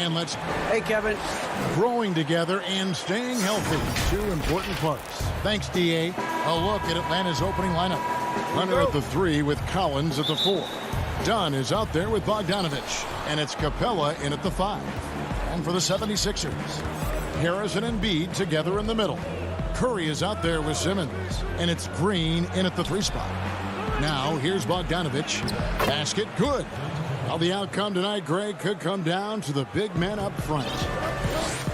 And let's Hey, Kevin. growing together and staying healthy. Two important parts. Thanks, D.A. A look at Atlanta's opening lineup. Hunter at the 3 with Collins at the 4. Dunn is out there with Bogdanovich. And it's Capella in at the 5. And for the 76ers, Harris and Embiid together in the middle. Curry is out there with Simmons. And it's Green in at the 3 spot. Now, here's Bogdanovich. Basket good. Well, the outcome tonight, Greg, could come down to the big men up front.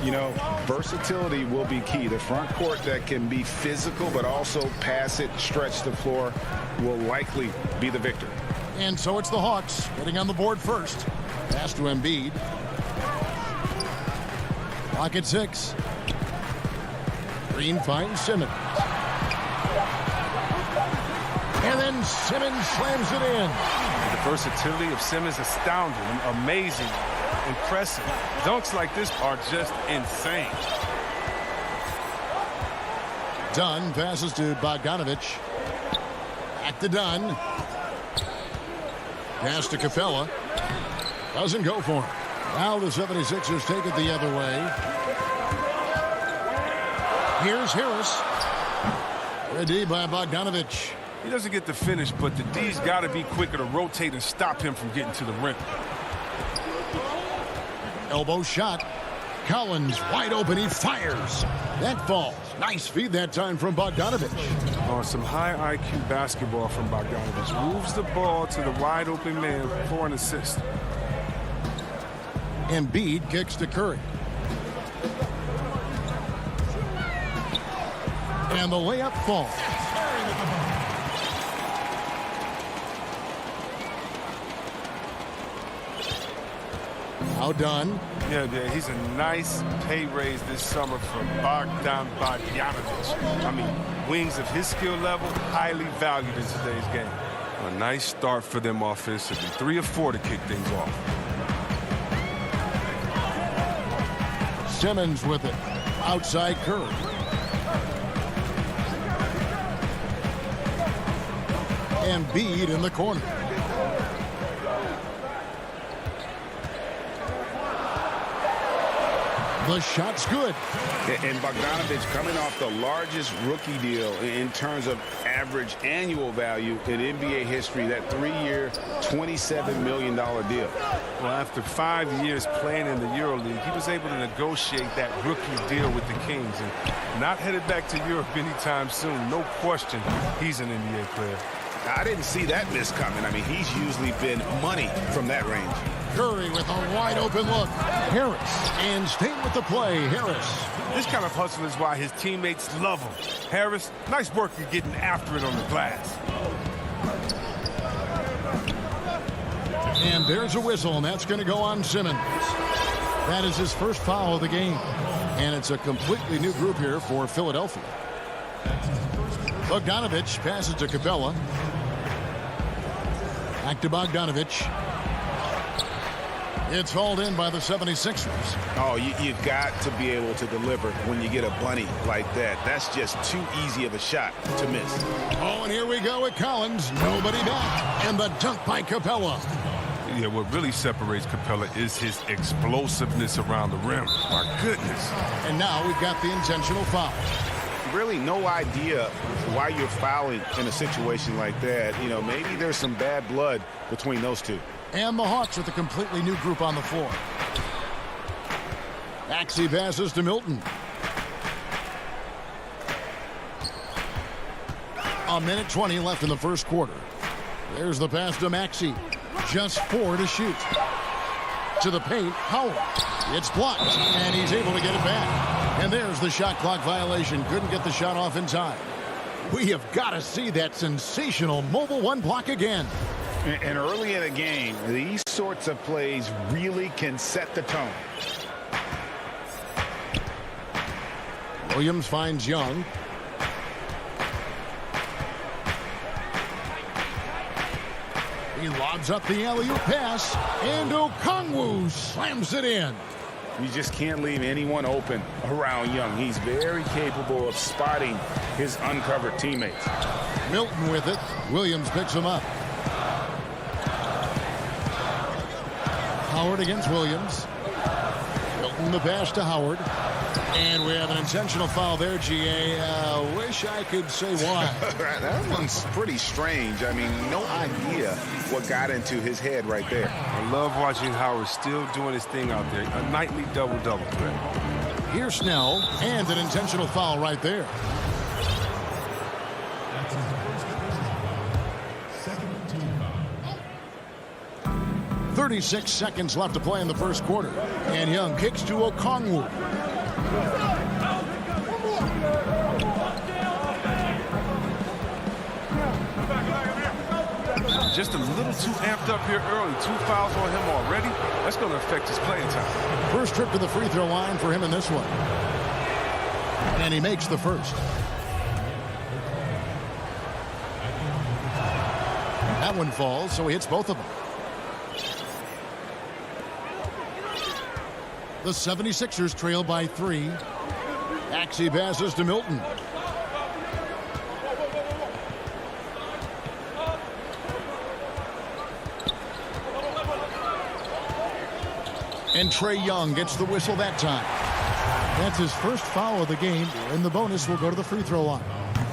You know, versatility will be key. The front court that can be physical but also pass it, stretch the floor, will likely be the victor. And so it's the Hawks getting on the board first. Pass to Embiid. Clock at 6. Green finds Simmons. And then Simmons slams it in. The versatility of Simmons astounding, amazing, impressive. Dunks like this are just insane. Dunn passes to Bogdanovich. Back to Dunn. Pass to Capella. Doesn't go for him. Now the 76ers take it the other way. Here's Harris. Ready by Bogdanovich. He doesn't get the finish, but the D's got to be quicker to rotate and stop him from getting to the rim. Elbow shot. Collins wide open. He fires. That falls. Nice feed that time from Bogdanovich. On some high IQ basketball from Bogdanovich. Moves the ball to the wide open man for an assist. Embiid kicks to Curry. And the layup falls. Now done. Yeah, he's a nice pay raise this summer for Bogdanovich. I mean, wings of his skill level, highly valued in today's game. A nice start for them offensively. 3 or 4 to kick things off. Simmons with it. Outside Curry. Embiid in the corner. The shot's good. And Bogdanovich coming off the largest rookie deal in terms of average annual value in NBA history, that 3-year, $27 million deal. Well, after 5 years playing in the EuroLeague, he was able to negotiate that rookie deal with the Kings and not headed back to Europe anytime soon. No question, he's an NBA player. I didn't see that miss coming. I mean, he's usually been money from that range. Curry with a wide open look. Harris. And staying with the play, Harris. This kind of hustle is why his teammates love him. Harris, nice work in getting after it on the glass. And there's a whistle, and that's going to go on Simmons. That is his first foul of the game. And it's a completely new group here for Philadelphia. Bogdanovich passes to Capella. Back to Bogdanovich. It's hauled in by the 76ers. Oh, you've got to be able to deliver when you get a bunny like that. That's just too easy of a shot to miss. Oh, and here we go with Collins. Nobody back. And the dunk by Capella. Yeah, what really separates Capella is his explosiveness around the rim. My goodness. And now we've got the intentional foul. Really no idea why you're fouling in a situation like that. You know, maybe there's some bad blood between those two. And the Hawks with a completely new group on the floor. Maxey passes to Milton. A minute 20 left in the first quarter. There's the pass to Maxey. Just 4 to shoot. To the paint, Howard. It's blocked, and he's able to get it back. And there's the shot clock violation. Couldn't get the shot off in time. We have got to see that sensational mobile one block again. And early in the game, these sorts of plays really can set the tone. Williams finds Young. He lobs up the alley-oop pass, and Okongwu slams it in. You just can't leave anyone open around Young. He's very capable of spotting his uncovered teammates. Milton with it. Williams picks him up. Howard against Williams. Milton the pass to Howard. And we have an intentional foul there, GA. Wish I could say why. That one's pretty strange. I mean, no idea what got into his head right there. I love watching Howard still doing his thing out there. A nightly double-double threat. Here's Snell, and an intentional foul right there. 36 seconds left to play in the first quarter. And Young kicks to Okongwu. Just a little too amped up here early. 2 fouls on him already. That's going to affect his playing time. First trip to the free throw line for him in this one. And he makes the first. That one falls, so he hits both of them. The 76ers trail by 3. Maxey passes to Milton. And Trae Young gets the whistle that time. That's his first foul of the game, and the bonus will go to the free throw line.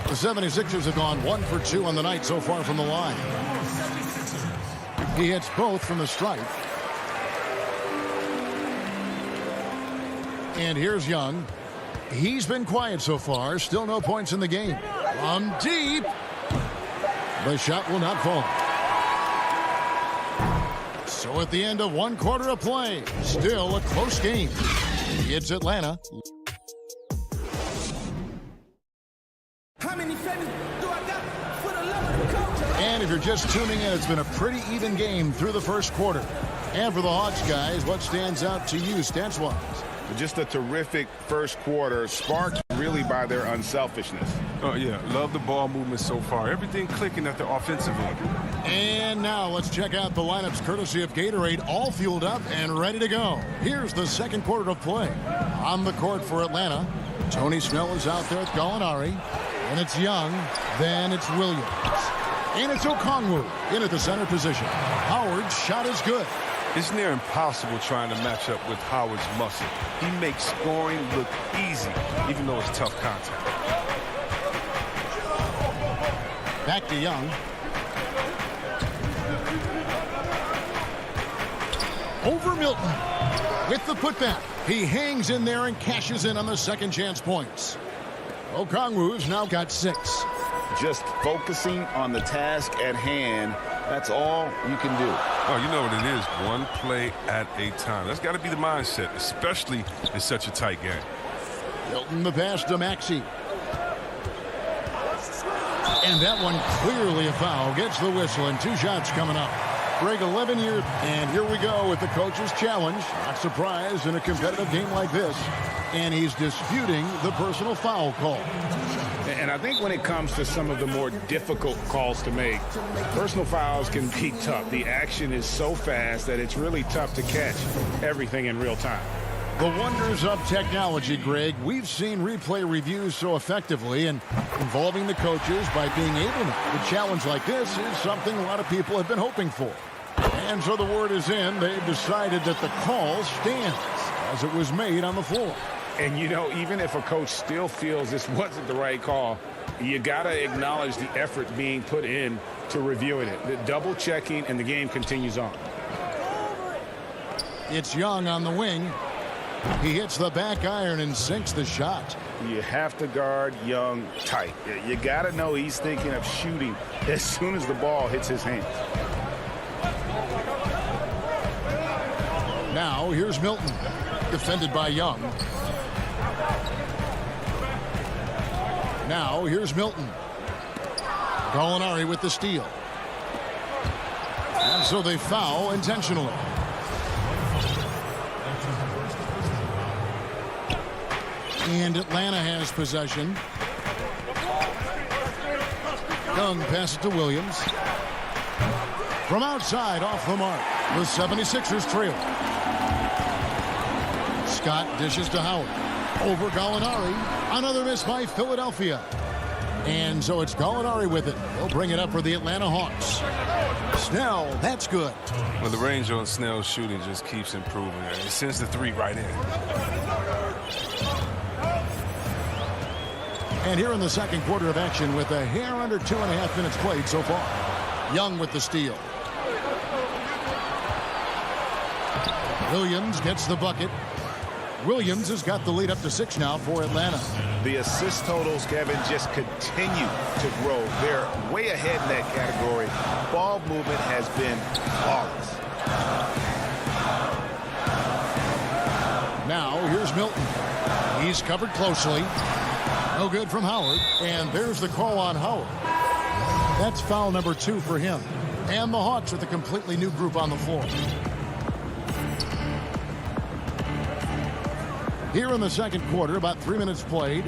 The 76ers have gone 1 for 2 on the night so far from the line. He hits both from the stripe. And here's Young. He's been quiet so far. Still no points in the game. From deep. The shot will not fall. So at the end of 1 quarter of play, still a close game. It's Atlanta. How many favors do I got for the love of the culture? And if you're just tuning in, it's been a pretty even game through the first quarter. And for the Hawks guys, what stands out to you stats-wise? Just a terrific first quarter, sparked really by their unselfishness. Oh, yeah. Love the ball movement so far. Everything clicking at the offensive end. And now let's check out the lineups courtesy of Gatorade, all fueled up and ready to go. Here's the second quarter of play. On the court for Atlanta, Tony Snell is out there with Gallinari. And it's Young. Then it's Williams. And it's Okongwu in at the center position. Howard's shot is good. It's near impossible trying to match up with Howard's muscle. He makes scoring look easy, even though it's tough contact. Back to Young. Over Milton with the putback. He hangs in there and cashes in on the second chance points. Okongwu's now got 6. Just focusing on the task at hand. That's all you can do. Oh, you know what it is. 1 play at a time. That's got to be the mindset, especially in such a tight game. Milton the pass to Maxey. And that one clearly a foul. Gets the whistle and 2 shots coming up. Greg, 11 years. And here we go with the coach's challenge. Not surprised in a competitive game like this. And he's disputing the personal foul call. And I think when it comes to some of the more difficult calls to make, personal fouls can be tough. The action is so fast that it's really tough to catch everything in real time. The wonders of technology, Greg. We've seen replay reviews so effectively, and involving the coaches by being able to make a challenge like this is something a lot of people have been hoping for. And so the word is in. They've decided that the call stands as it was made on the floor. And, you know, even if a coach still feels this wasn't the right call, you got to acknowledge the effort being put in to reviewing it. The double checking, and the game continues on. It's Young on the wing. He hits the back iron and sinks the shot. You have to guard Young tight. You got to know he's thinking of shooting as soon as the ball hits his hands. Now here's Milton, defended by Young. Now here's Milton. Gallinari with the steal. And so they foul intentionally. And Atlanta has possession. Young passes to Williams. From outside, off the mark. The 76ers trail. Scott dishes to Howard. Over Gallinari. Another miss by Philadelphia. And so it's Gallinari with it. He'll bring it up for the Atlanta Hawks. Snell, that's good. Well, the range on Snell's shooting just keeps improving. It sends the three right in. And here in the second quarter of action with a hair under 2.5 minutes played so far. Young with the steal. Williams gets the bucket. Williams has got the lead up to 6 now for Atlanta. The assist totals, Kevin, just continue to grow. They're way ahead in that category. Ball movement has been flawless. Now here's Milton. He's covered closely. No good from Howard. And there's the call on Howard. That's foul number 2 for him. And the Hawks with a completely new group on the floor. Here in the second quarter, about 3 minutes played.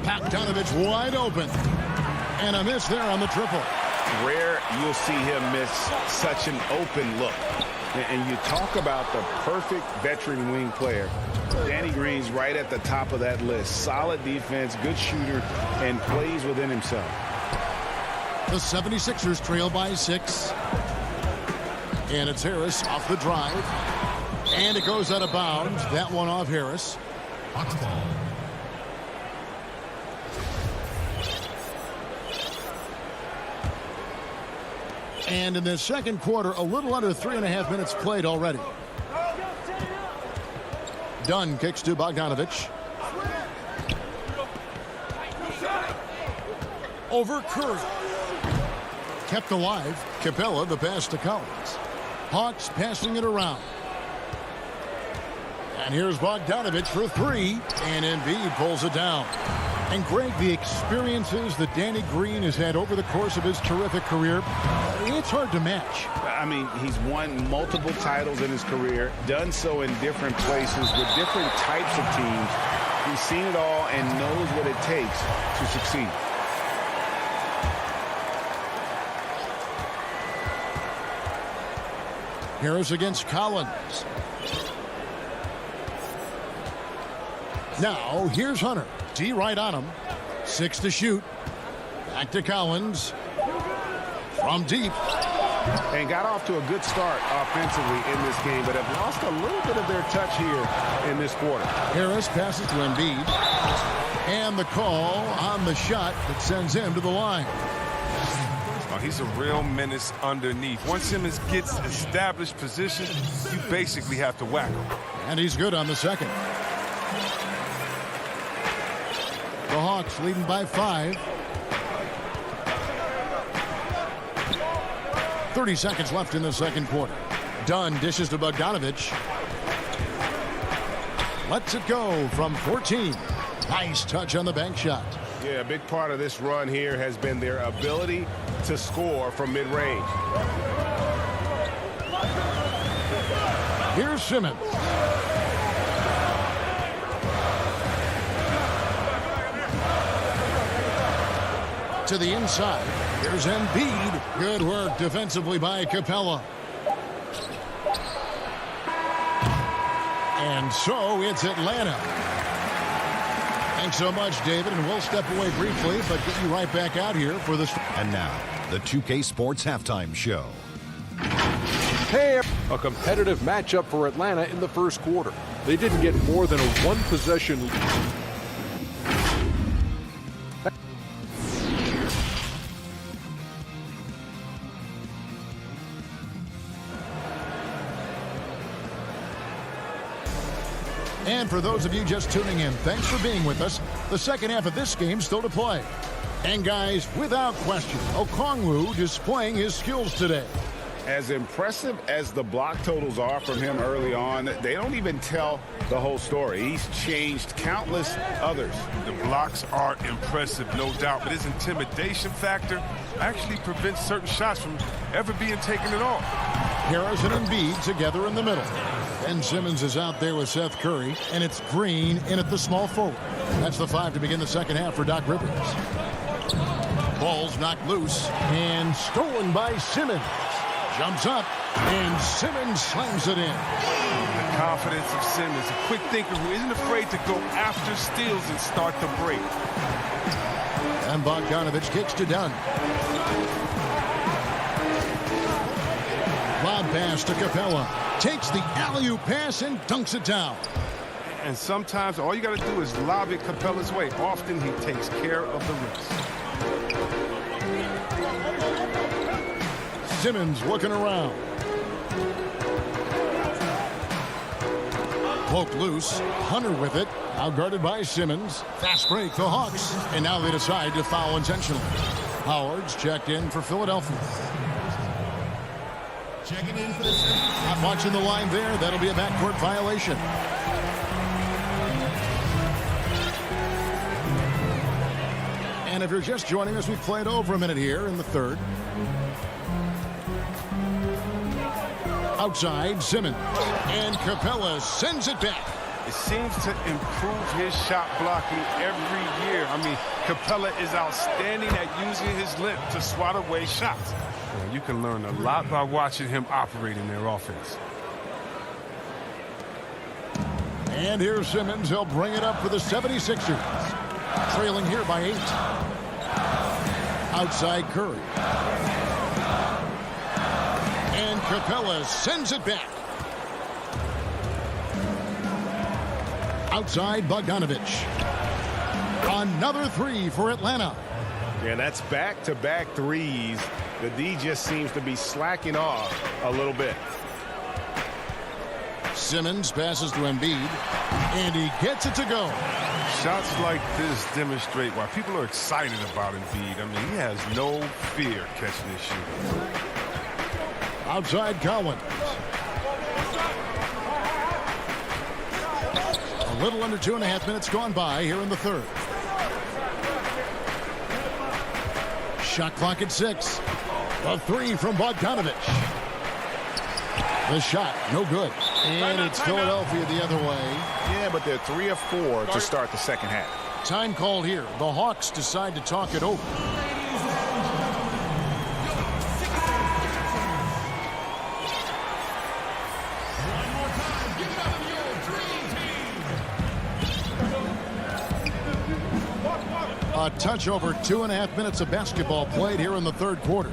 Bogdanovich wide open. And a miss there on the triple. Rare you'll see him miss such an open look. And you talk about the perfect veteran wing player. Danny Green's right at the top of that list. Solid defense, good shooter, and plays within himself. The 76ers trail by 6. And it's Harris off the drive. And it goes out of bounds. That one off Harris. And in the second quarter, a little under 3.5 minutes played already. Dunn kicks to Bogdanovich. Over Curry. Kept alive. Capella, the pass to Collins. Hawks passing it around. And here's Bogdanovich for 3. And Embiid pulls it down. And Greg, the experiences that Danny Green has had over the course of his terrific career, it's hard to match. I mean, he's won multiple titles in his career, done so in different places with different types of teams. He's seen it all and knows what it takes to succeed. Harris against Collins. Now, here's Hunter. D right on him. 6 to shoot. Back to Collins. From deep. And got off to a good start offensively in this game, but have lost a little bit of their touch here in this quarter. Harris passes to Embiid. And the call on the shot that sends him to the line. Oh, he's a real menace underneath. Once Simmons gets established position, you basically have to whack him. And he's good on the second. The Hawks leading by 5. 30 seconds left in the second quarter. Dunn dishes to Bogdanovich. Lets it go from 14. Nice touch on the bank shot. Yeah, a big part of this run here has been their ability to score from mid-range. Here's Simmons. To the inside. Here's Embiid. Good work defensively by Capella. And so it's Atlanta. Thanks so much, David, and we'll step away briefly, but get you right back out here for this. And now, the 2K Sports Halftime Show. Hey, a competitive matchup for Atlanta in the first quarter. They didn't get more than a one-possession lead. And for those of you just tuning in, thanks for being with us. The second half of this game still to play. And guys, without question, Okongwu displaying his skills today. As impressive as the block totals are from him early on, they don't even tell the whole story. He's changed countless others. The blocks are impressive, no doubt, but his intimidation factor actually prevents certain shots from ever being taken at all. Harris and Embiid together in the middle. Ben Simmons is out there with Seth Curry, and it's Green in at the small forward. That's the 5 to begin the second half for Doc Rivers. Ball's knocked loose and stolen by Simmons. Jumps up, and Simmons slams it in. The confidence of Simmons, a quick thinker who isn't afraid to go after steals and start the break. And Bogdanovich kicks to Dunn. Lob pass to Capella. Takes the alley-oop pass and dunks it down. And sometimes all you got to do is lob it Capella's way. Often he takes care of the rest. Simmons looking around. Poked loose. Hunter with it. Out guarded by Simmons. Fast break, the Hawks. And now they decide to foul intentionally. Howard's checked in for Philadelphia. Checking in for the second. Not watching the line there. That'll be a backcourt violation. And if you're just joining us, we've played over a minute here in the third. Outside, Simmons. And Capella sends it back. It seems to improve his shot blocking every year. I mean, Capella is outstanding at using his length to swat away shots. Well, you can learn a lot by watching him operate in their offense. And here's Simmons. He'll bring it up for the 76ers. Trailing here by 8. Outside Curry. And Capella sends it back. Outside Bogdanovich. Another 3 for Atlanta. Yeah, that's back-to-back threes. The D just seems to be slacking off a little bit. Simmons passes to Embiid. And he gets it to go. Shots like this demonstrate why people are excited about Embiid. I mean, he has no fear catching this shoot. Outside Collins. A little under 2.5 minutes gone by here in the third. Shot clock at 6. A 3 from Bogdanovich. The shot, no good. And it's Philadelphia the other way. Yeah, but they're 3 of 4 to start the second half. Time called here. The Hawks decide to talk it over. A touch over 2.5 minutes of basketball played here in the third quarter.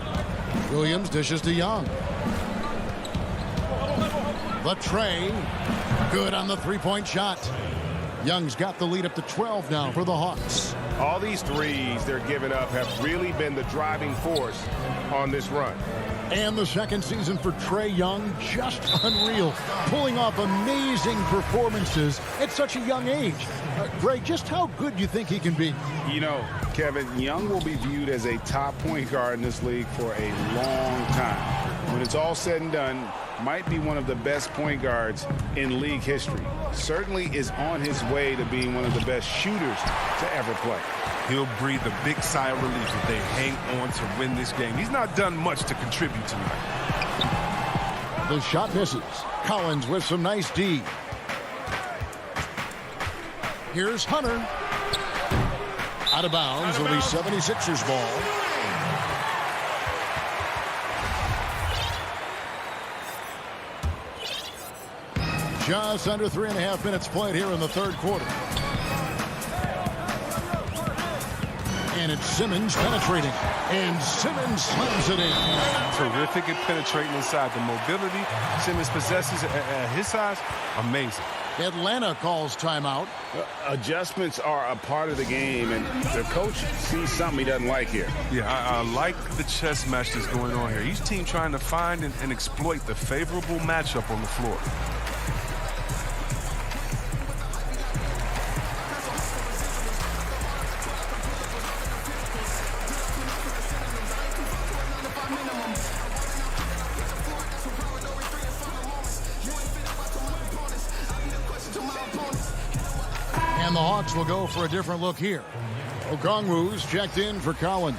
Williams dishes to Young. The tray. Good on the three-point shot. Young's got the lead up to 12 now for the Hawks. All these threes they're giving up have really been the driving force on this run. And the second season for Trae Young, just unreal. Pulling off amazing performances at such a young age. Greg, just how good do you think he can be? You know, Kevin, Young will be viewed as a top point guard in this league for a long time. When it's all said and done, might be one of the best point guards in league history. Certainly is on his way to being one of the best shooters to ever play. He'll breathe a big sigh of relief if they hang on to win this game. He's not done much to contribute tonight. The shot misses. Collins with some nice D. Here's Hunter. Out of bounds. It'll be 76ers ball. Just under 3.5 minutes played here in the third quarter. And it's Simmons penetrating. And Simmons slams it in. Terrific at penetrating inside. The mobility Simmons possesses at his size, amazing. Atlanta calls timeout. Adjustments are a part of the game, and the coach sees something he doesn't like here. Yeah, I like the chess match that's going on here. Each team trying to find and exploit the favorable matchup on the floor. And the Hawks will go for a different look here. Okongwu's checked in for Collins.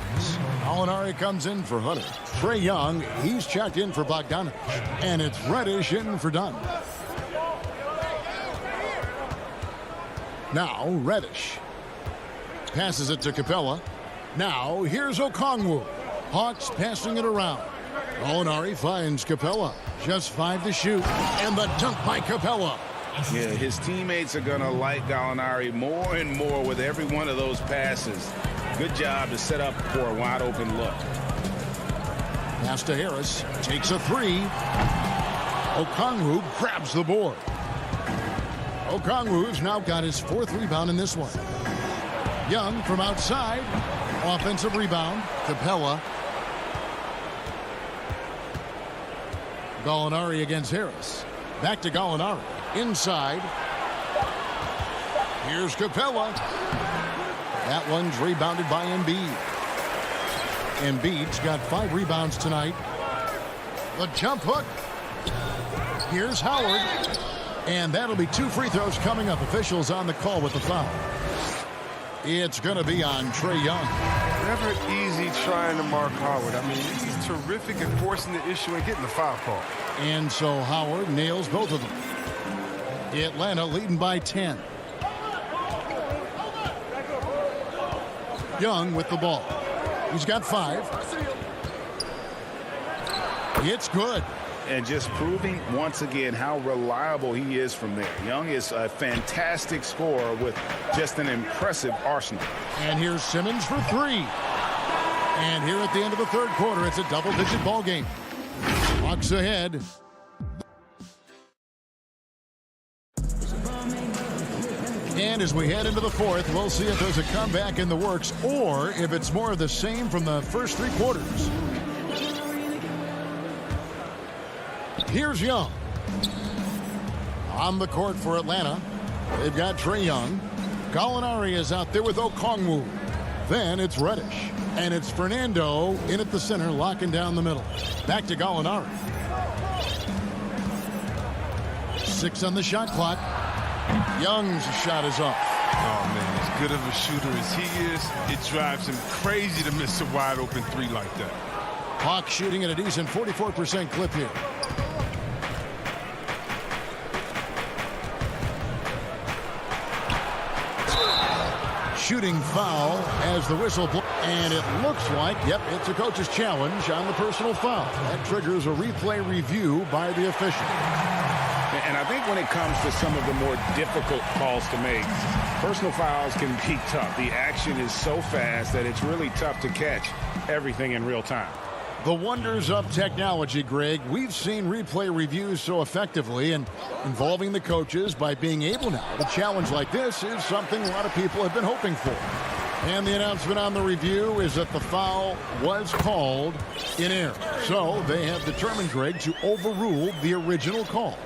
Alinari comes in for Hunter. Trae Young, he's checked in for Bogdanovich. And it's Reddish in for Dunn. Now Reddish. Passes it to Capella. Now here's Okongwu. Hawks passing it around. Molinari finds Capella. Just 5 to shoot. And the dunk by Capella. Yeah, his teammates are going to like Gallinari more and more with every one of those passes. Good job to set up for a wide-open look. Pass to Harris. Takes a 3. Okongwu grabs the board. Okongwu's now got his 4th rebound in this one. Young from outside. Offensive rebound. Capella. Gallinari against Harris. Back to Gallinari. Inside. Here's Capella. That one's rebounded by Embiid. Embiid's got 5 rebounds tonight. The jump hook. Here's Howard. And that'll be 2 free throws coming up. Officials on the call with the foul. It's going to be on Trae Young. Never easy trying to mark Howard. I mean, he's terrific at forcing the issue and getting the foul call. And so Howard nails both of them. Atlanta leading by 10. Young with the ball. He's got 5. It's good. And just proving once again how reliable he is from there. Young is a fantastic scorer with just an impressive arsenal. And here's Simmons for 3. And here at the end of the 3rd quarter, it's a double-digit ball game. Bucks ahead. And as we head into the 4th, we'll see if there's a comeback in the works or if it's more of the same from the first 3 quarters. Here's Young. On the court for Atlanta, they've got Trae Young. Gallinari is out there with Okongwu. Then it's Reddish. And it's Fernando in at the center, locking down the middle. Back to Gallinari. 6 on the shot clock. Young's shot is off. Oh, man, as good of a shooter as he is, it drives him crazy to miss a wide-open 3 like that. Hawks shooting at a decent 44% clip here. Shooting foul as the whistle blows. And it looks like, yep, it's a coach's challenge on the personal foul. That triggers a replay review by the official. And I think when it comes to some of the more difficult calls to make, personal fouls can be tough. The action is so fast that it's really tough to catch everything in real time. The wonders of technology, Greg. We've seen replay reviews so effectively, and involving the coaches by being able now to challenge like this is something a lot of people have been hoping for. And the announcement on the review is that the foul was called in error. So they have determined, Greg, to overrule the original call.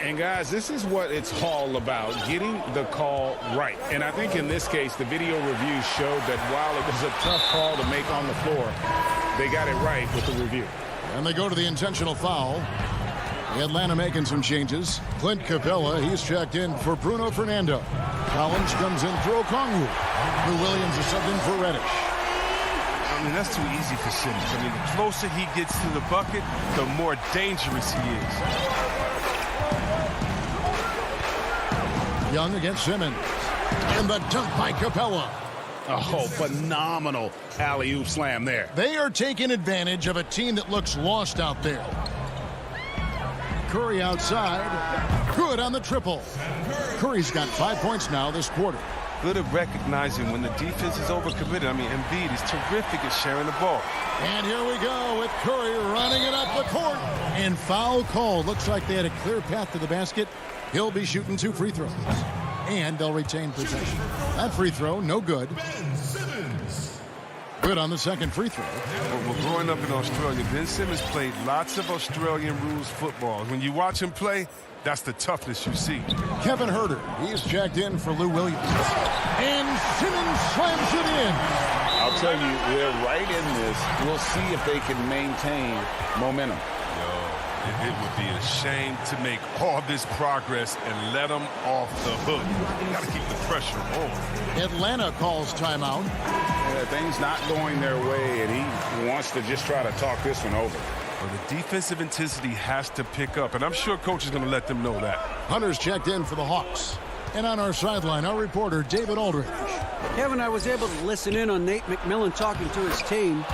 And guys, this is what it's all about, getting the call right. And I think in this case, the video review showed that while it was a tough call to make on the floor, they got it right with the review. And they go to the intentional foul. Atlanta making some changes. Clint Capella, he's checked in for Bruno Fernando. Collins comes in for Okongwu. Lou Williams is subbed in for Reddish. I mean, that's too easy for Simmons. I mean, the closer he gets to the bucket, the more dangerous he is. Young against Simmons. And the dunk by Capella. Oh, phenomenal alley-oop slam there. They are taking advantage of a team that looks lost out there. Curry outside. Good on the triple. Curry's got 5 points now this quarter. Good at recognizing when the defense is overcommitted. I mean, Embiid is terrific at sharing the ball. And here we go with Curry running it up the court. And foul call. Looks like they had a clear path to the basket. He'll be shooting 2 free throws. And they'll retain possession. That free throw, no good. Good on the second free throw. Well, growing up in Australia, Ben Simmons played lots of Australian rules football. When you watch him play, that's the toughness you see. Kevin Huerter, he's checked in for Lou Williams. And Simmons slams it in. I'll tell you, we're right in this. We'll see if they can maintain momentum. It would be a shame to make all this progress and let them off the hook. You got to keep the pressure on. Atlanta calls timeout. Yeah, things not going their way, and he wants to just try to talk this one over. Well, the defensive intensity has to pick up, and I'm sure coach is going to let them know that. Hunter's checked in for the Hawks. And on our sideline, our reporter, David Aldridge. Kevin, I was able to listen in on Nate McMillan talking to his team.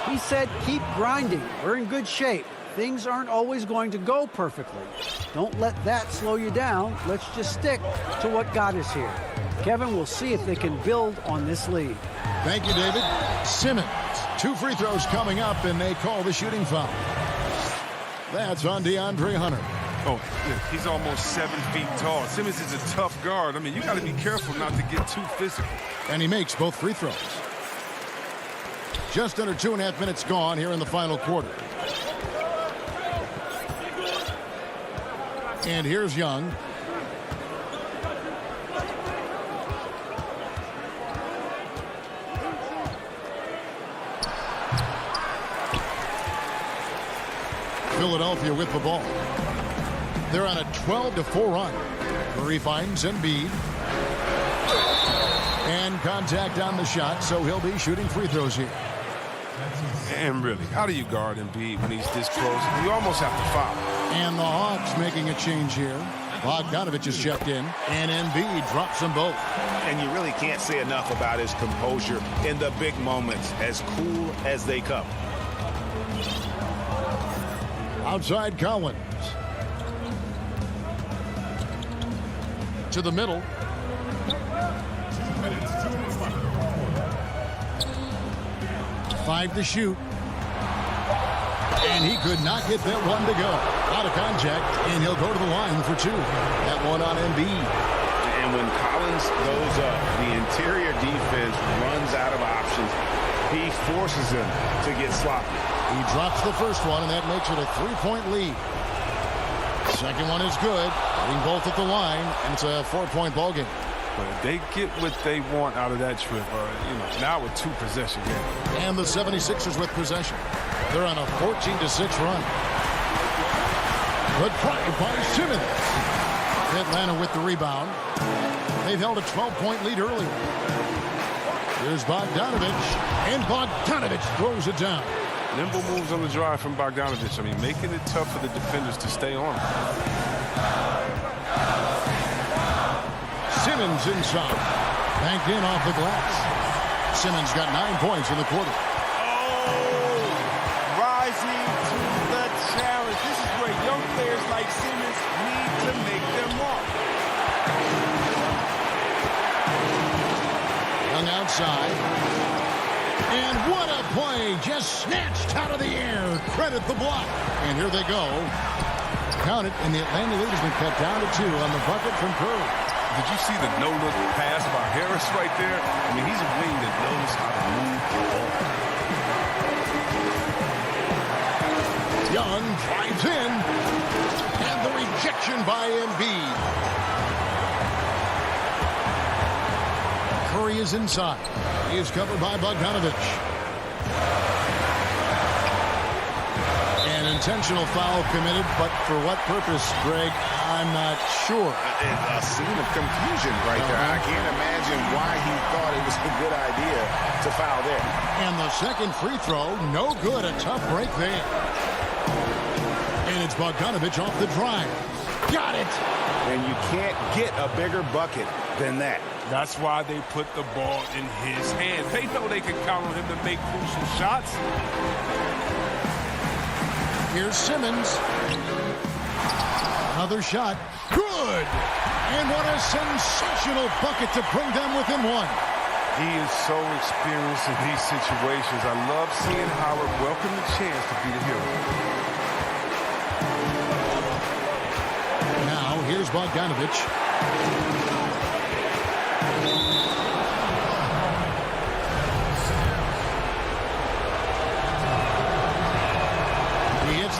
He said, keep grinding. We're in good shape. Things aren't always going to go perfectly. Don't let that slow you down. Let's just stick to what got us here. Kevin, we'll see if they can build on this lead. Thank you, David. Simmons, 2 free throws coming up, and they call the shooting foul. That's on DeAndre Hunter. Oh, he's almost 7 feet tall. Simmons is a tough guard. I mean, you got to be careful not to get too physical. And he makes both free throws. Just under 2.5 minutes gone here in the final quarter. And here's Young. Philadelphia with the ball. They're on a 12-4 run. Murray finds Embiid. And contact on the shot, so he'll be shooting free throws here. And really, how do you guard Embiid when he's this close? You almost have to foul. And the Hawks making a change here. Bogdanovich is checked in, and Embiid drops them both. And you really can't say enough about his composure in the big moments, as cool as they come. Outside Collins. To the middle. Five to shoot. And he could not get that one to go. Out of contact, and he'll go to the line for 2. That one on Embiid. And when Collins goes up, the interior defense runs out of options. He forces him to get sloppy. He drops the first one, and that makes it a 3-point lead. Second one is good. Getting both at the line, and it's a 4-point ball game. But if they get what they want out of that trip, now with 2 possession game. And the 76ers with possession. They're on a 14-6 run. Good try by Simmons. Atlanta with the rebound. They've held a 12-point lead earlier. Here's Bogdanovich, and Bogdanovich throws it down. Nimble moves on the drive from Bogdanovich. I mean, making it tough for the defenders to stay on him. Simmons inside. Banked in off the glass. Simmons got 9 points in the quarter. Rising to the challenge. This is where young players like Simmons need to make their mark. Young outside. And what a play. Just snatched out of the air. Credit the block. And here they go. Count it, and the Atlanta lead has been cut down to 2 on the bucket from Curry. Did you see the no-look pass by Harris right there? I mean, he's a wing that knows how to move the ball. Young drives in. And the rejection by Embiid. Curry is inside. He is covered by Bogdanovich. An intentional foul committed, but for what purpose, Greg, I'm not sure. A scene of confusion right there. I can't imagine why he thought it was a good idea to foul there. And the second free throw, no good. A tough break there. And it's Bogdanovich off the drive. Got it! And you can't get a bigger bucket than that. That's why they put the ball in his hands. They know they can count on him to make crucial shots. Here's Simmons. Another shot. Good! And what a sensational bucket to bring them within 1. He is so experienced in these situations. I love seeing Howard welcome the chance to be the hero. Now, here's Bogdanovich.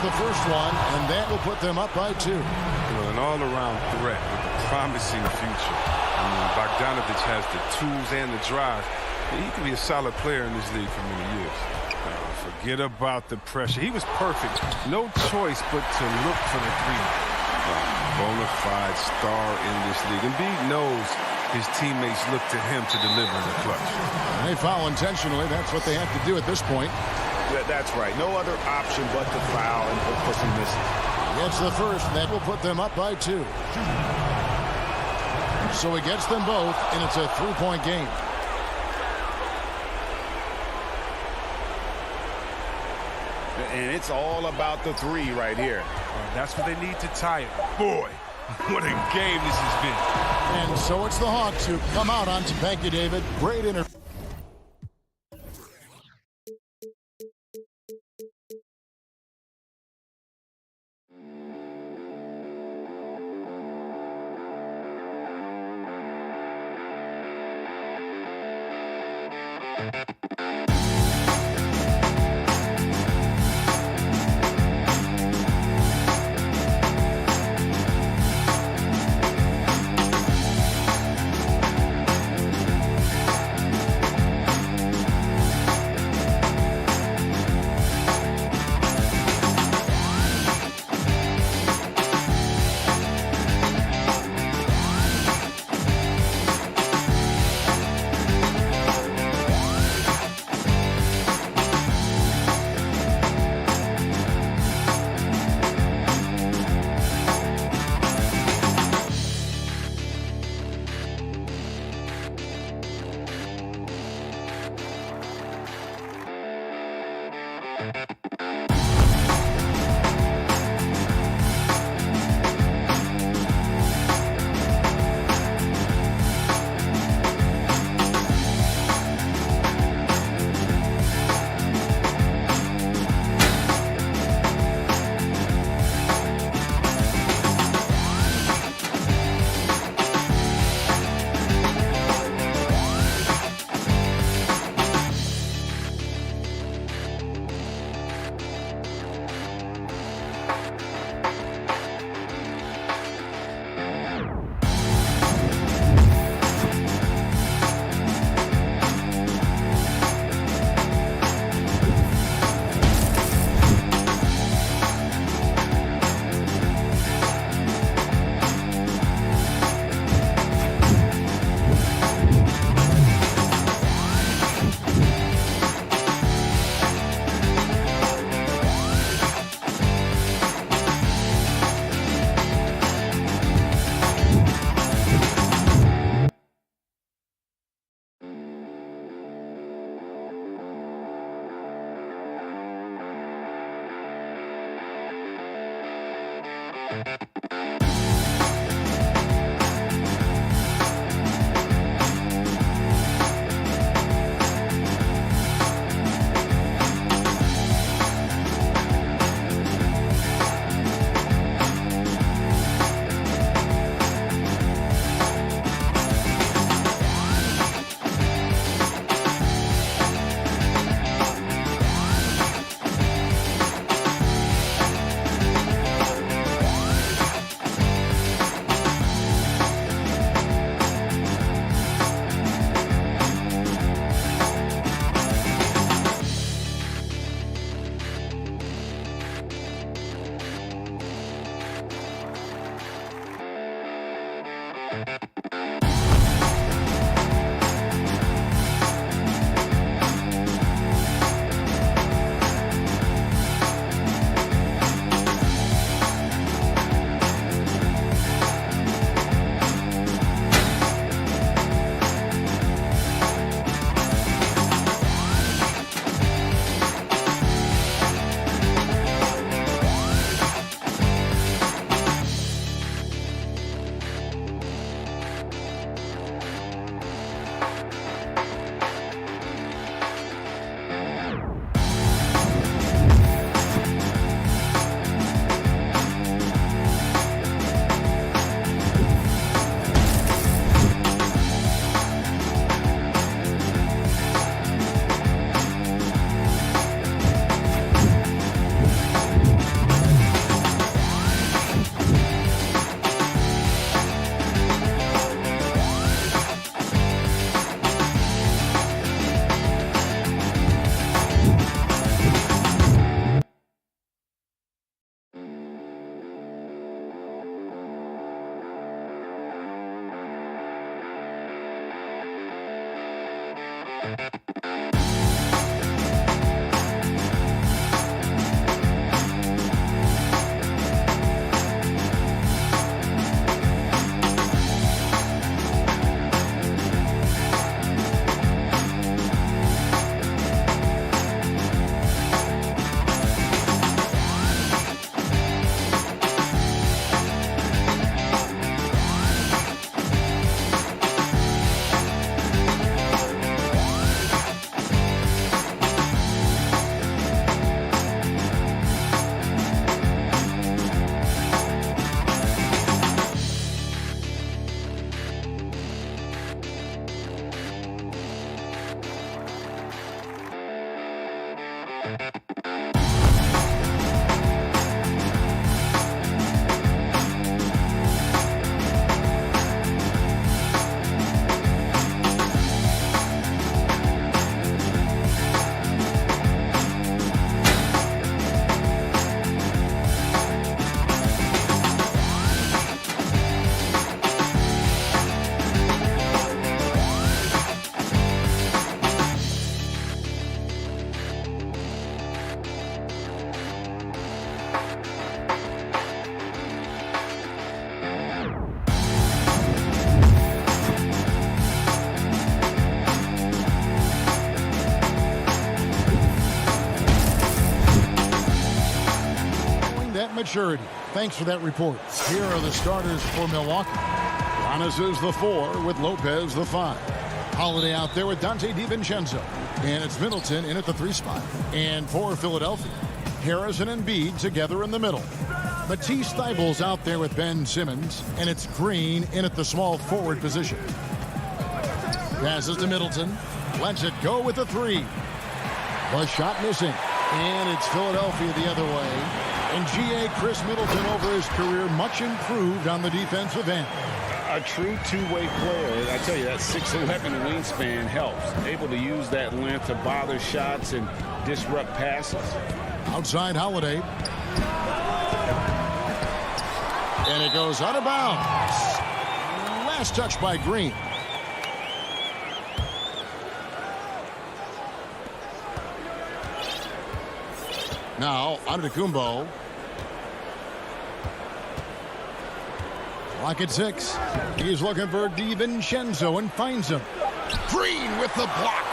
The first one, and that will put them up by 2. An all-around threat with a promising future. I mean, Bogdanovich has the tools and the drive. He could be a solid player in this league for many years. Forget about the pressure. He was perfect. No choice but to look for the 3. Bona fide star in this league. Embiid knows his teammates look to him to deliver in the clutch. They foul intentionally. That's what they have to do at this point. That's right. No other option but to foul and hope for some misses. Gets the first. That will put them up by 2. So he gets them both, and it's a 3-point game. and it's all about the three right here. That's what they need to tie it. Boy, what a game this has been. And so it's the Hawks who come out on top. Thank you, David. Great interview. maturity. Thanks for that report. Here are the starters for Milwaukee. Giannis is the 4 with Lopez the 5. Holiday out there with Dante DiVincenzo. And it's Middleton in at the 3 spot. And for Philadelphia, Harris and Embiid together in the middle. Matisse Thybulle's out there with Ben Simmons. And it's Green in at the small forward position. Passes to Middleton. Lets it go with the 3. The shot missing. And it's Philadelphia the other way. And G.A. Chris Middleton over his career much improved on the defensive end. A true two-way player. I tell you, that 6'11" wingspan helps. Able to use that length to bother shots and disrupt passes. Outside Holiday. And it goes out of bounds. Last touch by Green. Now, Antetokounmpo. Clock at 6. He's looking for DiVincenzo and finds him. Green with the block.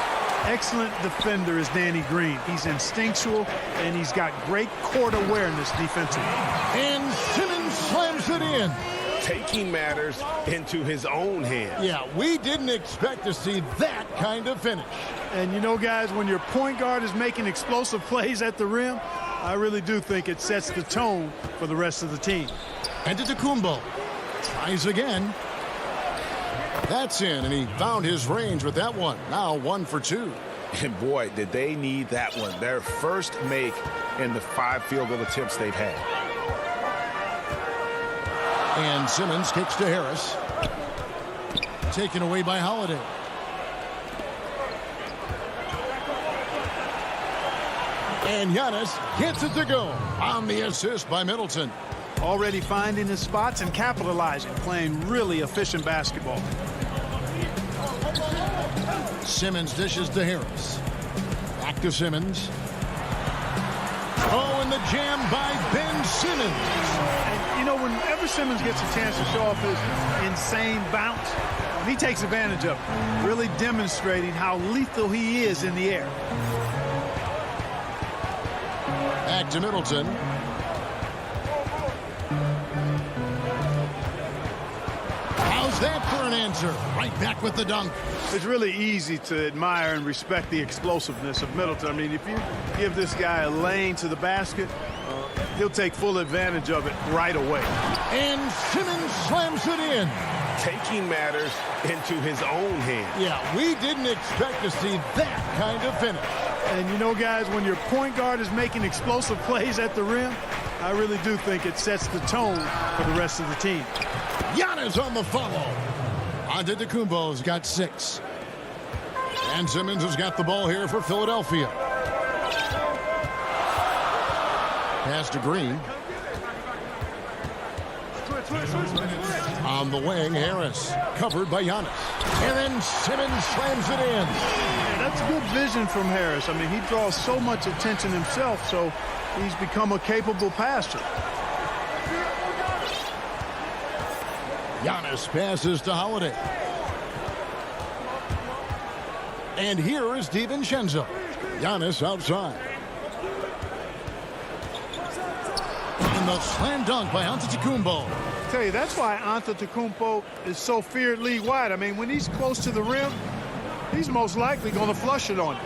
Excellent defender is Danny Green. He's instinctual, and he's got great court awareness defensively. And Simmons slams it in. Taking matters into his own hands. Yeah, we didn't expect to see that kind of finish. And you know, guys, when your point guard is making explosive plays at the rim, I really do think it sets the tone for the rest of the team. Antetokounmpo tries again. That's in, and he found his range with that one. Now 1 for 2. And boy, did they need that one. Their first make in the 5 field goal attempts they've had. And Simmons kicks to Harris. Taken away by Holiday. And Giannis gets it to go on the assist by Middleton. Already finding his spots and capitalizing, playing really efficient basketball. Simmons dishes to Harris. Back to Simmons. Oh, and the jam by Ben Simmons. And, you know, whenever Simmons gets a chance to show off his insane bounce, he takes advantage of it, really demonstrating how lethal he is in the air. Back to Middleton. How's that for an answer? Right back with the dunk. It's really easy to admire and respect the explosiveness of Middleton. I mean, if you give this guy a lane to the basket, he'll take full advantage of it right away. And Simmons slams it in. Taking matters into his own hands. Yeah, we didn't expect to see that kind of finish. And you know, guys, when your point guard is making explosive plays at the rim, I really do think it sets the tone for the rest of the team. Giannis on the follow. Antetokounmpo's got 6. And Simmons has got the ball here for Philadelphia. Pass to Green. On the wing, Harris. Covered by Giannis. And then Simmons slams it in. That's good vision from Harris. I mean, he draws so much attention himself, so he's become a capable passer. Giannis passes to Holiday. And here is DiVincenzo. Giannis outside. And the slam dunk by Antetokounmpo. I tell you, that's why Antetokounmpo is so feared league wide. I mean, when he's close to the rim, he's most likely going to flush it on you.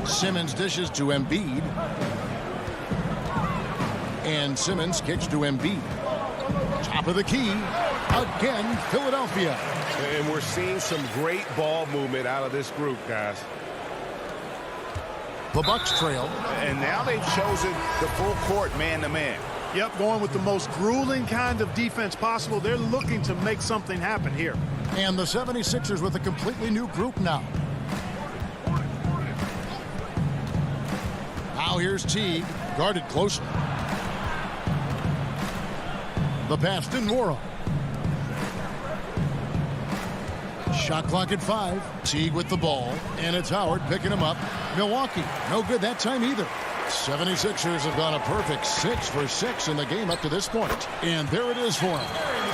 Simmons dishes to Embiid. And Simmons kicks to Embiid. Top of the key. Again, Philadelphia. And we're seeing some great ball movement out of this group, guys. The Bucks trail. And now they've chosen the full court man-to-man. Yep, going with the most grueling kind of defense possible. They're looking to make something happen here. And the 76ers with a completely new group now. Now here's Teague, guarded closely. The pass to Nwora. Shot clock at 5. Teague with the ball, and it's Howard picking him up. Milwaukee, no good that time either. 76ers have gone a perfect 6 for 6 in the game up to this point. And there it is for him.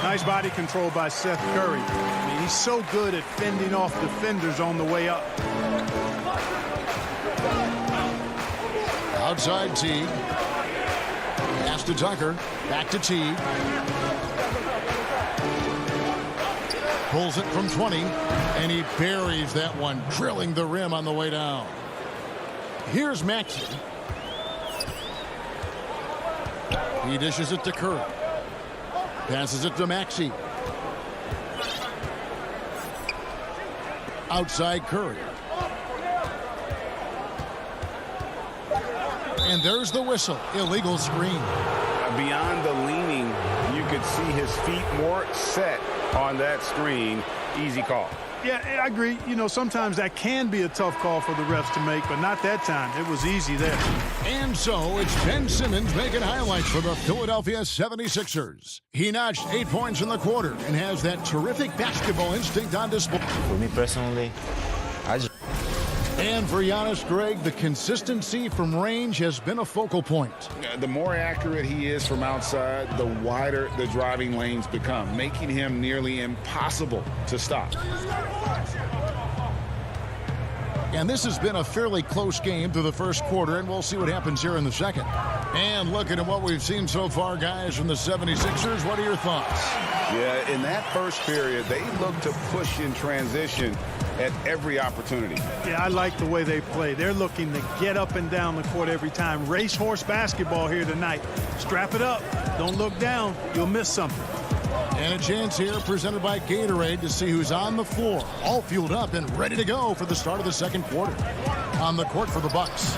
Nice body control by Seth Curry. I mean, he's so good at fending off defenders on the way up. Outside Teague. to Tucker. Back to Teague. Pulls it from 20, and he buries that one, drilling the rim on the way down. Here's Maxey. He dishes it to Curry. Passes it to Maxey. Outside Curry. And there's the whistle. Illegal screen. Beyond the leaning, you could see his feet more set on that screen. Easy call. Yeah, I agree. You know, sometimes that can be a tough call for the refs to make, but not that time. It was easy there. And so it's Ben Simmons making highlights for the Philadelphia 76ers. He notched 8 points in the quarter and has that terrific basketball instinct on display. For me personally, And for Giannis, Greg, the consistency from range has been a focal point. The more accurate he is from outside, the wider the driving lanes become, making him nearly impossible to stop. And this has been a fairly close game through the first quarter, and we'll see what happens here in the second. And looking at what we've seen so far, guys, from the 76ers, what are your thoughts? Yeah, in that first period, they looked to push in transition at every opportunity. Yeah, I like the way they play. They're looking to get up and down the court every time. Racehorse basketball here tonight. Strap it up. Don't look down. You'll miss something. And a chance here presented by Gatorade to see who's on the floor, all fueled up and ready to go for the start of the second quarter. On the court for the Bucks,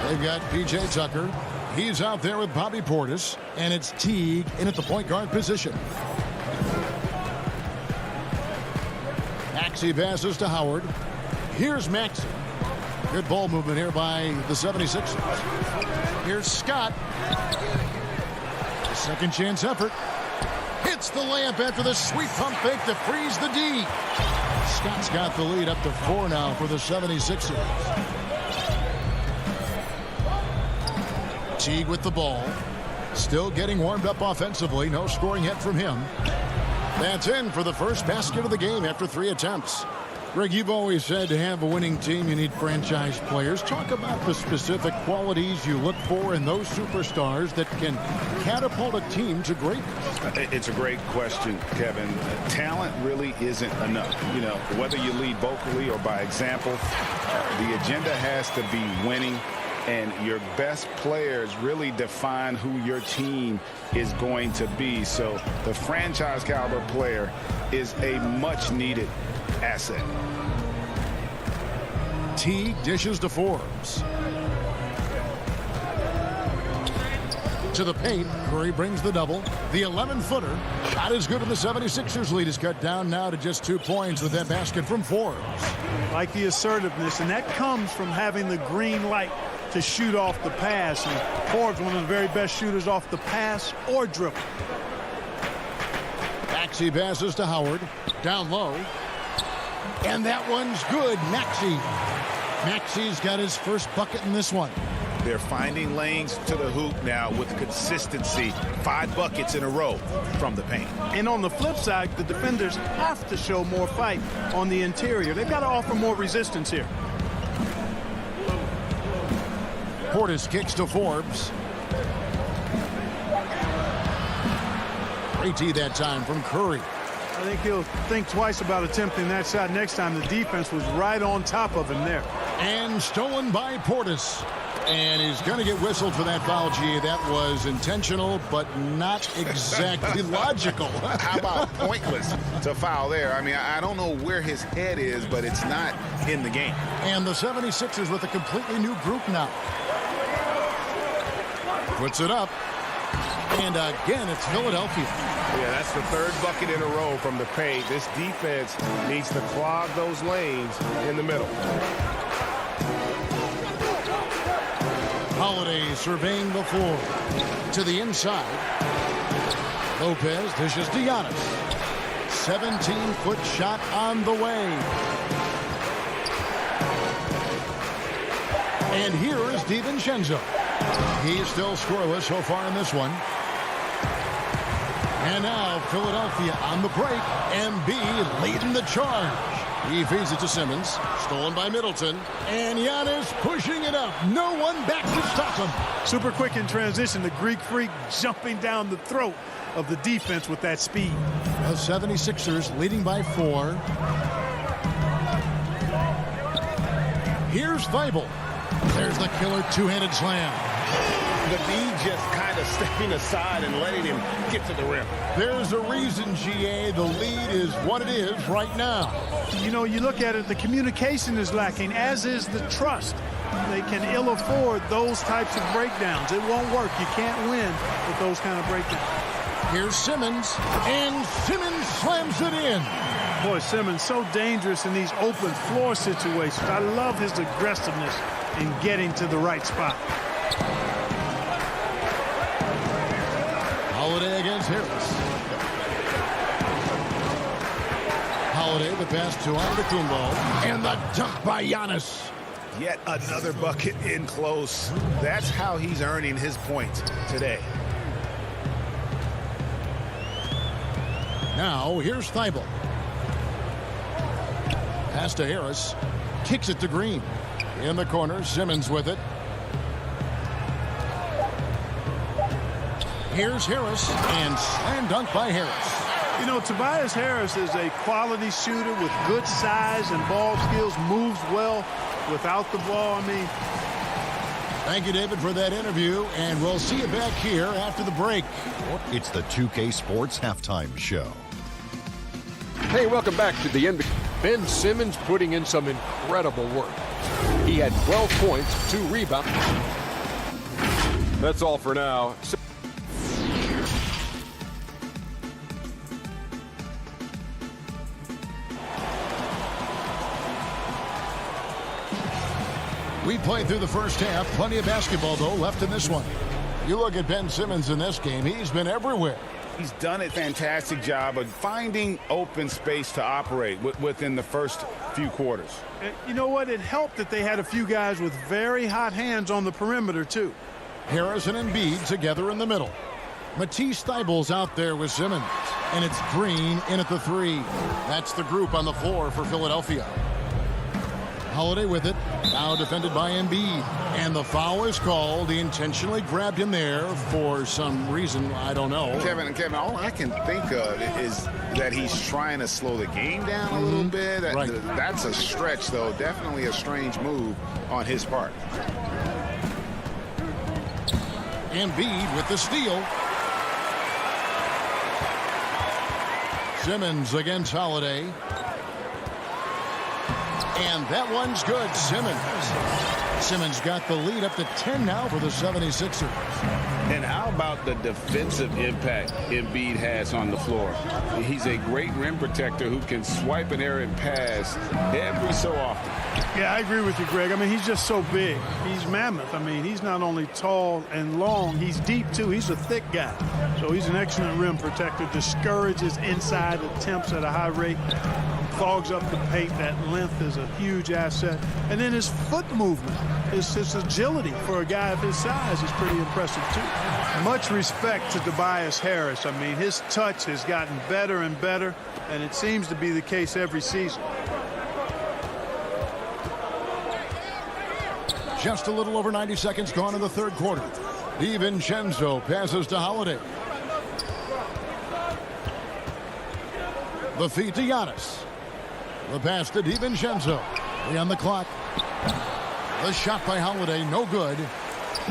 they've got P.J. Tucker. He's out there with Bobby Portis, and it's Teague in at the point guard position. Maxey passes to Howard. Here's Maxey. Good ball movement here by the 76ers. Here's Scott. Second chance effort. Hits the layup after the sweet pump fake to freeze the D. Scott's got the lead up to 4 now for the 76ers. Teague with the ball. Still getting warmed up offensively. No scoring yet from him. That's in for the first basket of the game after 3 attempts. Greg, you've always said to have a winning team, you need franchise players. Talk about the specific qualities you look for in those superstars that can catapult a team to greatness. It's a great question, Kevin. Talent really isn't enough. You know, whether you lead vocally or by example, the agenda has to be winning. And your best players really define who your team is going to be. So the franchise caliber player is a much needed asset. Teague dishes to Forbes. To the paint, Curry brings the double. The 11-footer, shot is good, and the 76ers lead is cut down now to just 2 points with that basket from Forbes. Like the assertiveness, and that comes from having the green light to shoot off the pass. And Forbes, one of the very best shooters off the pass or dribble. Maxey passes to Howard. Down low. And that one's good. Maxey's got his first bucket in this one. they're finding lanes to the hoop now with consistency. 5 buckets in a row from the paint. And on the flip side, the defenders have to show more fight on the interior. They've got to offer more resistance here. Portis kicks to Forbes. Great tee that time from Curry. I think he'll think twice about attempting that shot next time. The defense was right on top of him there. And stolen by Portis. And he's going to get whistled for that foul, G. That was intentional, but not exactly logical. How about pointless to foul there? I mean, I don't know where his head is, but it's not in the game. And the 76ers with a completely new group now. Puts it up. And again, it's Philadelphia. Yeah, that's the 3rd bucket in a row from the paint. This defense needs to clog those lanes in the middle. Holiday surveying the floor. To the inside. Lopez dishes to Giannis. 17-foot shot on the way. And here is DiVincenzo. He's still scoreless so far in this one. And now Philadelphia on the break. Embiid leading the charge. He feeds it to Simmons. Stolen by Middleton. And Giannis pushing it up. No one back to stop him. Super quick in transition. The Greek Freak jumping down the throat of the defense with that speed. The 76ers leading by 4. Here's Thibault. There's the killer two-handed slam. The D just kind of stepping aside and letting him get to the rim. There's a reason, GA, the lead is what it is right now. You know, you look at it, the communication is lacking, as is the trust. They can ill afford those types of breakdowns. It won't work. You can't win with those kind of breakdowns. Here's Simmons, and Simmons slams it in. Boy, Simmons so dangerous in these open floor situations. I love his aggressiveness in getting to the right spot. Holiday against Harris. Holiday the pass to Antetokounmpo, and the dunk by Giannis. Yet another bucket in close. That's how he's earning his points today. Now here's Thibault. Pass to Harris. Kicks it to Green. In the corner, Simmons with it. Here's Harris, and slam dunk by Harris. You know, Tobias Harris is a quality shooter with good size and ball skills, moves well without the ball. I mean, thank you, David, for that interview, and we'll see you back here after the break. It's the 2K Sports Halftime Show. Hey, welcome back to the NBA. Ben Simmons putting in some incredible work. He had 12 points, 2 rebounds. That's all for now. We played through the first half. Plenty of basketball, though, left in this one. You look at Ben Simmons in this game. He's been everywhere. He's done a fantastic job of finding open space to operate within the first few quarters. you know what? It helped that they had a few guys with very hot hands on the perimeter, too. Harris and Embiid together in the middle. Matisse Thybulle's out there with Simmons. And it's Green in at the three. That's the group on the floor for Philadelphia. Holiday with it. Now defended by Embiid. And the foul is called. He intentionally grabbed him there for some reason. I don't know. Kevin, all I can think of is that he's trying to slow the game down a little bit. Right. That's a stretch, though. Definitely a strange move on his part. Embiid with the steal. Simmons against Holiday. And that one's good. Simmons got the lead up to 10 now for the 76ers. And how about the defensive impact Embiid has on the floor? He's a great rim protector who can swipe an errant pass every so often. Yeah, I agree with you, Greg. I mean, he's just so big. He's mammoth. I mean, he's not only tall and long, he's deep, too. He's a thick guy. So he's an excellent rim protector. Discourages inside attempts at a high rate. Clogs up the paint. That length is a huge asset. And then his foot movement, his agility for a guy of his size is pretty impressive, too. Much respect to Tobias Harris. I mean, his touch has gotten better and better, and it seems to be the case every season. Just a little over 90 seconds gone in the third quarter. DiVincenzo passes to Holiday. The feed to Giannis. The pass to DiVincenzo. 3 on the clock. The shot by Holiday, no good.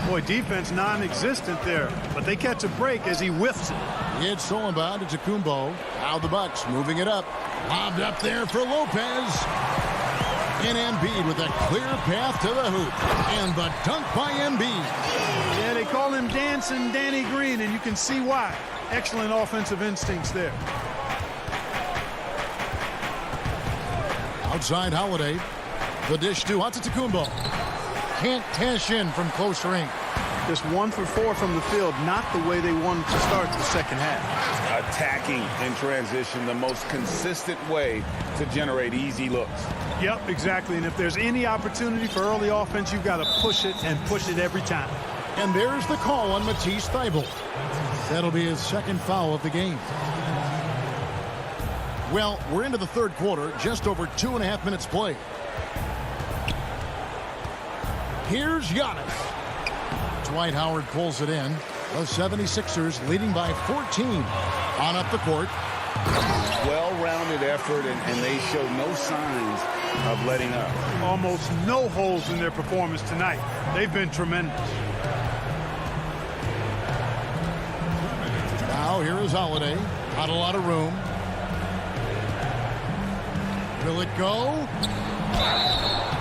Boy, defense non-existent there, but they catch a break as he whiffs it. It's stolen by Antetokounmpo. Now the Bucks moving it up. Lobbed up there for Lopez. And Embiid with a clear path to the hoop. And the dunk by Embiid. Yeah, they call him Dancing Danny Green, and you can see why. Excellent offensive instincts there. Outside Holiday. The dish to Antetokounmpo. Can't cash in from close range. Just 1 for 4 from the field, not the way they wanted to start the second half. Attacking in transition, the most consistent way to generate easy looks. Yep, exactly. And if there's any opportunity for early offense, you've got to push it and push it every time. And there's the call on Matisse Thybulle. That'll be his second foul of the game. Well, we're into the third quarter, just over 2.5 minutes played. Here's Giannis. Dwight Howard pulls it in. The 76ers leading by 14 on up the court. Well-rounded effort, and they show no signs of letting up. Almost no holes in their performance tonight. They've been tremendous. Now here is Holiday. Not a lot of room. Will it go?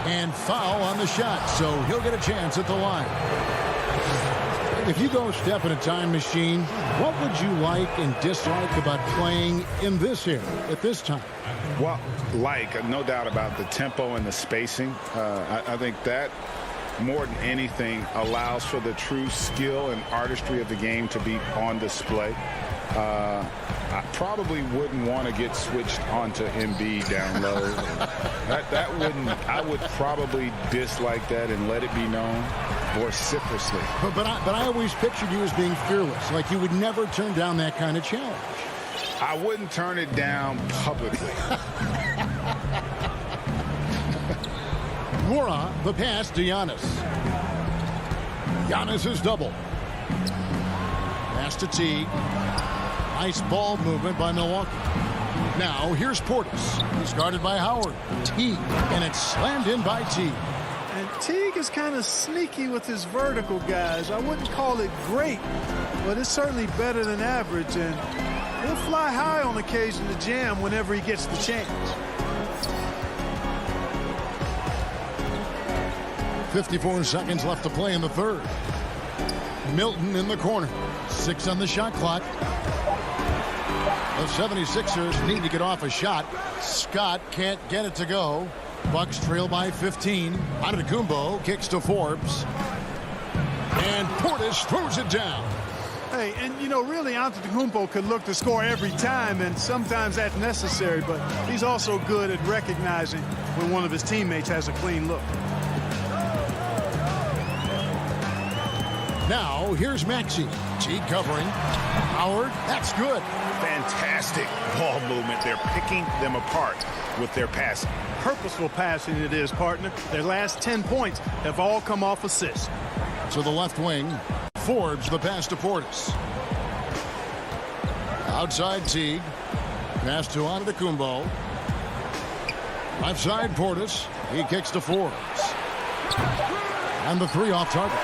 And foul on the shot, so he'll get a chance at the line. If you go step in a time machine, what would you like and dislike about playing in this era at this time? Well, no doubt about the tempo and the spacing. I think that more than anything allows for the true skill and artistry of the game to be on display. I probably wouldn't want to get switched onto Embiid down low. I would probably dislike that and let it be known vociferously. But I always pictured you as being fearless, like you would never turn down that kind of challenge. I wouldn't turn it down publicly. Mora, the pass to Giannis. Giannis is double. Pass to Teague. Nice ball movement by Milwaukee. Now here's Portis. He's guarded by Howard. Teague, and it's slammed in by Teague. And Teague is kind of sneaky with his vertical, guys. I wouldn't call it great, but it's certainly better than average, and he'll fly high on occasion to jam whenever he gets the chance. 54 seconds left to play in the third. Milton in the corner. 6 on the shot clock. The 76ers need to get off a shot. Scott can't get it to go. Bucks trail by 15. Antetokounmpo kicks to Forbes. And Portis throws it down. Hey, and you know, really, Antetokounmpo could look to score every time, and sometimes that's necessary, but he's also good at recognizing when one of his teammates has a clean look. Now, here's Maxey. Teague covering. Howard, that's good. Fantastic ball movement. They're picking them apart with their passing. Purposeful passing it is, partner. Their last 10 points have all come off assists. To the left wing, Forbes the pass to Portis. Outside Teague. Pass to Antetokounmpo. Left side Portis. He kicks to Forbes. And the three off target.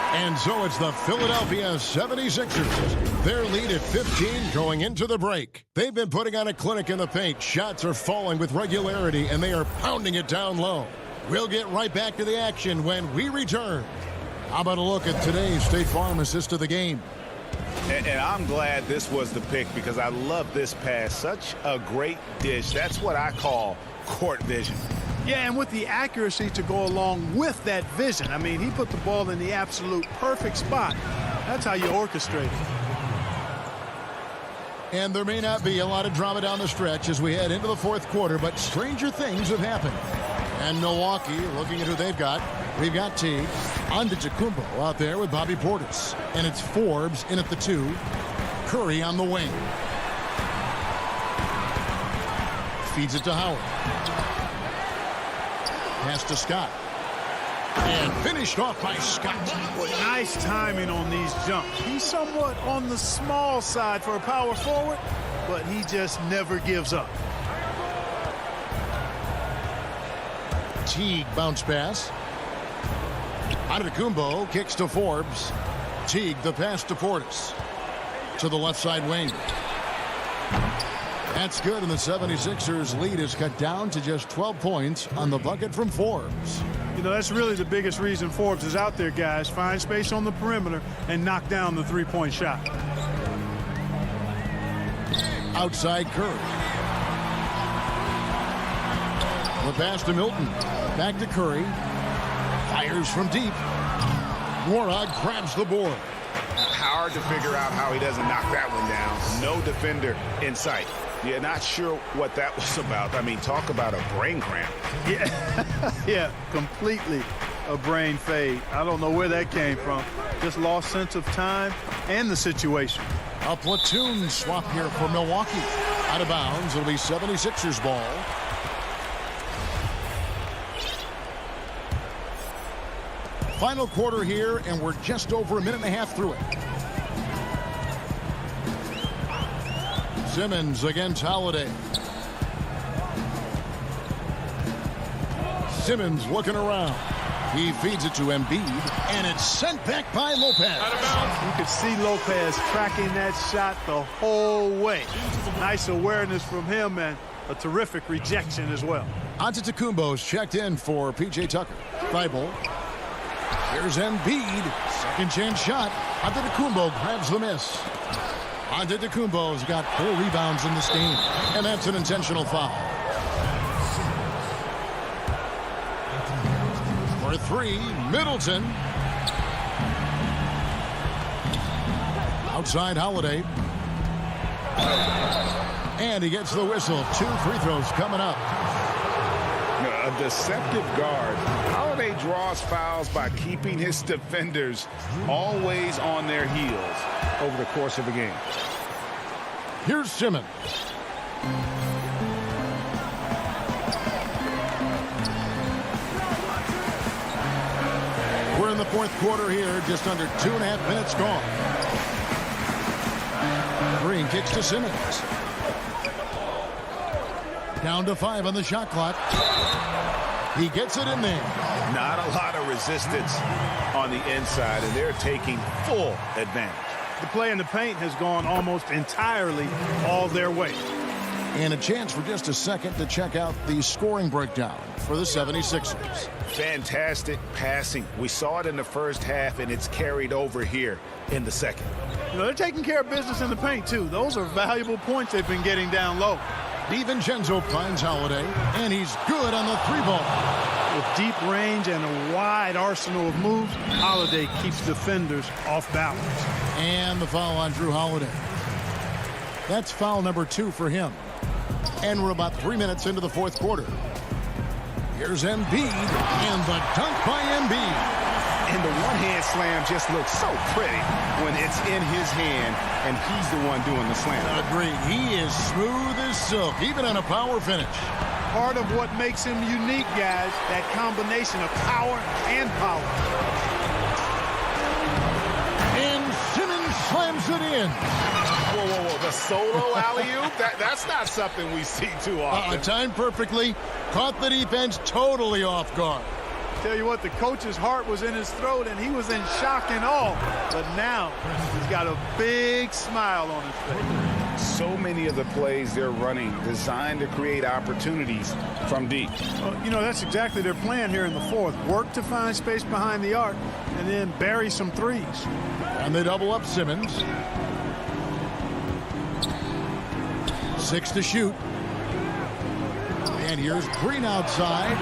And so it's the Philadelphia 76ers. Their lead at 15 going into the break. They've been putting on a clinic in the paint. Shots are falling with regularity, and they are pounding it down low. We'll get right back to the action when we return. How about a look at today's State Farm assist of the game? And I'm glad this was the pick because I love this pass. Such a great dish. That's what I call court vision. Yeah, and with the accuracy to go along with that vision. I mean, he put the ball in the absolute perfect spot. That's how you orchestrate it. And there may not be a lot of drama down the stretch as we head into the fourth quarter, but stranger things have happened. And Milwaukee, looking at who they've got, we've got Teague, Antetokounmpo out there with Bobby Portis. And it's Forbes in at the 2, Curry on the wing. Feeds it to Howard. Pass to Scott. And finished off by Scott. Boy, nice timing on these jumps. He's somewhat on the small side for a power forward, but he just never gives up. Teague bounce pass. Antetokounmpo kicks to Forbes. Teague the pass to Portis. To the left side wing. That's good, and the 76ers lead is cut down to just 12 points on the bucket from Forbes. You know, that's really the biggest reason Forbes is out there, guys. Find space on the perimeter and knock down the three-point shot. Outside Curry. The pass to Milton. Back to Curry. Fires from deep. Warhog grabs the board. Hard to figure out how he doesn't knock that one down. No defender in sight. Yeah, not sure what that was about. I mean, talk about a brain cramp. Yeah, yeah, completely a brain fade. I don't know where that came from. Just lost sense of time and the situation. A platoon swap here for Milwaukee. Out of bounds. It'll be 76ers ball. Final quarter here, and we're just over a minute and a half through it. Simmons against Holiday. Simmons looking around. He feeds it to Embiid, and it's sent back by Lopez. Out of bounds. You could see Lopez tracking that shot the whole way. Nice awareness from him and a terrific rejection as well. Antetokounmpo's checked in for P.J. Tucker. Thibault. Here's Embiid. Second chance shot. Antetokounmpo grabs the miss. Antetokounmpo's got 4 rebounds in this game, and that's an intentional foul. For 3, Middleton. Outside Holiday. And he gets the whistle. 2 free throws coming up. A deceptive guard. Holiday draws fouls by keeping his defenders always on their heels over the course of the game. Here's Simmons. We're in the fourth quarter here, just under 2.5 minutes gone. Green kicks to Simmons. Down to 5 on the shot clock. He gets it in there. Not a lot of resistance on the inside, and they're taking full advantage. The play in the paint has gone almost entirely all their way. And a chance for just a second to check out the scoring breakdown for the 76ers. Fantastic passing. We saw it in the first half, and it's carried over here in the second. You know, they're taking care of business in the paint, too. Those are valuable points they've been getting down low. DiVincenzo finds Holiday, and he's good on the 3-ball. With deep range and a wide arsenal of moves, Holiday keeps defenders off balance. And the foul on Drew Holiday. That's foul number 2 for him. And we're about 3 minutes into the fourth quarter. Here's Embiid, and the dunk by Embiid. And the one-hand slam just looks so pretty when it's in his hand, and he's the one doing the slam. Agreed. He is smooth as silk, even on a power finish. Part of what makes him unique, guys, that combination of power and power. And Simmons slams it in. Whoa, whoa, whoa. The solo alley-oop? That's not something we see too often. Timed perfectly. Caught the defense totally off guard. Tell you what, the coach's heart was in his throat, and he was in shock and awe. But now he's got a big smile on his face. So many of the plays they're running designed to create opportunities from deep. Well, you know, that's exactly their plan here in the fourth. Work to find space behind the arc and then bury some threes. And they double up Simmons. 6 to shoot. And here's Green outside.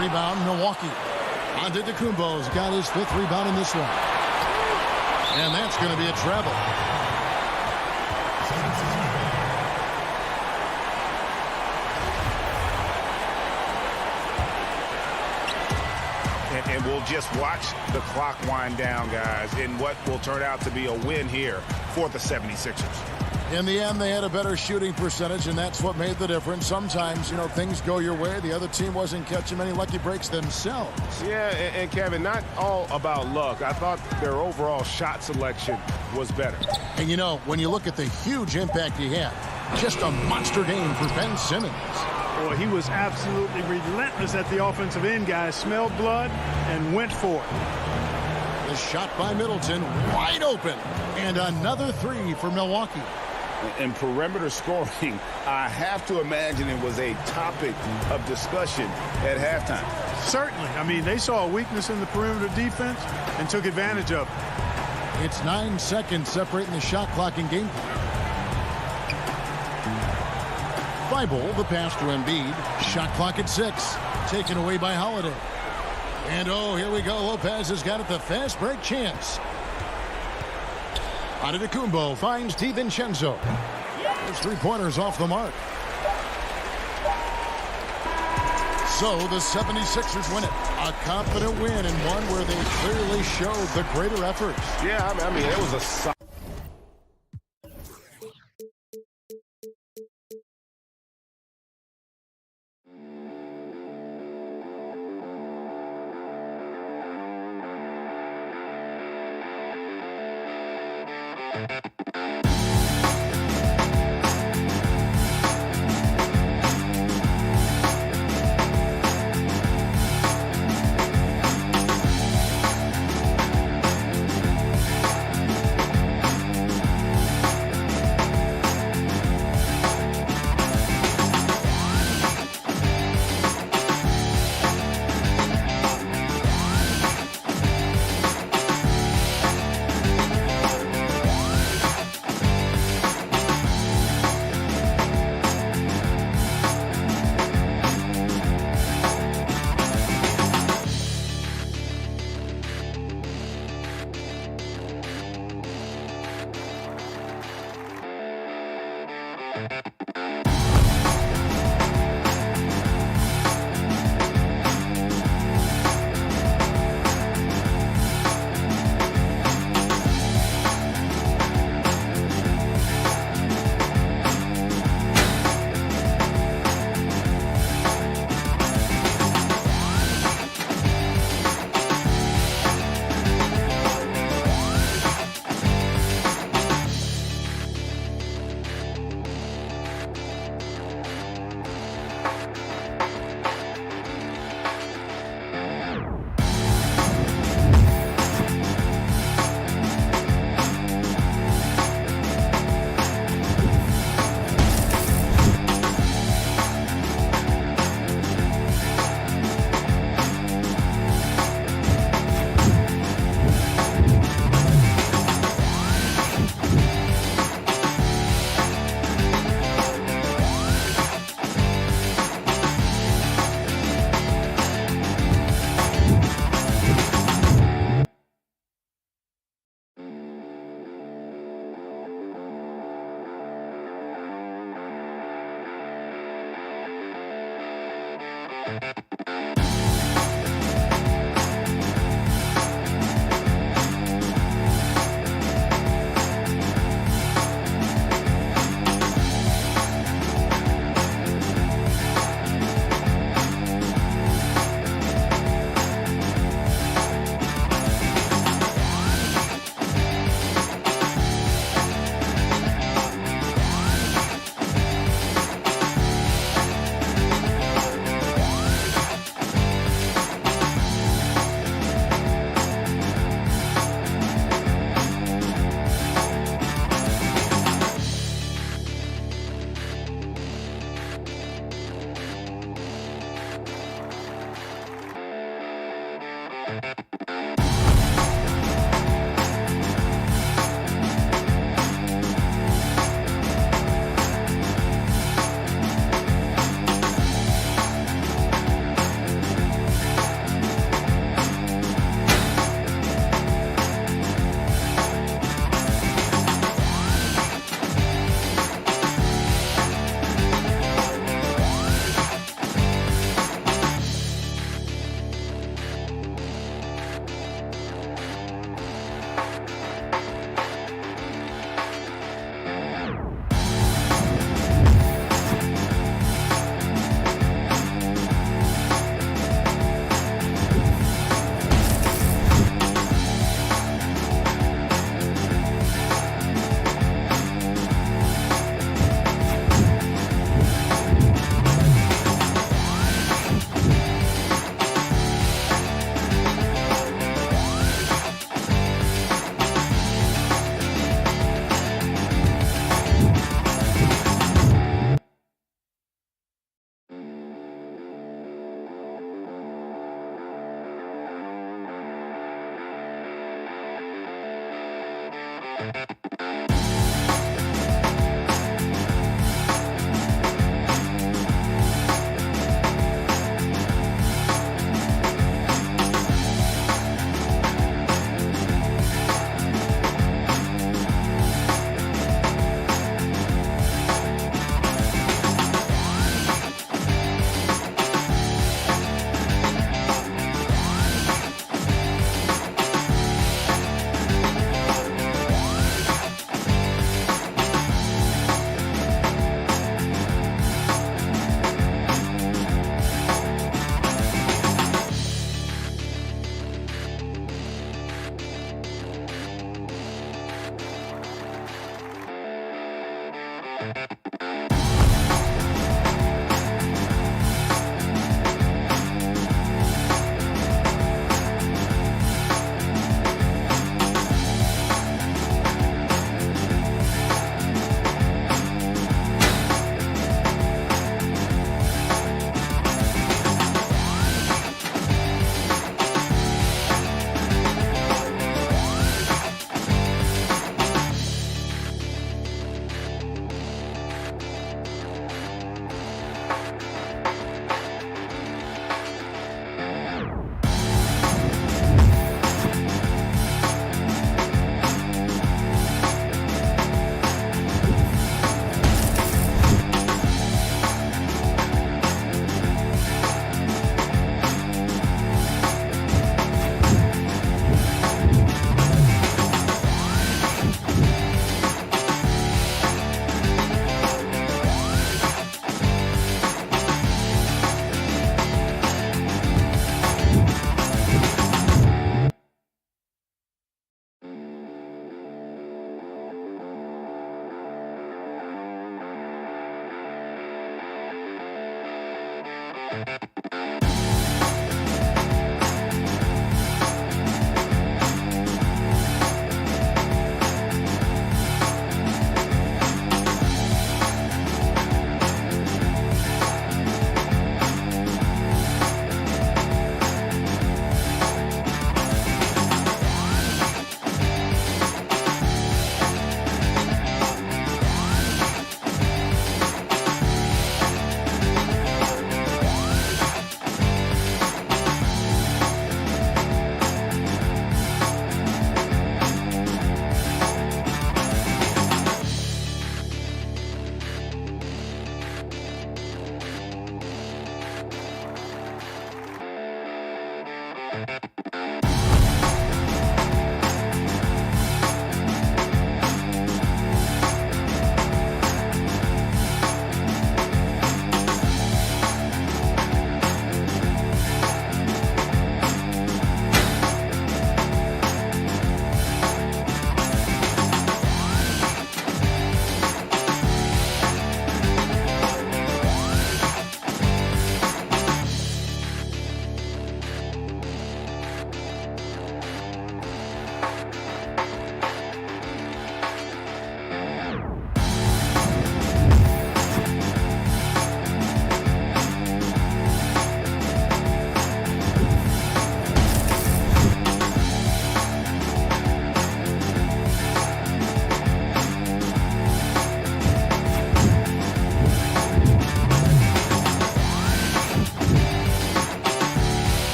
Rebound, Milwaukee. Antetokounmpo's got his 5th rebound in this one. And that's going to be a treble. And we'll just watch the clock wind down, guys, in what will turn out to be a win here for the 76ers. In the end, they had a better shooting percentage, and that's what made the difference. Sometimes, you know, things go your way. The other team wasn't catching many lucky breaks themselves. Yeah, and Kevin, not all about luck. I thought their overall shot selection was better. And, you know, when you look at the huge impact he had, just a monster game for Ben Simmons. Boy, he was absolutely relentless at the offensive end, guys. Smelled blood and went for it. The shot by Middleton, wide open. And another 3 for Milwaukee. And perimeter scoring, I have to imagine it was a topic of discussion at halftime. Certainly. I mean, they saw a weakness in the perimeter defense and took advantage of it. It's 9 seconds separating the shot clock and game clock. Thibault, the pass to Embiid. Shot clock at 6. Taken away by Holiday. And, oh, here we go. Lopez has got it, the fast break chance. Antetokounmpo finds DiVincenzo. Those 3-pointers off the mark. So the 76ers win it. A confident win, and one where they clearly showed the greater efforts. Yeah, I mean, it was a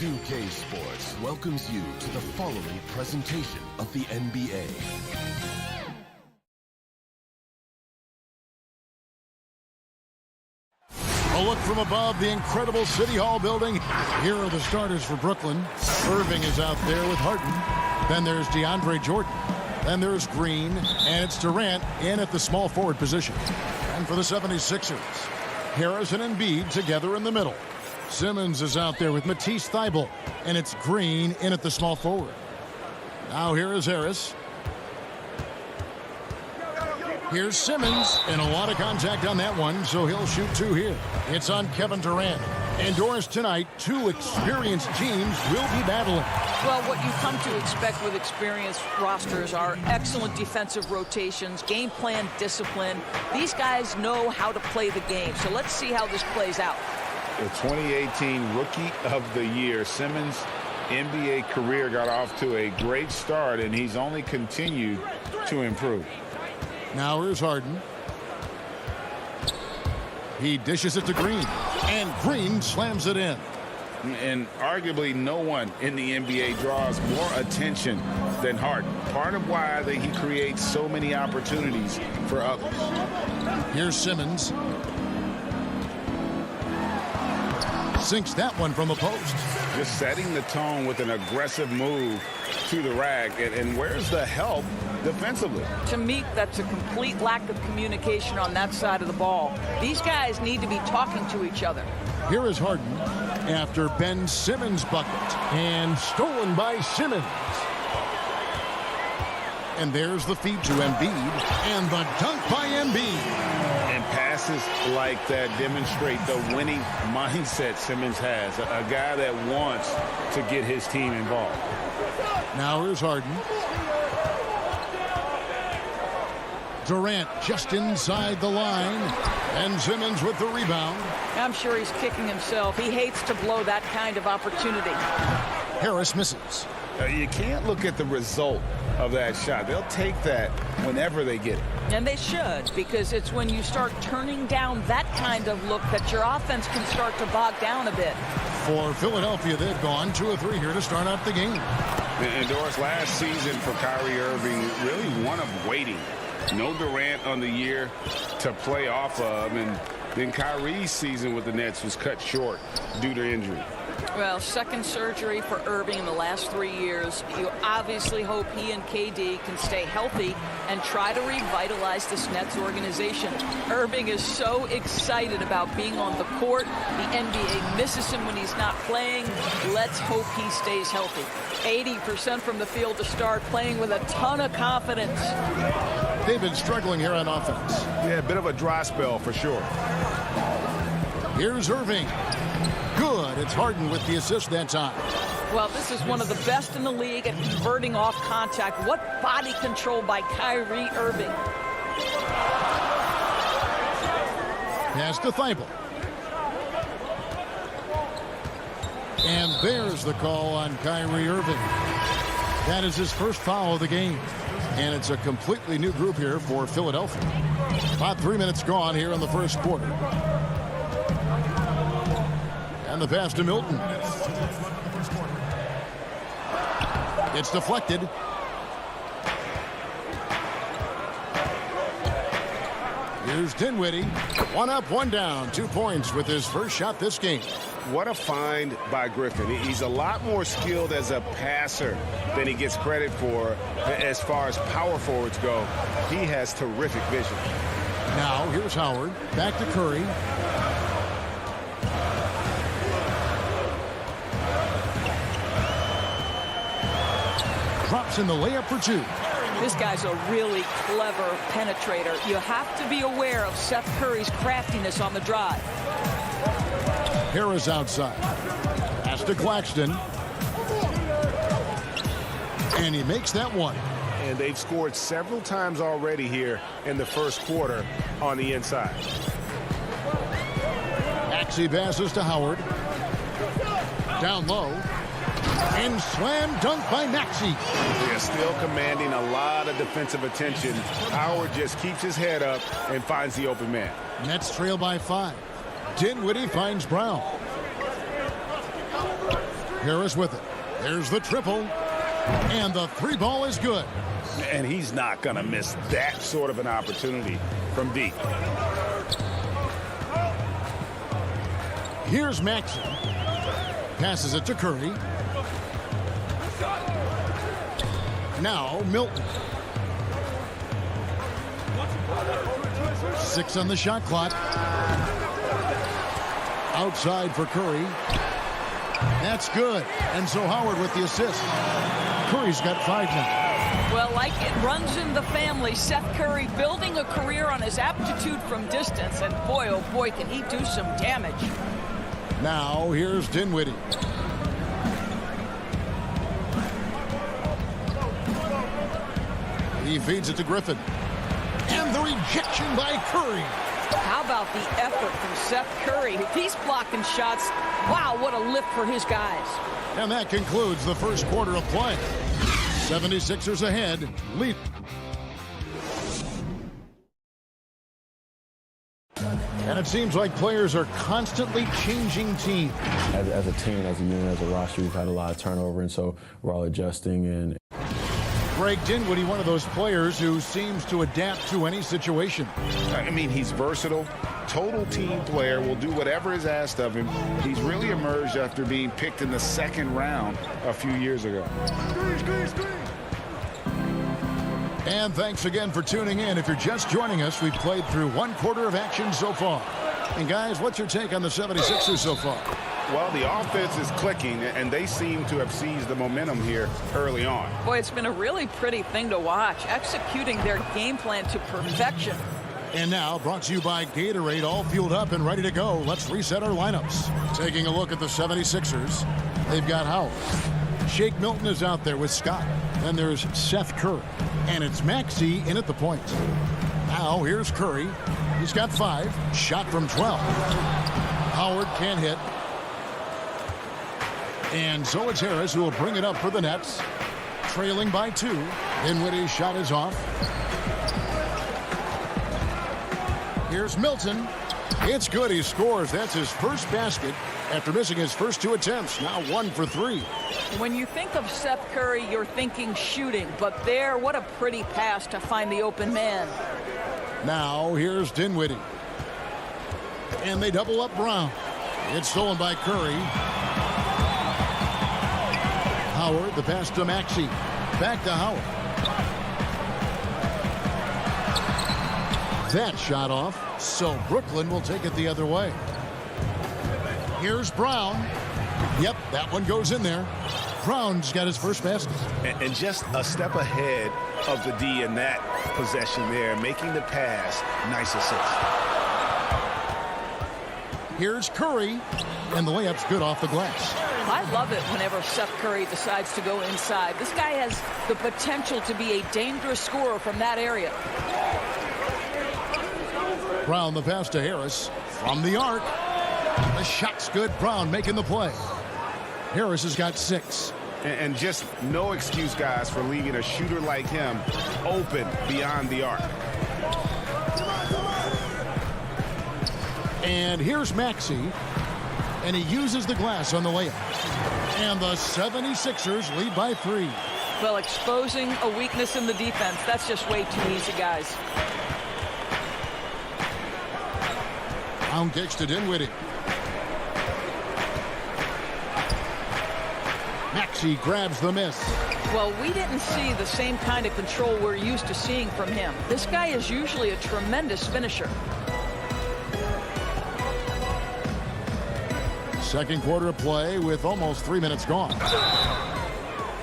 2K Sports welcomes you to the following presentation of the NBA. from above the incredible City Hall building. Here are the starters for Brooklyn. Irving is out there with Harden. Then there's DeAndre Jordan. Then there's Green. And it's Durant in at the small forward position. And for the 76ers, Harris and Embiid together in the middle. Simmons is out there with Matisse Thybulle. And it's Green in at the small forward. Now here is Harris. Here's Simmons, and a lot of contact on that one, so he'll shoot two here. It's on Kevin Durant. Indoors tonight, two experienced teams will be battling. Well, what you come to expect with experienced rosters are excellent defensive rotations, game plan discipline. These guys know how to play the game, so let's see how this plays out. The 2018 Rookie of the Year, Simmons' NBA career got off to a great start, and he's only continued to improve. Now here's Harden. He dishes it to Green, and Green slams it in. And arguably no one in the NBA draws more attention than Harden. Part of why he creates so many opportunities for others. Here's Simmons. Sinks that one from the post. Just setting the tone with an aggressive move to the rack. And where's the help defensively? To me, that's a complete lack of communication on that side of the ball. These guys need to be talking to each other. Here is Harden after Ben Simmons' bucket. And stolen by Simmons. And there's the feed to Embiid. And the dunk by Embiid. And passes like that demonstrate the winning mindset Simmons has. A guy that wants to get his team involved. Now here's Harden. Durant just inside the line. And Simmons with the rebound. I'm sure he's kicking himself. He hates to blow that kind of opportunity. Harris misses. You can't look at the result of that shot. They'll take that whenever they get it. And they should, because it's when you start turning down that kind of look that your offense can start to bog down a bit. For Philadelphia, they've gone 2 of 3 here to start out the game. And Doris, last season for Kyrie Irving, really one of waiting. No Durant on the year to play off of, and then Kyrie's season with the Nets was cut short due to injury. Well, second surgery for Irving in the last 3 years. You obviously hope he and KD can stay healthy and try to revitalize this Nets organization. Irving is so excited about being on the court. The NBA misses him when he's not playing. Let's hope he stays healthy. 80% from the field to start, playing with a ton of confidence. They've been struggling here on offense. Yeah, a bit of a dry spell for sure. Here's Irving. Good. It's Harden with the assist that time. Well, this is one of the best in the league at converting off contact. What body control by Kyrie Irving. Pass to Thybulle. And there's the call on Kyrie Irving. That is his first foul of the game. And it's a completely new group here for Philadelphia. About 3 minutes gone here in the first quarter. And the pass to Milton. It's deflected. Here's Dinwiddie. 1 up, 1 down. 2 points with his first shot this game. What a find by Griffin. He's a lot more skilled as a passer than he gets credit for as far as power forwards go. He has terrific vision. Now here's Howard. Back to Curry. Drops in the layup for 2. This guy's a really clever penetrator. You have to be aware of Seth Curry's craftiness on the drive. Harris outside. Pass to Claxton. And he makes that one. And they've scored several times already here in the first quarter on the inside. Maxey passes to Howard. Down low. And slam dunk by Maxey. They're still commanding a lot of defensive attention. Howard just keeps his head up and finds the open man. Nets trail by 5. Dinwiddie finds Brown. Harris with it. There's the triple. And the 3 ball is good. And he's not going to miss that sort of an opportunity from deep. Here's Maxey. Passes it to Curry. Now Milton. 6 on the shot clock. Outside for Curry. That's good. And so Howard with the assist. Curry's got 5 now. Well, like it runs in the family, Seth Curry building a career on his aptitude from distance. And boy, oh boy, can he do some damage. Now here's Dinwiddie. He feeds it to Griffin. And the rejection by Curry. How about the effort from Seth Curry? If he's blocking shots, wow, what a lift for his guys. And that concludes the first quarter of play. 76ers ahead. Lead. And it seems like players are constantly changing teams. As a team, as a unit, as a roster, we've had a lot of turnover, and so we're all adjusting. And Greg Dinwiddie, one of those players who seems to adapt to any situation. I mean, he's versatile, total team player, will do whatever is asked of him. He's really emerged after being picked in the 2nd round a few years ago. And thanks again for tuning in. If you're just joining us, we've played through 1 quarter of action so far. And guys, what's your take on the 76ers so far? Well, the offense is clicking, and they seem to have seized the momentum here early on. Boy, it's been a really pretty thing to watch, executing their game plan to perfection. And now, brought to you by Gatorade, all fueled up and ready to go. Let's reset our lineups. Taking a look at the 76ers, they've got Howard. Shake Milton is out there with Scott. Then there's Seth Curry. And it's Maxey in at the point. Now, here's Curry. He's got 5. Shot from 12. Howard can't hit. And so it's Harris who will bring it up for the Nets. Trailing by 2. Dinwiddie's shot is off. Here's Milton. It's good. He scores. That's his first basket after missing his first 2 attempts. Now 1 for 3. When you think of Seth Curry, you're thinking shooting. But there, what a pretty pass to find the open man. Now here's Dinwiddie. And they double up Brown. It's stolen by Curry. Howard, the pass to Maxey. Back to Howard. That shot off, so Brooklyn will take it the other way. Here's Brown. Yep, that one goes in there. Brown's got his first basket. And just a step ahead of the D in that possession there, making the pass. Nice assist. Here's Curry, and the layup's good off the glass. I love it whenever Seth Curry decides to go inside. This guy has the potential to be a dangerous scorer from that area. Brown the pass to Harris from the arc. The shot's good. Brown making the play. Harris has got 6. And just no excuse, guys, for leaving a shooter like him open beyond the arc. And here's Maxey. And he uses the glass on the layup. And the 76ers lead by 3. Well, exposing a weakness in the defense, that's just way too easy, guys. Brown kicks to Dinwiddie. Maxey grabs the miss. Well, we didn't see the same kind of control we're used to seeing from him. This guy is usually a tremendous finisher. Second quarter of play with almost 3 minutes gone.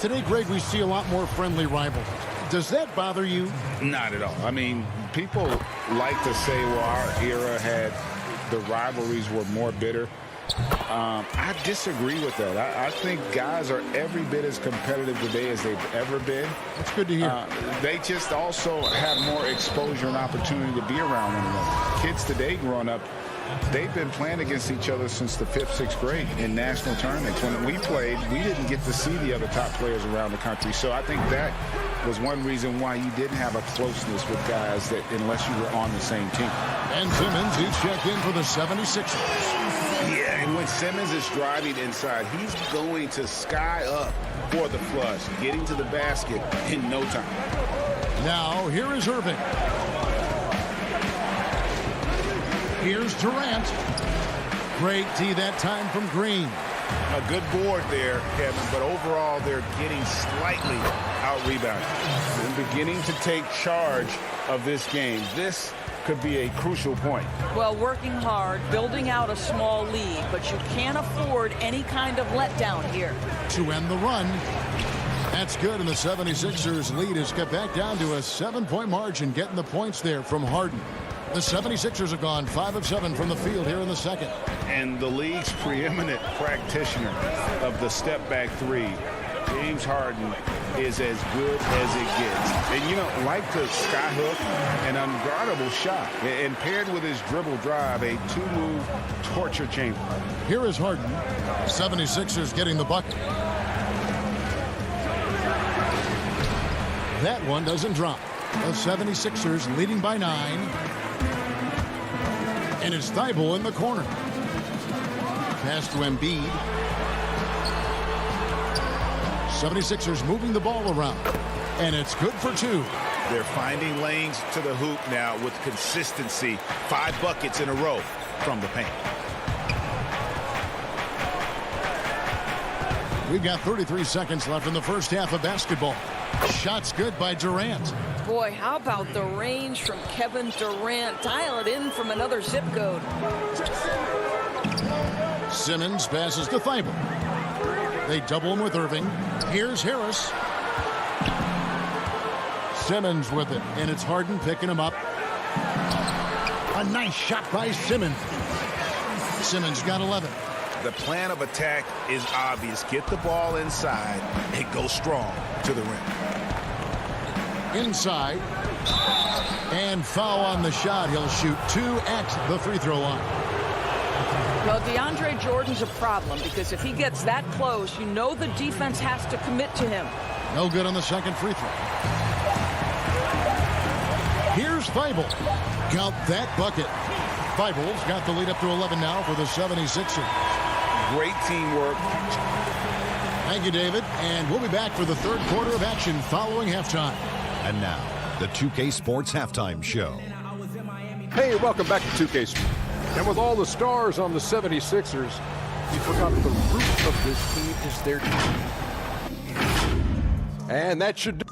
Today, Greg, we see a lot more friendly rivals. Does that bother you? Not at all. I mean, people like to say, well, our era had the rivalries were more bitter. I disagree with that. I think guys are every bit as competitive today as they've ever been. That's good to hear. They just also have more exposure and opportunity to be around one another. Kids today growing up, they've been playing against each other since the 5th, 6th grade in national tournaments. When we played, we didn't get to see the other top players around the country. So I think that was one reason why you didn't have a closeness with guys that unless you were on the same team. And Simmons, he's checked in for the 76ers. Yeah, and when Simmons is driving inside, he's going to sky up for the flush, getting to the basket in no time. Now, here is Irving. Here's Durant. Great tee that time from Green. A good board there, Kevin, but overall they're getting slightly out-rebounded. They're beginning to take charge of this game. This could be a crucial point. Well, working hard, building out a small lead, but you can't afford any kind of letdown here. To end the run. That's good, and the 76ers lead is cut back down to a 7-point margin, getting the points there from Harden. The 76ers have gone 5 of 7 from the field here in the second. And the league's preeminent practitioner of the step-back three, James Harden, is as good as it gets. And, you know, like the skyhook, an unguardable shot. And paired with his dribble drive, a two-move torture chamber. Here is Harden. 76ers getting the bucket. That one doesn't drop. The 76ers leading by 9. And it's Thibault in the corner. Pass to Embiid. 76ers moving the ball around. And it's good for 2. They're finding lanes to the hoop now with consistency. 5 buckets in a row from the paint. We've got 33 seconds left in the first half of basketball. Shots good by Durant. Boy, how about the range from Kevin Durant? Dial it in from another zip code. Simmons passes to Thibault. They double him with Irving. Here's Harris. Simmons with it, and it's Harden picking him up. A nice shot by Simmons. Simmons got 11. The plan of attack is obvious. Get the ball inside and go strong to the rim. Inside. And foul on the shot. He'll shoot 2 at the free throw line. Well, DeAndre Jordan's a problem because if he gets that close, you know the defense has to commit to him. No good on the second free throw. Here's Thibault. Count that bucket. Thibault's got the lead up to 11 now for the 76ers. Great teamwork. Thank you, David. And we'll be back for the third quarter of action following halftime. And now, the 2K Sports Halftime Show. Hey, welcome back to 2K Sports. And with all the stars on the 76ers, you forgot the root of this team is their team. And that should do.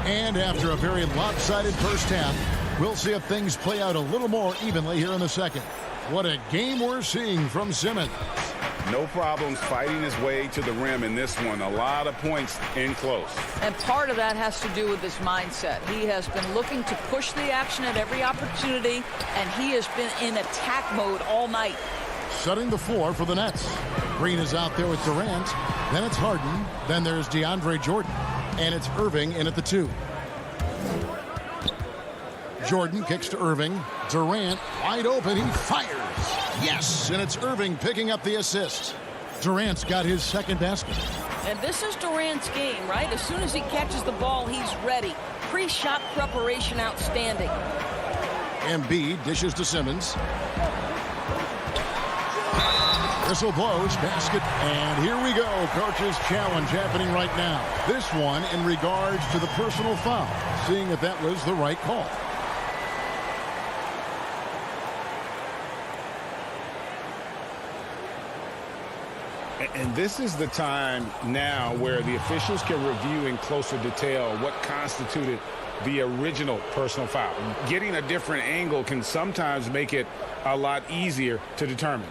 And after a very lopsided first half, we'll see if things play out a little more evenly here in the second. What a game we're seeing from Simmons. No problems fighting his way to the rim in this one. A lot of points in close. And part of that has to do with his mindset. He has been looking to push the action at every opportunity, and he has been in attack mode all night. Setting the floor for the Nets. Green is out there with Durant. Then it's Harden. Then there's DeAndre Jordan. And it's Irving in at the 2. Jordan kicks to Irving. Durant wide open. He fires. Yes, and it's Irving picking up the assist. Durant's got his second basket. And this is Durant's game, right? As soon as he catches the ball, he's ready. Pre-shot preparation outstanding. Embiid dishes to Simmons. Whistle blows, basket, and here we go. Coach's challenge happening right now. This one in regards to the personal foul, seeing if that was the right call. And this is the time now where the officials can review in closer detail what constituted the original personal foul. Getting a different angle can sometimes make it a lot easier to determine.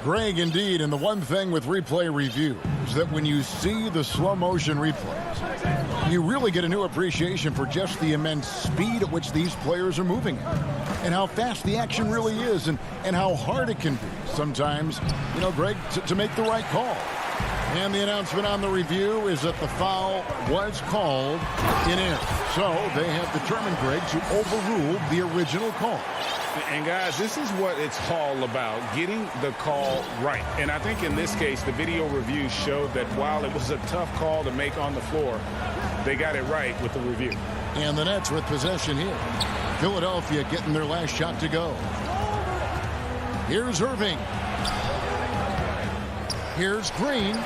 Greg, indeed, and the one thing with replay review is that when you see the slow motion replays, you really get a new appreciation for just the immense speed at which these players are moving at, and how fast the action really is, and how hard it can be sometimes, you know, Greg, to make the right call. And the announcement on the review is that the foul was called in air. So they have determined, Greg, to overrule the original call. And guys, this is what it's all about, getting the call right. And I think in this case, the video review showed that while it was a tough call to make on the floor, they got it right with the review. And the Nets with possession here. Philadelphia getting their last shot to go. Here's Irving. Here's Green.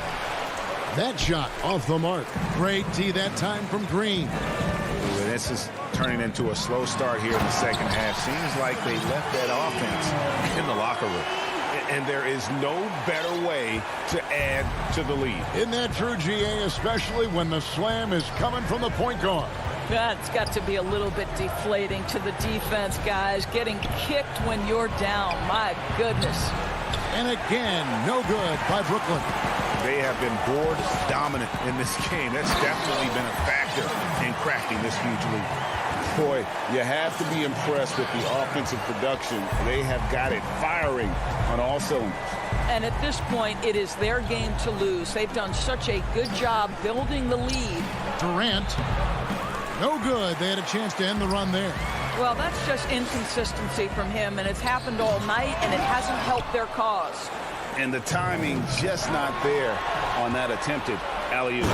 That shot off the mark. Great tee that time from Green. Ooh, this is turning into a slow start here in the second half. Seems like they left that offense in the locker room. And there is no better way to add to the lead. Isn't that true, GA, especially when the slam is coming from the point guard? That's got to be a little bit deflating to the defense, guys. Getting kicked when you're down. My goodness. And again, no good by Brooklyn. They have been board dominant in this game. That's definitely been a factor in cracking this huge lead. Boy, you have to be impressed with the offensive production. They have got it firing on all cylinders. And at this point, it is their game to lose. They've done such a good job building the lead. Durant, no good. They had a chance to end the run there. Well, that's just inconsistency from him, and it's happened all night, and it hasn't helped their cause. And the timing just not there on that attempted alley-oop.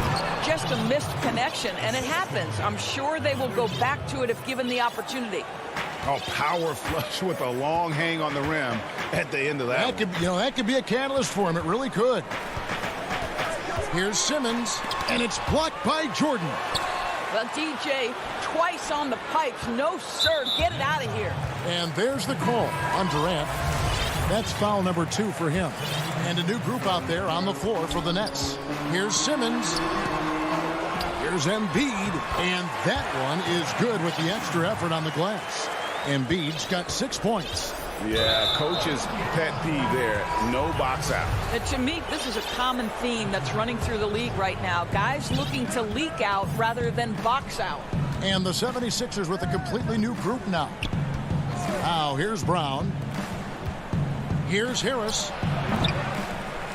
Just a missed connection, and it happens. I'm sure they will go back to it if given the opportunity. Oh, power flush with a long hang on the rim at the end of that. That could be a catalyst for him. It really could. Here's Simmons, and it's blocked by Jordan. Well, DJ, twice on the pipes. No, sir. Get it out of here. And there's the call on Durant. That's foul number 2 for him. And a new group out there on the floor for the Nets. Here's Simmons. Here's Embiid. And that one is good with the extra effort on the glass. Embiid's got 6 points. Yeah, coach's pet peeve there. No box out. And to me, this is a common theme that's running through the league right now. Guys looking to leak out rather than box out. And the 76ers with a completely new group now. Now, here's Brown. Here's Harris.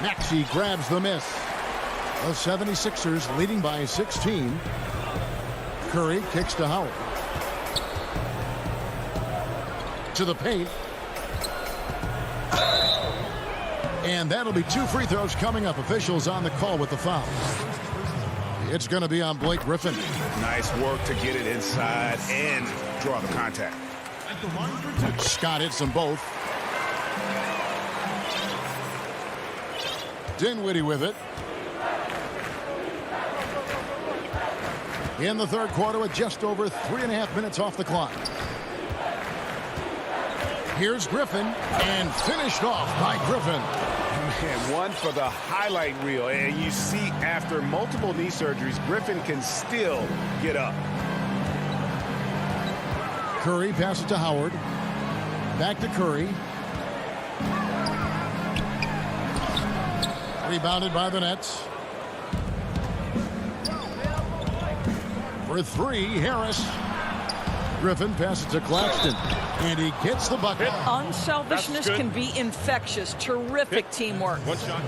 Maxey grabs the miss. The 76ers leading by 16. Curry kicks to Howard. To the paint. And that'll be 2 free throws coming up. Officials on the call with the foul. It's going to be on Blake Griffin. Nice work to get it inside and draw the contact. Scott hits them both. Dinwiddie with it. In the third quarter with just over 3.5 minutes off the clock. Here's Griffin, and finished off by Griffin. Man, one for the highlight reel. And you see after multiple knee surgeries, Griffin can still get up. Curry passes to Howard. Back to Curry. Rebounded by the Nets. For 3, Harris. Griffin passes to Claxton. And he gets the bucket. Unselfishness can be infectious. Terrific teamwork. One shot.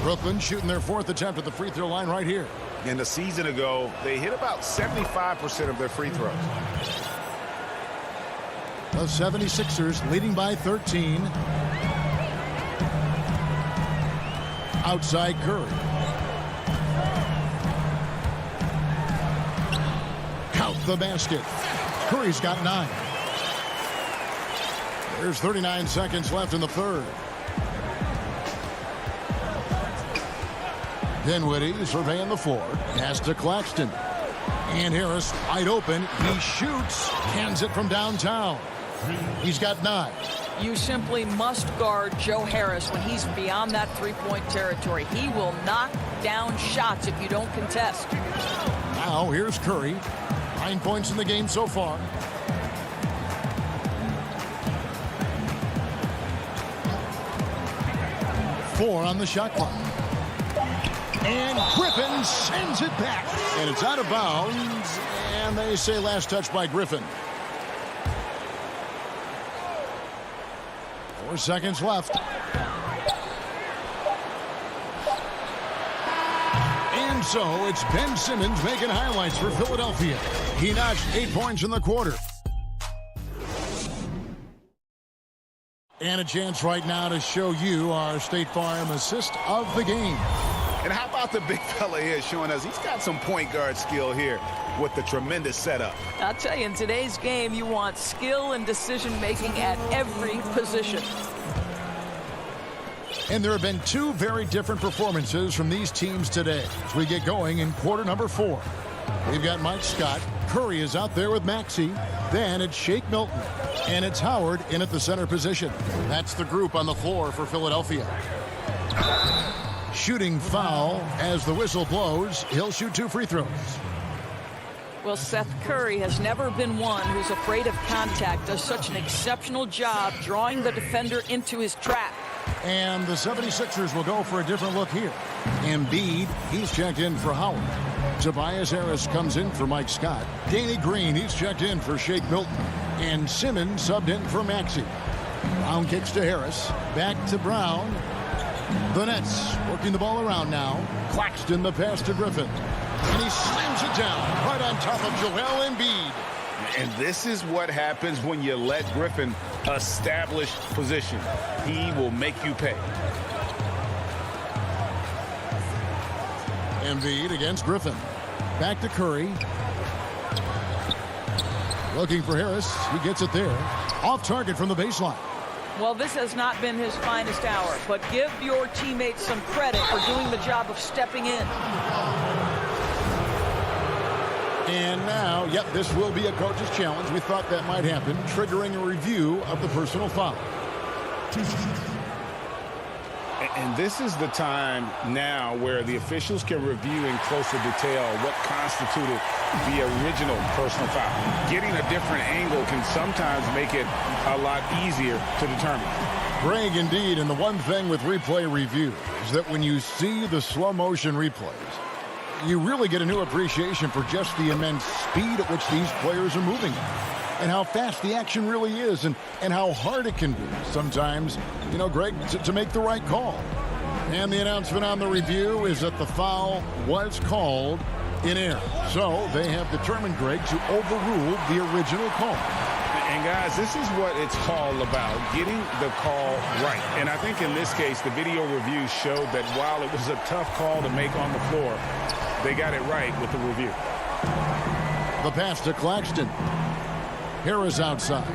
Brooklyn shooting their 4th attempt at the free throw line right here. And a season ago, they hit about 75% of their free throws. The 76ers leading by 13. Outside Curry. Count the basket. Curry's got 9. There's 39 seconds left in the third. Dinwiddie surveying the floor. Pass to Claxton. And Harris wide open. He shoots. Cans it from downtown. He's got 9. You simply must guard Joe Harris when he's beyond that three-point territory. He will knock down shots if you don't contest. Now here's Curry. 9 points in the game so far. Four on the shot clock. And Griffin sends it back. And it's out of bounds. And they say last touch by Griffin. 4 seconds left. And so it's Ben Simmons making highlights for Philadelphia. He notched 8 points in the quarter. And a chance right now to show you our State Farm assist of the game. And how about the big fella here showing us he's got some point guard skill here with the tremendous setup. I'll tell you, in today's game, you want skill and decision-making at every position. And there have been two very different performances from these teams today as we get going in quarter number 4. We've got Mike Scott. Curry is out there with Maxey. Then it's Shake Milton. And it's Howard in at the center position. That's the group on the floor for Philadelphia. Shooting foul as the whistle blows. He'll shoot 2 free throws. Well, Seth Curry has never been one who's afraid of contact. Does such an exceptional job drawing the defender into his trap. And the 76ers will go for a different look here. Embiid, he's checked in for Howard. Tobias Harris comes in for Mike Scott. Danny Green, he's checked in for Shake Milton. And Simmons subbed in for Maxey. Brown kicks to Harris. Back to Brown. The Nets working the ball around now. Claxton the pass to Griffin. And he slams it down right on top of Joel Embiid. And this is what happens when you let Griffin establish position. He will make you pay. Embiid against Griffin. Back to Curry. Looking for Harris. He gets it there. Off target from the baseline. Well, this has not been his finest hour, but give your teammates some credit for doing the job of stepping in. And now, yep, this will be a coach's challenge. We thought that might happen, triggering a review of the personal foul. And this is the time now where the officials can review in closer detail what constituted the original personal foul. Getting a different angle can sometimes make it a lot easier to determine. Greg, indeed, and the one thing with replay review is that when you see the slow motion replays, you really get a new appreciation for just the immense speed at which these players are moving and how fast the action really is and how hard it can be sometimes, you know, Greg, to make the right call. And the announcement on the review is that the foul was called in error. So they have determined, Greg, to overrule the original call. And guys, this is what it's all about, getting the call right. And I think in this case, the video review showed that while it was a tough call to make on the floor, they got it right with the review. The pass to Claxton. Harris outside.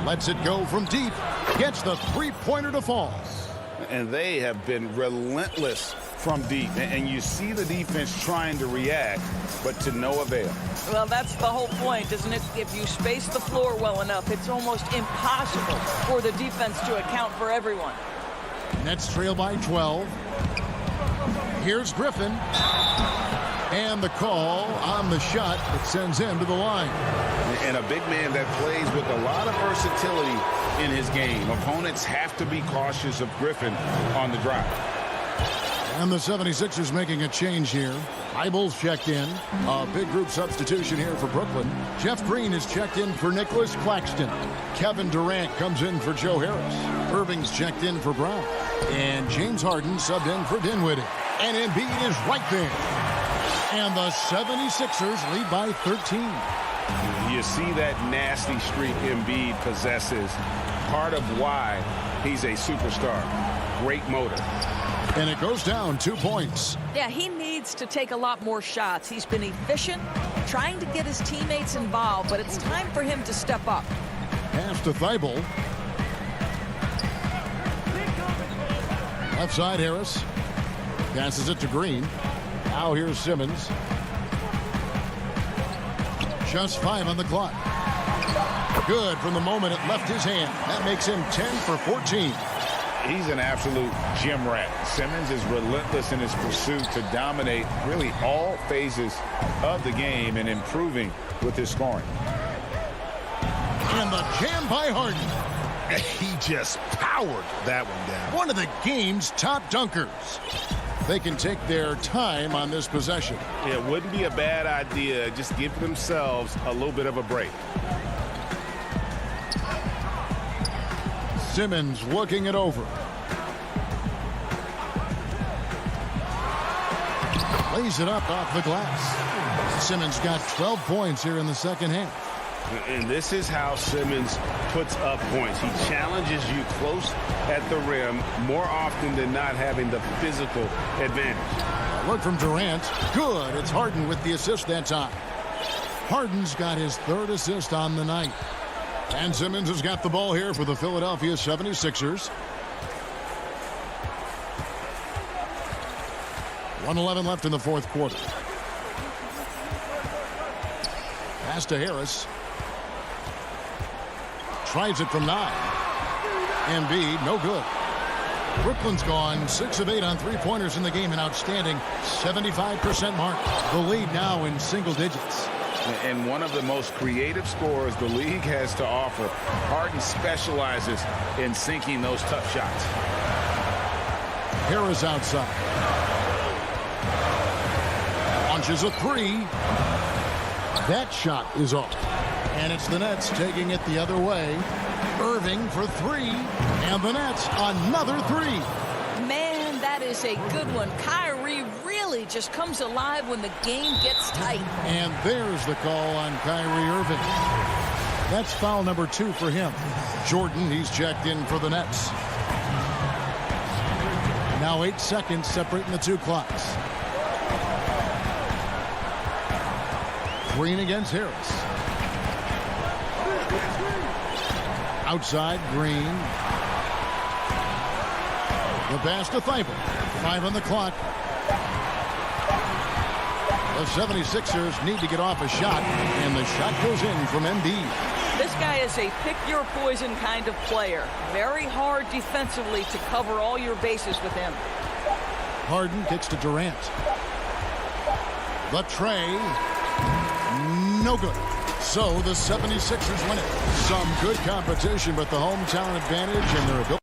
Lets it go from deep. Gets the three-pointer to fall. And they have been relentless from deep. And you see the defense trying to react, but to no avail. Well, that's the whole point, isn't it? If you space the floor well enough, it's almost impossible for the defense to account for everyone. Nets trail by 12. Here's Griffin. And the call on the shot that sends him to the line. And a big man that plays with a lot of versatility in his game. Opponents have to be cautious of Griffin on the drive. And the 76ers making a change here. Eibel's checked in. A big group substitution here for Brooklyn. Jeff Green is checked in for Nicholas Claxton. Kevin Durant comes in for Joe Harris. Irving's checked in for Brown. And James Harden subbed in for Dinwiddie. And Embiid is right there. And the 76ers lead by 13. You see that nasty streak Embiid possesses. Part of why he's a superstar. Great motor. And it goes down 2 points. Yeah, he needs to take a lot more shots. He's been efficient, trying to get his teammates involved, but it's time for him to step up. Pass to Thibault. Left side, Harris. Passes it to Green. Now here's Simmons. Just 5 on the clock. Good from the moment it left his hand. That makes him 10 for 14. He's an absolute gym rat. Simmons is relentless in his pursuit to dominate really all phases of the game and improving with his scoring. And the jam by Harden. He just powered that one down. One of the game's top dunkers. They can take their time on this possession. It wouldn't be a bad idea. Just give themselves a little bit of a break. Simmons looking it over. Lays it up off the glass. Simmons got 12 points here in the second half. And this is how Simmons puts up points. He challenges you close at the rim more often than not, having the physical advantage. Look from Durant. Good. It's Harden with the assist that time. Harden's got his 3rd assist on the night. And Simmons has got the ball here for the Philadelphia 76ers. 1:11 left in the fourth quarter. Pass to Harris. Tries it from 9. Embiid, no good. Brooklyn's gone 6 of 8 on three-pointers in the game, an outstanding 75% mark. The lead now in single digits. And one of the most creative scorers the league has to offer. Harden specializes in sinking those tough shots. Harris outside. Launches a 3. That shot is off. And it's the Nets taking it the other way. Irving for 3. And the Nets another 3. Man, that is a good one. Kyrie really just comes alive when the game gets tight. And there's the call on Kyrie Irving. That's foul number 2 for him. Jordan, he's checked in for the Nets. Now 8 seconds separating the two clocks. Green against Harris. Outside, Green. The pass to Thibault. 5 on the clock. The 76ers need to get off a shot, and the shot goes in from Embiid. This guy is a pick-your-poison kind of player. Very hard defensively to cover all your bases with him. Harden kicks to Durant. The tray. No good. So the 76ers win it. Some good competition, but the hometown advantage and their ability.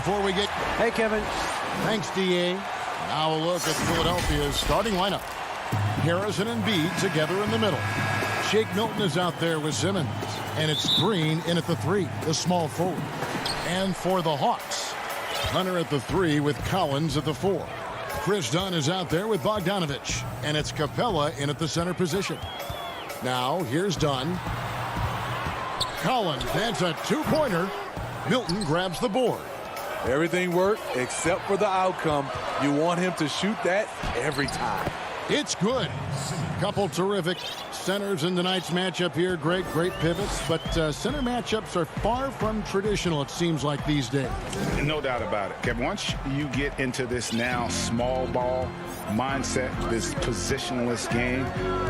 Before we get... Hey, Kevin. Thanks, D.A. Now a look at Philadelphia's starting lineup. Harrison and Embiid together in the middle. Shake Milton is out there with Simmons. And it's Green in at the 3, the small forward. And for the Hawks, Hunter at the 3 with Collins at the 4. Chris Dunn is out there with Bogdanovich. And it's Capella in at the center position. Now, here's Dunn. Collins, that's a two-pointer. Milton grabs the board. Everything worked except for the outcome. You want him to shoot that every time. It's good. Couple terrific centers in tonight's matchup here. Great pivots. But center matchups are far from traditional, it seems like, these days. No doubt about it, Kevin. Once you get into this now small ball mindset, this positionless game,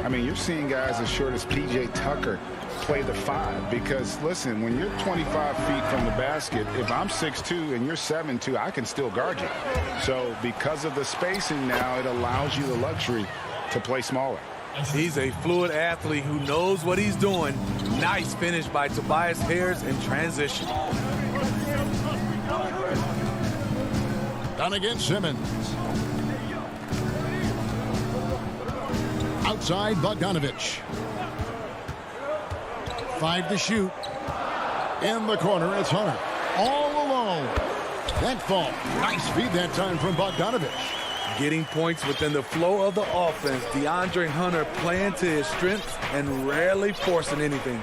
I mean, you're seeing guys as short as P.J. Tucker play the 5, because listen, when you're 25 feet from the basket, if I'm 6'2" and you're 7'2", I can still guard you. So because of the spacing now, it allows you the luxury to play smaller. He's a fluid athlete who knows what he's doing. Nice finish by Tobias Harris in transition. Done against Simmons. Outside Bogdanovich. 5 to shoot. In the corner, it's Hunter. All alone. That fall. Nice feed that time from Bogdanovich. Getting points within the flow of the offense. DeAndre Hunter playing to his strengths and rarely forcing anything.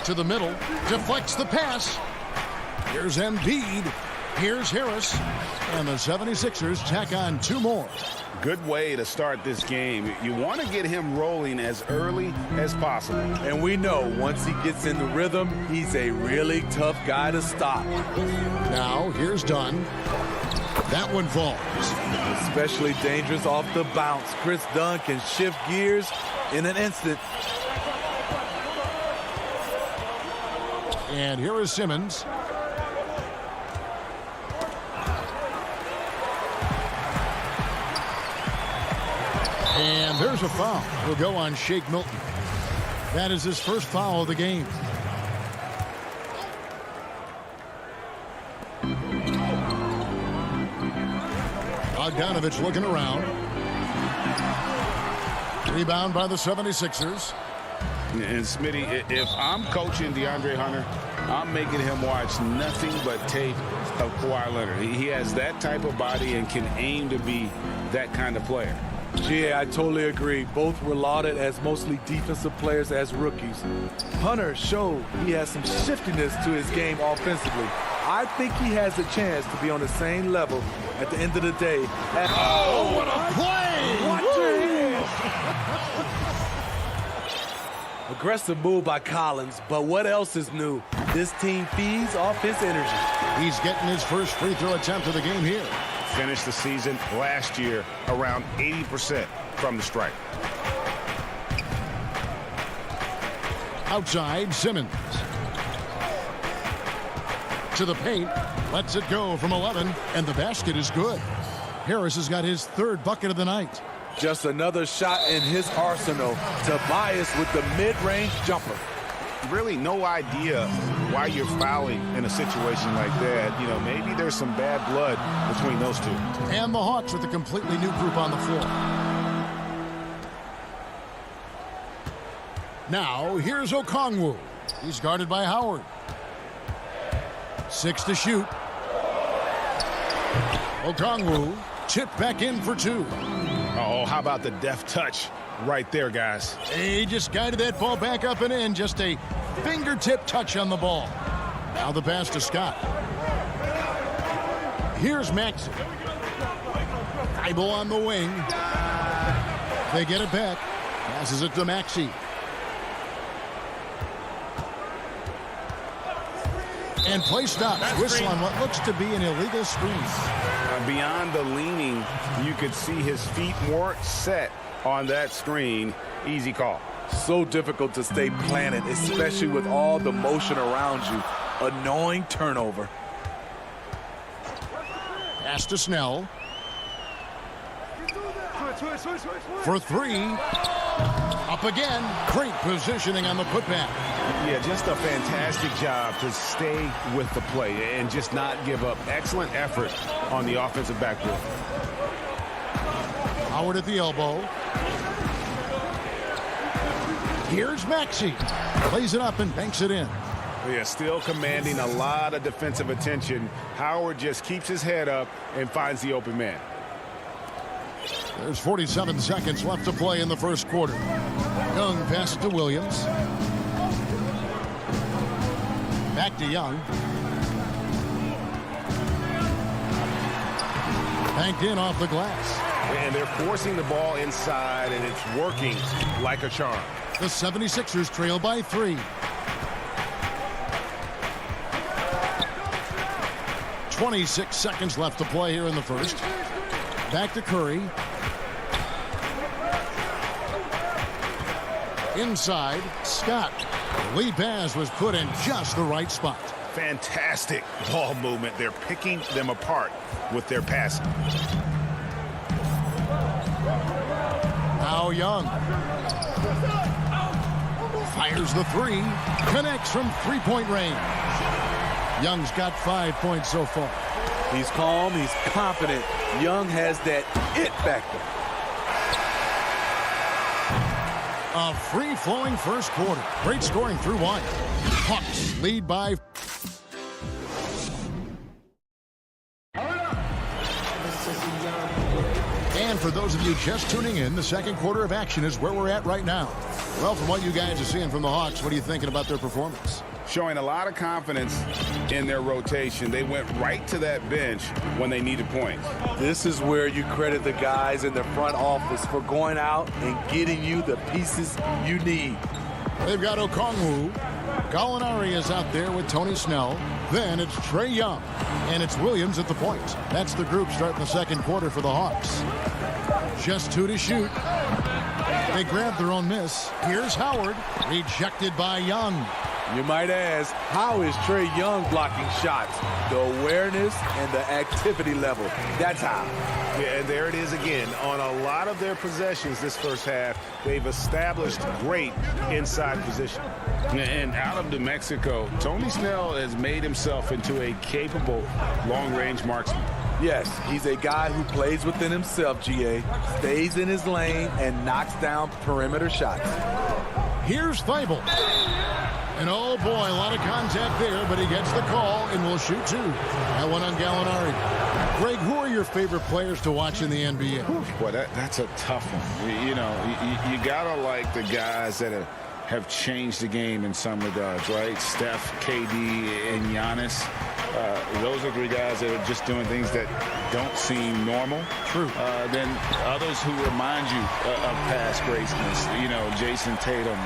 To the middle. Deflects the pass. Here's Embiid. Here's Harris. And the 76ers tack on 2 more. Good way to start this game. You want to get him rolling as early as possible. And we know once he gets in the rhythm, he's a really tough guy to stop. Now, here's Dunn. That one falls. Especially dangerous off the bounce. Chris Dunn can shift gears in an instant. And here is Simmons. And there's a foul. Will go on Shake Milton. That is his first foul of the game. Bogdanovich looking around. Rebound by the 76ers. And Smitty, if I'm coaching DeAndre Hunter, I'm making him watch nothing but tape of Kawhi Leonard. He has that type of body and can aim to be that kind of player. Yeah, I totally agree. Both were lauded as mostly defensive players as rookies. Hunter showed he has some shiftiness to his game offensively. I think he has a chance to be on the same level at the end of the day. Oh, what a play! Watch your hands! Aggressive move by Collins, but what else is new? This team feeds off his energy. He's getting his first free throw attempt of the game here. Finished the season last year around 80% from the stripe. Outside, Simmons. To the paint. Lets it go from 11, and the basket is good. Harris has got his 3rd bucket of the night. Just another shot in his arsenal. Tobias with the mid-range jumper. Really no idea why you're fouling in a situation like that. You know, maybe there's some bad blood between those two. And the Hawks with a completely new group on the floor. Now, here's Okongwu. He's guarded by Howard. 6 to shoot. Okongwu tipped back in for 2. Oh, how about the deft touch right there, guys? He just guided that ball back up and in. Just a fingertip touch on the ball. Now the pass to Scott. Here's Maxey. Thibault on the wing. They get it back. Passes it to Maxey. And play stops. Whistle on what looks to be an illegal screen. Beyond the leaning, you could see his feet weren't set on that screen. Easy call. So difficult to stay planted, especially with all the motion around you. Annoying turnover. Pass to Snell. For 3. Up again. Great positioning on the putback. Yeah, just a fantastic job to stay with the play and just not give up. Excellent effort on the offensive backboard. Howard at the elbow. Here's Maxey. Plays it up and banks it in. Yeah, still commanding a lot of defensive attention. Howard just keeps his head up and finds the open man. There's 47 seconds left to play in the first quarter. Young passes to Williams. Back to Young. Banked in off the glass. And they're forcing the ball inside, and it's working like a charm. The 76ers trail by 3. 26 seconds left to play here in the first. Back to Curry. Inside, Scott. The lead pass was put in just the right spot. Fantastic ball movement. They're picking them apart with their passing. Now Young. Fires the 3. Connects from three-point range. Young's got 5 points so far. He's calm. He's confident. Young has that it factor. A free-flowing first quarter. Great scoring through 1. Hawks lead by... And for those of you just tuning in, the second quarter of action is where we're at right now. Well, from what you guys are seeing from the Hawks, what are you thinking about their performance? Showing a lot of confidence in their rotation. They went right to that bench when they needed points. This is where you credit the guys in the front office for going out and getting you the pieces you need. They've got Okongwu. Gallinari is out there with Tony Snell. Then it's Trae Young. And it's Williams at the point. That's the group starting the second quarter for the Hawks. Just 2 to shoot. They grabbed their own miss. Here's Howard. Rejected by Young. You might ask, how is Trae Young blocking shots? The awareness and the activity level. That's how. Yeah, and there it is again. On a lot of their possessions this first half, they've established great inside position. And out of New Mexico, Tony Snell has made himself into a capable long-range marksman. Yes, he's a guy who plays within himself, GA, stays in his lane, and knocks down perimeter shots. Here's Thibault. And oh boy, a lot of contact there, but he gets the call and will shoot 2. That one on Gallinari. Greg, who are your favorite players to watch in the NBA? Boy, that's a tough one. You know, you gotta like the guys that have changed the game in some regards, right? Steph, KD, and Giannis. Those are 3 guys that are just doing things that don't seem normal. True. Then others who remind you of past greatness. You know, Jason Tatum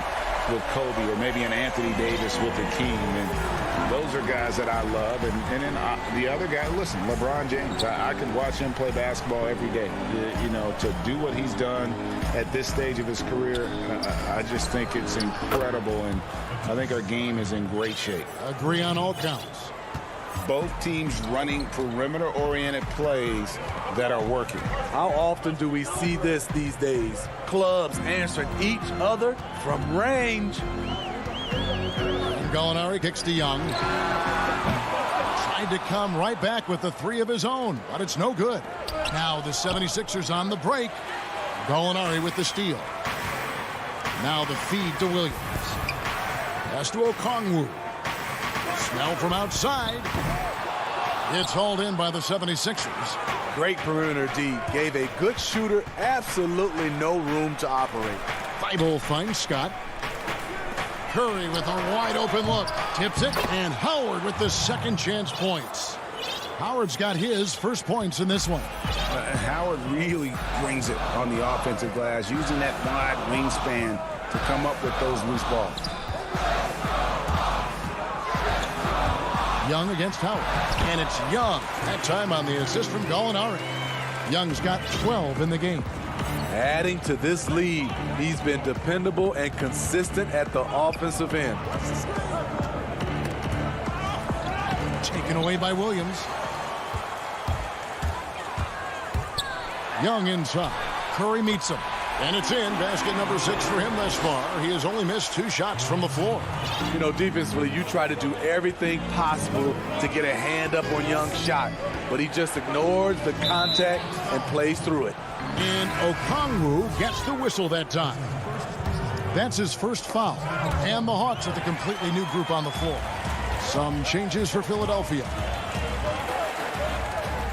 with Kobe, or maybe an Anthony Davis with the team. And those are guys that I love. And then the other guy, listen, LeBron James. I could watch him play basketball every day. You know, to do what he's done at this stage of his career, I just think it's incredible. And I think our game is in great shape. Agree on all counts. Both teams running perimeter-oriented plays that are working. How often do we see this these days? Clubs answering each other from range. Gallinari kicks to Young. Tried to come right back with the 3 of his own, but it's no good. Now the 76ers on the break. Gallinari with the steal. Now the feed to Williams. Pass to Okongwu. Snell from outside. It's hauled in by the 76ers. Great perimeter D. Gave a good shooter absolutely no room to operate. Thibault finds Scott. Curry with a wide open look. Tips it, and Howard with the second chance points. Howard's got his first points in this one. Howard really brings it on the offensive glass, using that wide wingspan to come up with those loose balls. Young against Howard. And it's Young. That time on the assist from Gallinari. Young's got 12 in the game. Adding to this lead, he's been dependable and consistent at the offensive end. Taken away by Williams. Young inside. Curry meets him. And it's in. Basket number 6 for him thus far. He has only missed 2 shots from the floor. You know, defensively, you try to do everything possible to get a hand up on Young's shot. but he just ignores the contact and plays through it. And Okongwu gets the whistle that time. That's his first foul. And the Hawks with a completely new group on the floor. Some changes for Philadelphia.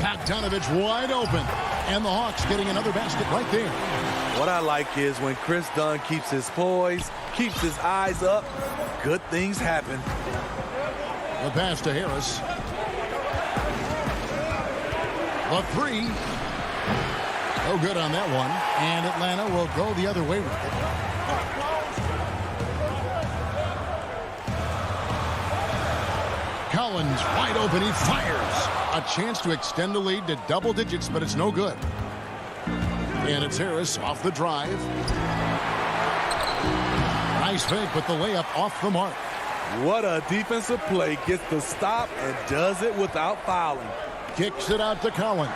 Bogdanovich wide open. And the Hawks getting another basket right there. What I like is when Chris Dunn keeps his poise, keeps his eyes up, good things happen. The pass to Harris. The three. No good on that one. And Atlanta will go the other way with it. Collins wide open. He fires. A chance to extend the lead to double digits, but it's no good. And it's Harris off the drive. Nice fake, but the layup off the mark. What a defensive play. Gets the stop and does it without fouling. Kicks it out to Collins.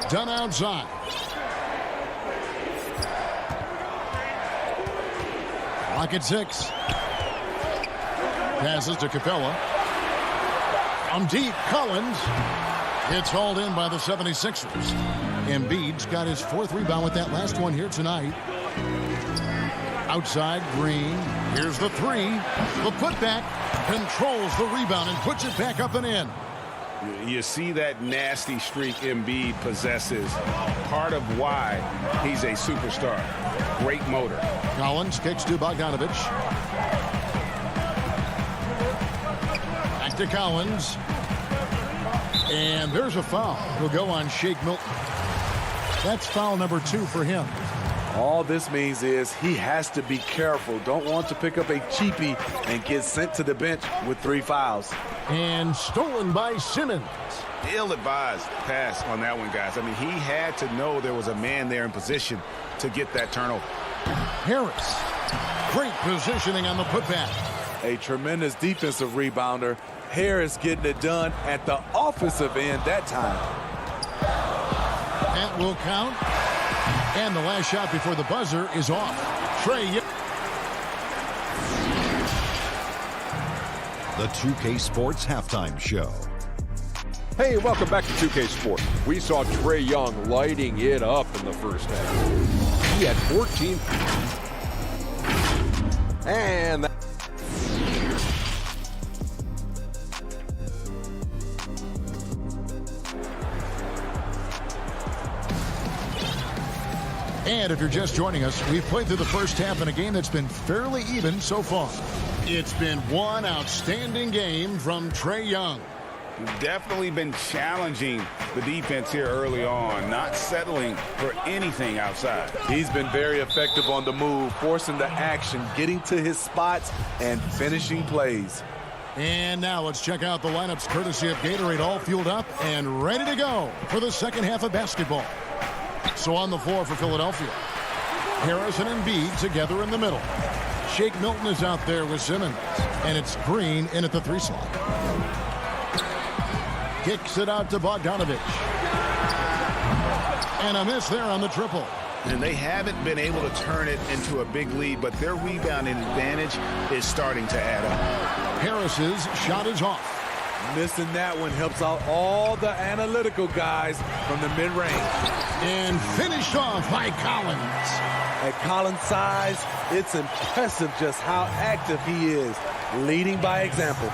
Done outside. Clock at 6. Passes to Capella. From deep, Collins. It's hauled in by the 76ers. Embiid's got his 4th rebound with that last one here tonight. Outside, Green. Here's the 3. The putback controls the rebound and puts it back up and in. You see that nasty streak Embiid possesses. Part of why he's a superstar. Great motor. Collins kicks to Bogdanovich. Back to Collins. And there's a foul. He'll go on Shake Milton. That's foul number 2 for him. All this means is he has to be careful. Don't want to pick up a cheapie and get sent to the bench with 3 fouls. And stolen by Simmons. Ill-advised pass on that one, guys. I mean, he had to know there was a man there in position to get that turnover. Harris. Great positioning on the putback. A tremendous defensive rebounder. Harris getting it done at the offensive end that time. That will count. And the last shot before the buzzer is off. Trey Young. The 2K Sports Halftime Show. Hey, welcome back to 2K Sports. We saw Trae Young lighting it up in the first half. He had 14. And that And if you're just joining us, we've played through the first half in a game that's been fairly even so far. It's been one outstanding game from Trae Young. Definitely been challenging the defense here early on, not settling for anything outside. He's been very effective on the move, forcing the action, getting to his spots, and finishing plays. And now let's check out the lineups courtesy of Gatorade, all fueled up and ready to go for the second half of basketball. So on the floor for Philadelphia, Harris and Embiid together in the middle. Shake Milton is out there with Simmons, and it's Green in at the 3 slot. Kicks it out to Bogdanovich. And a miss there on the triple. And they haven't been able to turn it into a big lead, but their rebounding advantage is starting to add up. Harris's shot is off. Missing that one helps out all the analytical guys from the mid-range. And finished off by Collins. At Collins' size, it's impressive just how active he is, leading by example.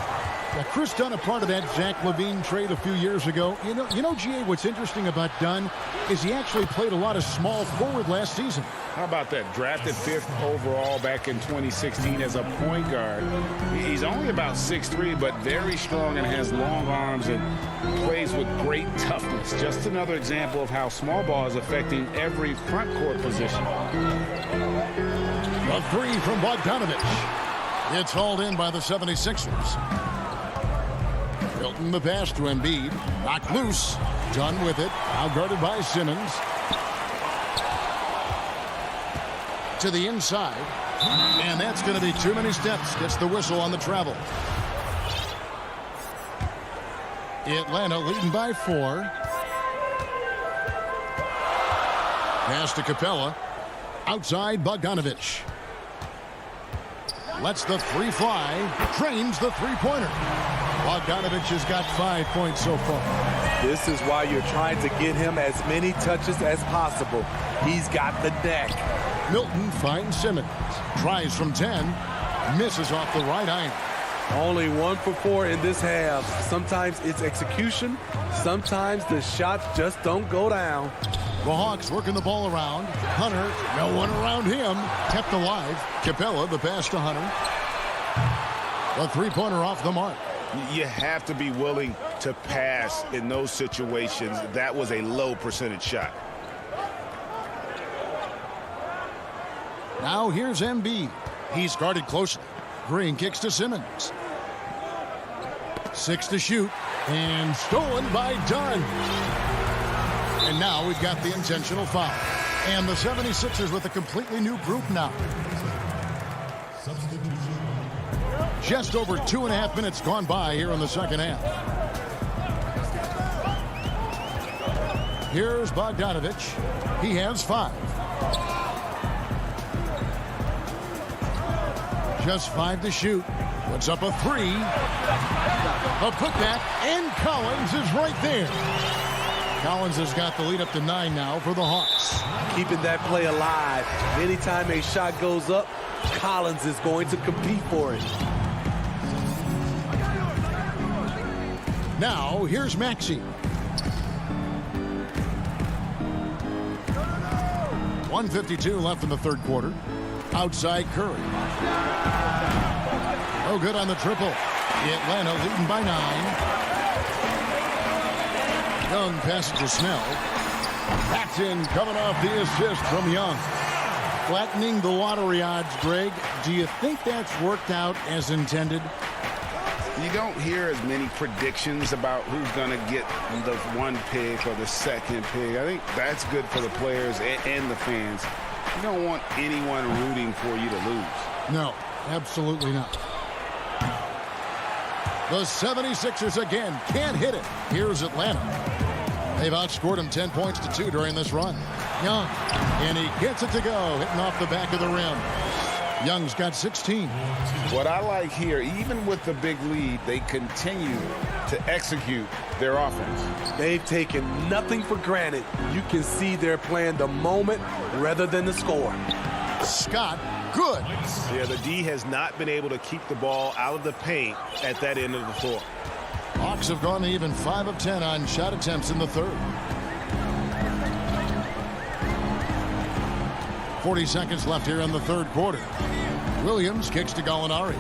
Now, Chris Dunn, a part of that Zach LaVine trade a few years ago. You know, GA, what's interesting about Dunn is he actually played a lot of small forward last season. How about that? Drafted 5th overall back in 2016 as a point guard. He's only about 6'3", but very strong and has long arms and plays with great toughness. Just another example of how small ball is affecting every front court position. A 3 from Bogdanovich. It's hauled in by the 76ers. Milton the pass to Embiid. Knocked loose. Done with it. Now guarded by Simmons. To the inside. And that's going to be too many steps. Gets the whistle on the travel. Atlanta leading by 4. Pass to Capella. Outside Bogdanovich. Lets the 3 fly. Drains the 3-pointer. Bogdanovich has got 5 points so far. This is why you're trying to get him as many touches as possible. He's got the neck. Milton finds Simmons. Tries from 10. Misses off the right iron. Only 1 for 4 in this half. Sometimes it's execution. Sometimes the shots just don't go down. The Hawks working the ball around. Hunter, no one around him. Kept alive. Capella, the pass to Hunter. The three-pointer off the mark. You have to be willing to pass in those situations. That was a low percentage shot. Now here's Embiid. He's guarded closely. Green kicks to Simmons. 6 to shoot. And stolen by Dunn. And now we've got the intentional foul. And the 76ers with a completely new group now. Just over 2.5 minutes gone by here in the second half. Here's Bogdanovich. He has 5. Just 5 to shoot. Puts up a 3. A putback, and Collins is right there. Collins has got the lead up to 9 now for the Hawks. Keeping that play alive. Anytime a shot goes up, Collins is going to compete for it. Now, here's Maxey. 1:52 left in the third quarter. Outside Curry. No good on the triple. Atlanta leading by 9. Young passes to Snell. That's in, coming off the assist from Young. Flattening the lottery odds, Greg. Do you think that's worked out as intended? You don't hear as many predictions about who's going to get the 1 pick or the 2nd pick. I think that's good for the players and the fans. You don't want anyone rooting for you to lose. No, absolutely not. The 76ers again can't hit it. Here's Atlanta. They've outscored him 10 points to 2 during this run. Young, and he gets it to go, hitting off the back of the rim. Young's got 16. What I like here, even with the big lead, they continue to execute their offense. They've taken nothing for granted. You can see they're playing the moment rather than the score. Scott, good. Yeah, the D has not been able to keep the ball out of the paint at that end of the floor. Hawks have gone to even 5 of 10 on shot attempts in the third. 40 seconds left here in the third quarter. Williams kicks to Gallinari.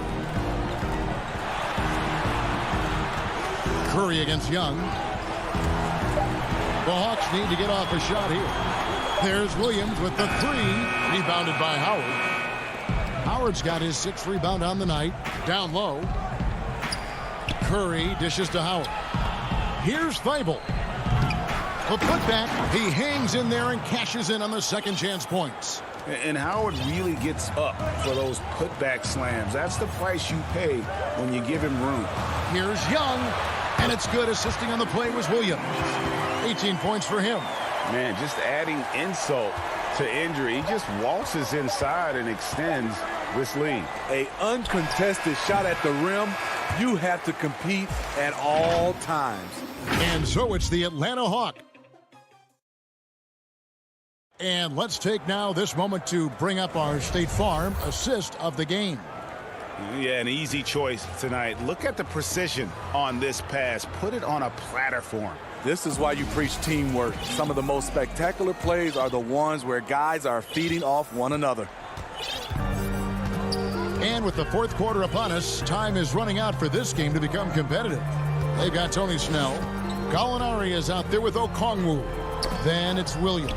Curry against Young. The Hawks need to get off a shot here. There's Williams with the 3, rebounded by Howard. Howard's got his 6th rebound on the night. Down low. Curry dishes to Howard. Here's Thibault. A putback. He hangs in there and cashes in on the second chance points. And Howard really gets up for those putback slams. That's the price you pay when you give him room. Here's Young, and it's good. Assisting on the play was Williams. 18 points for him. Man, just adding insult to injury. He just waltzes inside and extends this lead. A uncontested shot at the rim. You have to compete at all times. And so it's the Atlanta Hawks. And let's take now this moment to bring up our State Farm assist of the game. Yeah, an easy choice tonight. Look at the precision on this pass. Put it on a platter for him. This is why you preach teamwork. Some of the most spectacular plays are the ones where guys are feeding off one another. And with the fourth quarter upon us, time is running out for this game to become competitive. They've got Tony Snell. Gallinari is out there with Okongwu. Then it's Williams.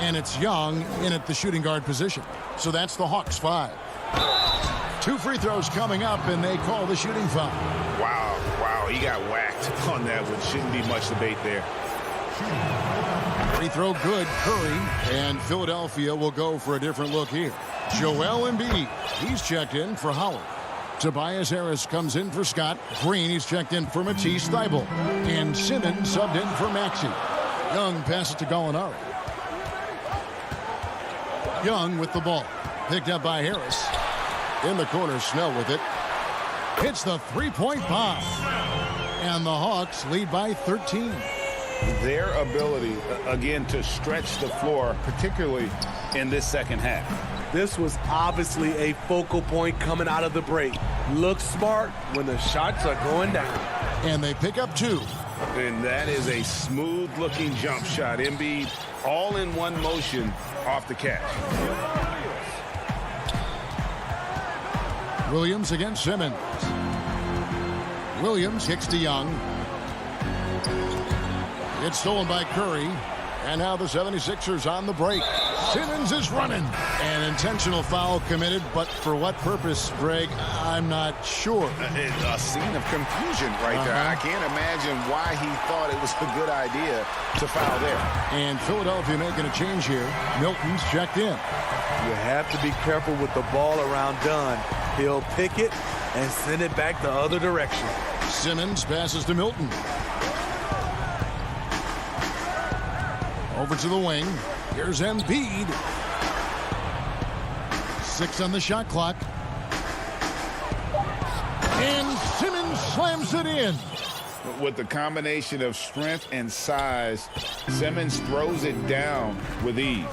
And it's Young in at the shooting guard position. So that's the Hawks 5. 2 free throws coming up, and they call the shooting foul. Wow, he got whacked on that one. Shouldn't be much debate there. Free throw good, Curry, and Philadelphia will go for a different look here. Joel Embiid, he's checked in for Howard. Tobias Harris comes in for Scott. Green, he's checked in for Matisse Thybulle. And Simmons subbed in for Maxey. Young passes to Gallinari. Young with the ball. Picked up by Harris. In the corner, Snell with it. Hits the three-point bomb. And the Hawks lead by 13. Their ability, again, to stretch the floor, particularly in this second half. This was obviously a focal point coming out of the break. Look smart when the shots are going down. And they pick up 2. And that is a smooth-looking jump shot. Embiid all in one motion off the catch. Williams against Simmons. Williams kicks to Young. It's stolen by Curry. And now the 76ers on the break. Simmons is running. An intentional foul committed, but for what purpose, Greg, I'm not sure. A scene of confusion right there. I can't imagine why he thought it was a good idea to foul there. And Philadelphia making a change here. Milton's checked in. You have to be careful with the ball around Dunn. He'll pick it and send it back the other direction. Simmons passes to Milton. Over to the wing. Here's Embiid. 6 on the shot clock. And Simmons slams it in. With the combination of strength and size, Simmons throws it down with ease.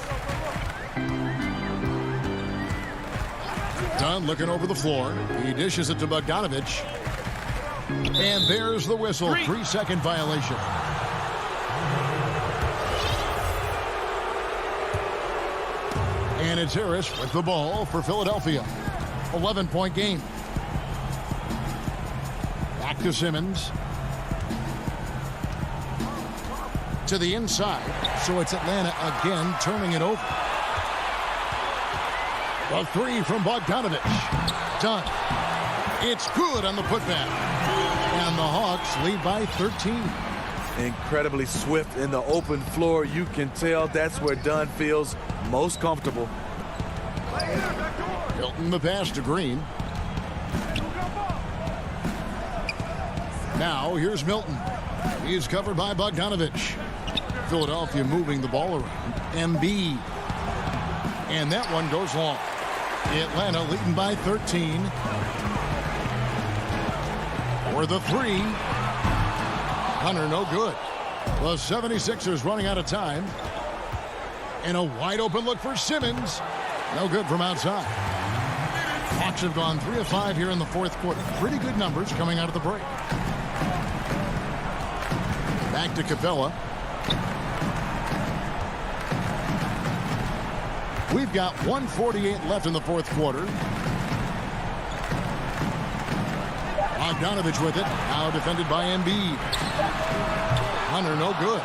Dunn looking over the floor. He dishes it to Bogdanovich. And there's the whistle. 3-second violation. And it's Harris with the ball for Philadelphia. 11-point game. Back to Simmons. To the inside. So it's Atlanta again turning it over. A 3 from Bogdanovich. Done. It's good on the putback. And the Hawks lead by 13. Incredibly swift in the open floor. You can tell that's where Dunn feels most comfortable. Hilton the pass to Green. Now here's Milton. He's covered by Bogdanovich. Philadelphia moving the ball around. Embiid. And that one goes long. Atlanta leading by 13. For the 3. Hunter no good. The 76ers running out of time. And a wide open look for Simmons. No good from outside. Hawks have gone 3 of 5 here in the fourth quarter. Pretty good numbers coming out of the break. Back to Capella. We've got 1:48 left in the fourth quarter. Bogdanovich with it. Now defended by Embiid. Hunter no good.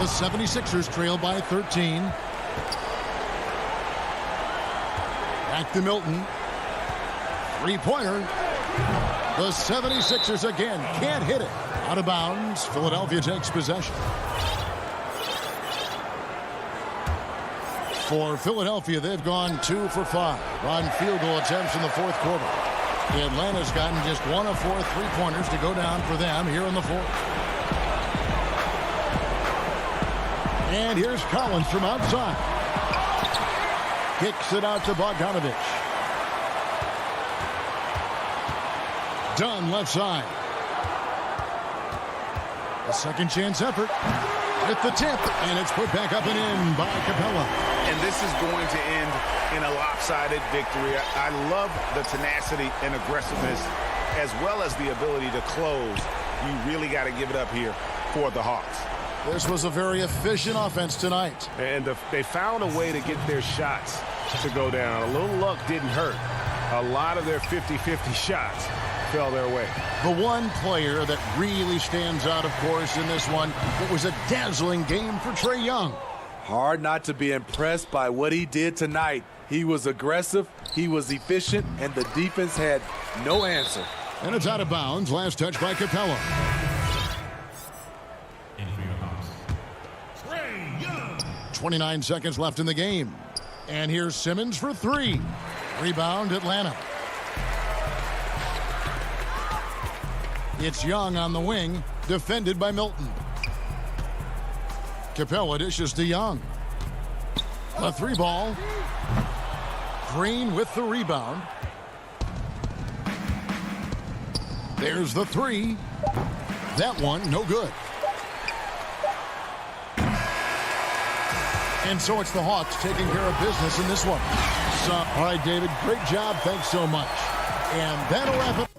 The 76ers trail by 13. Back to Milton. Three-pointer. The 76ers again can't hit it. Out of bounds. Philadelphia takes possession. For Philadelphia, they've gone 2 for 5 on field goal attempts in the fourth quarter. Atlanta's gotten just 1 of 4 three-pointers to go down for them here in the fourth. And here's Collins from outside. Kicks it out to Bogdanovich. Dunn left side. A second chance effort with the tip, and it's put back up and in by Capella. And this is going to end in a lopsided victory. I love the tenacity and aggressiveness as well as the ability to close. You really got to give it up here for the Hawks. This was a very efficient offense tonight. And they found a way to get their shots to go down. A little luck didn't hurt. A lot of their 50-50 shots fell their way. The one player that really stands out, of course, in this one, it was a dazzling game for Trae Young. Hard not to be impressed by what he did tonight. He was aggressive, he was efficient, and the defense had no answer. And it's out of bounds. Last touch by Capella. 29 seconds left in the game. And here's Simmons for 3. Rebound, Atlanta. It's Young on the wing, defended by Milton. Capella dishes to Young. A 3-ball. Green with the rebound. There's the 3. That one, no good. And so it's the Hawks taking care of business in this one. All right, David, great job. Thanks so much. And that'll wrap it.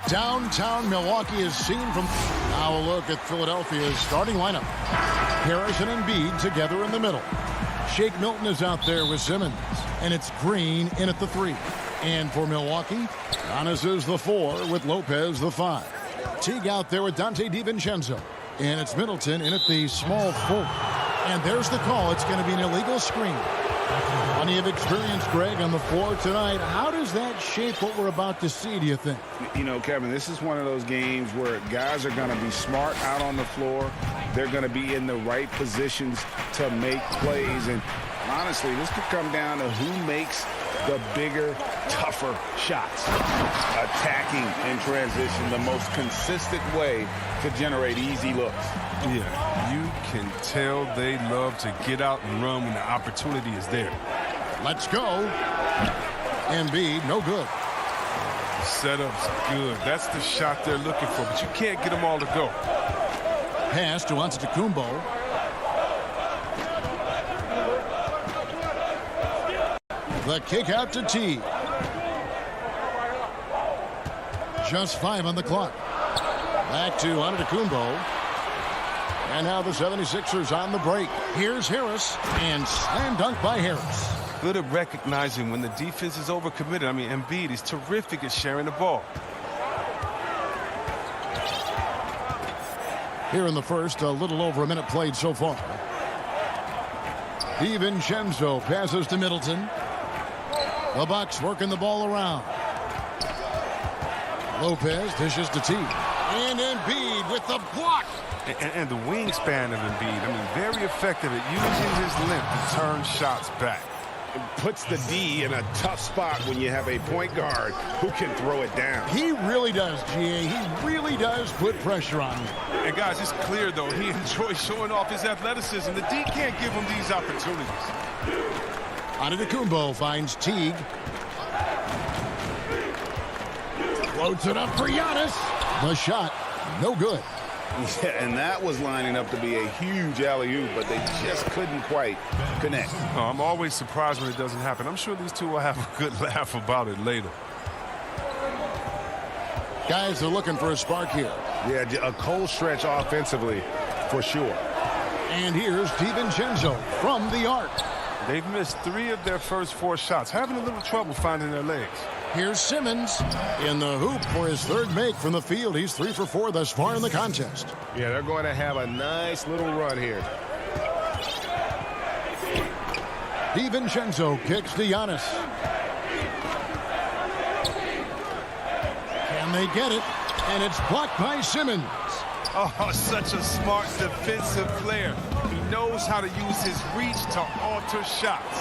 Downtown Milwaukee is seen from... Now a look at Philadelphia's starting lineup. Harrison and Embiid together in the middle. Shake Milton is out there with Simmons. And it's Green in at the 3. And for Milwaukee, Giannis is the 4 with Lopez the 5. Teague out there with Dante DiVincenzo. And it's Middleton in at the small 4. And there's the call. It's going to be an illegal screen. Plenty of experience, Greg, on the floor tonight. How does that shape what we're about to see, do you think? You know, Kevin, this is one of those games where guys are going to be smart out on the floor. They're going to be in the right positions to make plays. And Honestly, this could come down to who makes the bigger, tougher shots. Attacking in transition, the most consistent way to generate easy looks. Yeah, you can tell they love to get out and run when the opportunity is there. Let's go. Embiid, no good. The setup's good. That's the shot they're looking for, but you can't get them all to go. Pass to Antetokounmpo. The kick out to T. Just 5 on the clock. Back to Antetokounmpo. And now the 76ers on the break. Here's Harris, and slam dunk by Harris. Good at recognizing when the defense is overcommitted. I mean, Embiid is terrific at sharing the ball. Here in the first, a little over a minute played so far. DiVincenzo passes to Middleton. The Bucks working the ball around. Lopez dishes to T. And Embiid with the block. And the wingspan of Embiid, I mean, very effective at using his length to turn shots back. It puts the D in a tough spot when you have a point guard who can throw it down. He really does, GA. He really does put pressure on you. And guys, it's clear, though, he enjoys showing off his athleticism. The D can't give him these opportunities. Antetokounmpo finds Teague. Floats it up for Giannis. The shot, no good. Yeah, and that was lining up to be a huge alley-oop, but they just couldn't quite connect. Oh, I'm always surprised when it doesn't happen. I'm sure these two will have a good laugh about it later. Guys are looking for a spark here. Yeah, a cold stretch offensively, for sure. And here's DiVincenzo from the arc. They've missed 3 of their first 4 shots, having a little trouble finding their legs. Here's Simmons in the hoop for his 3rd make from the field. He's 3 for 4 thus far in the contest. Yeah, they're going to have a nice little run here. DiVincenzo kicks to Giannis. Can they get it? And it's blocked by Simmons. Oh, such a smart defensive player. He knows how to use his reach to alter shots.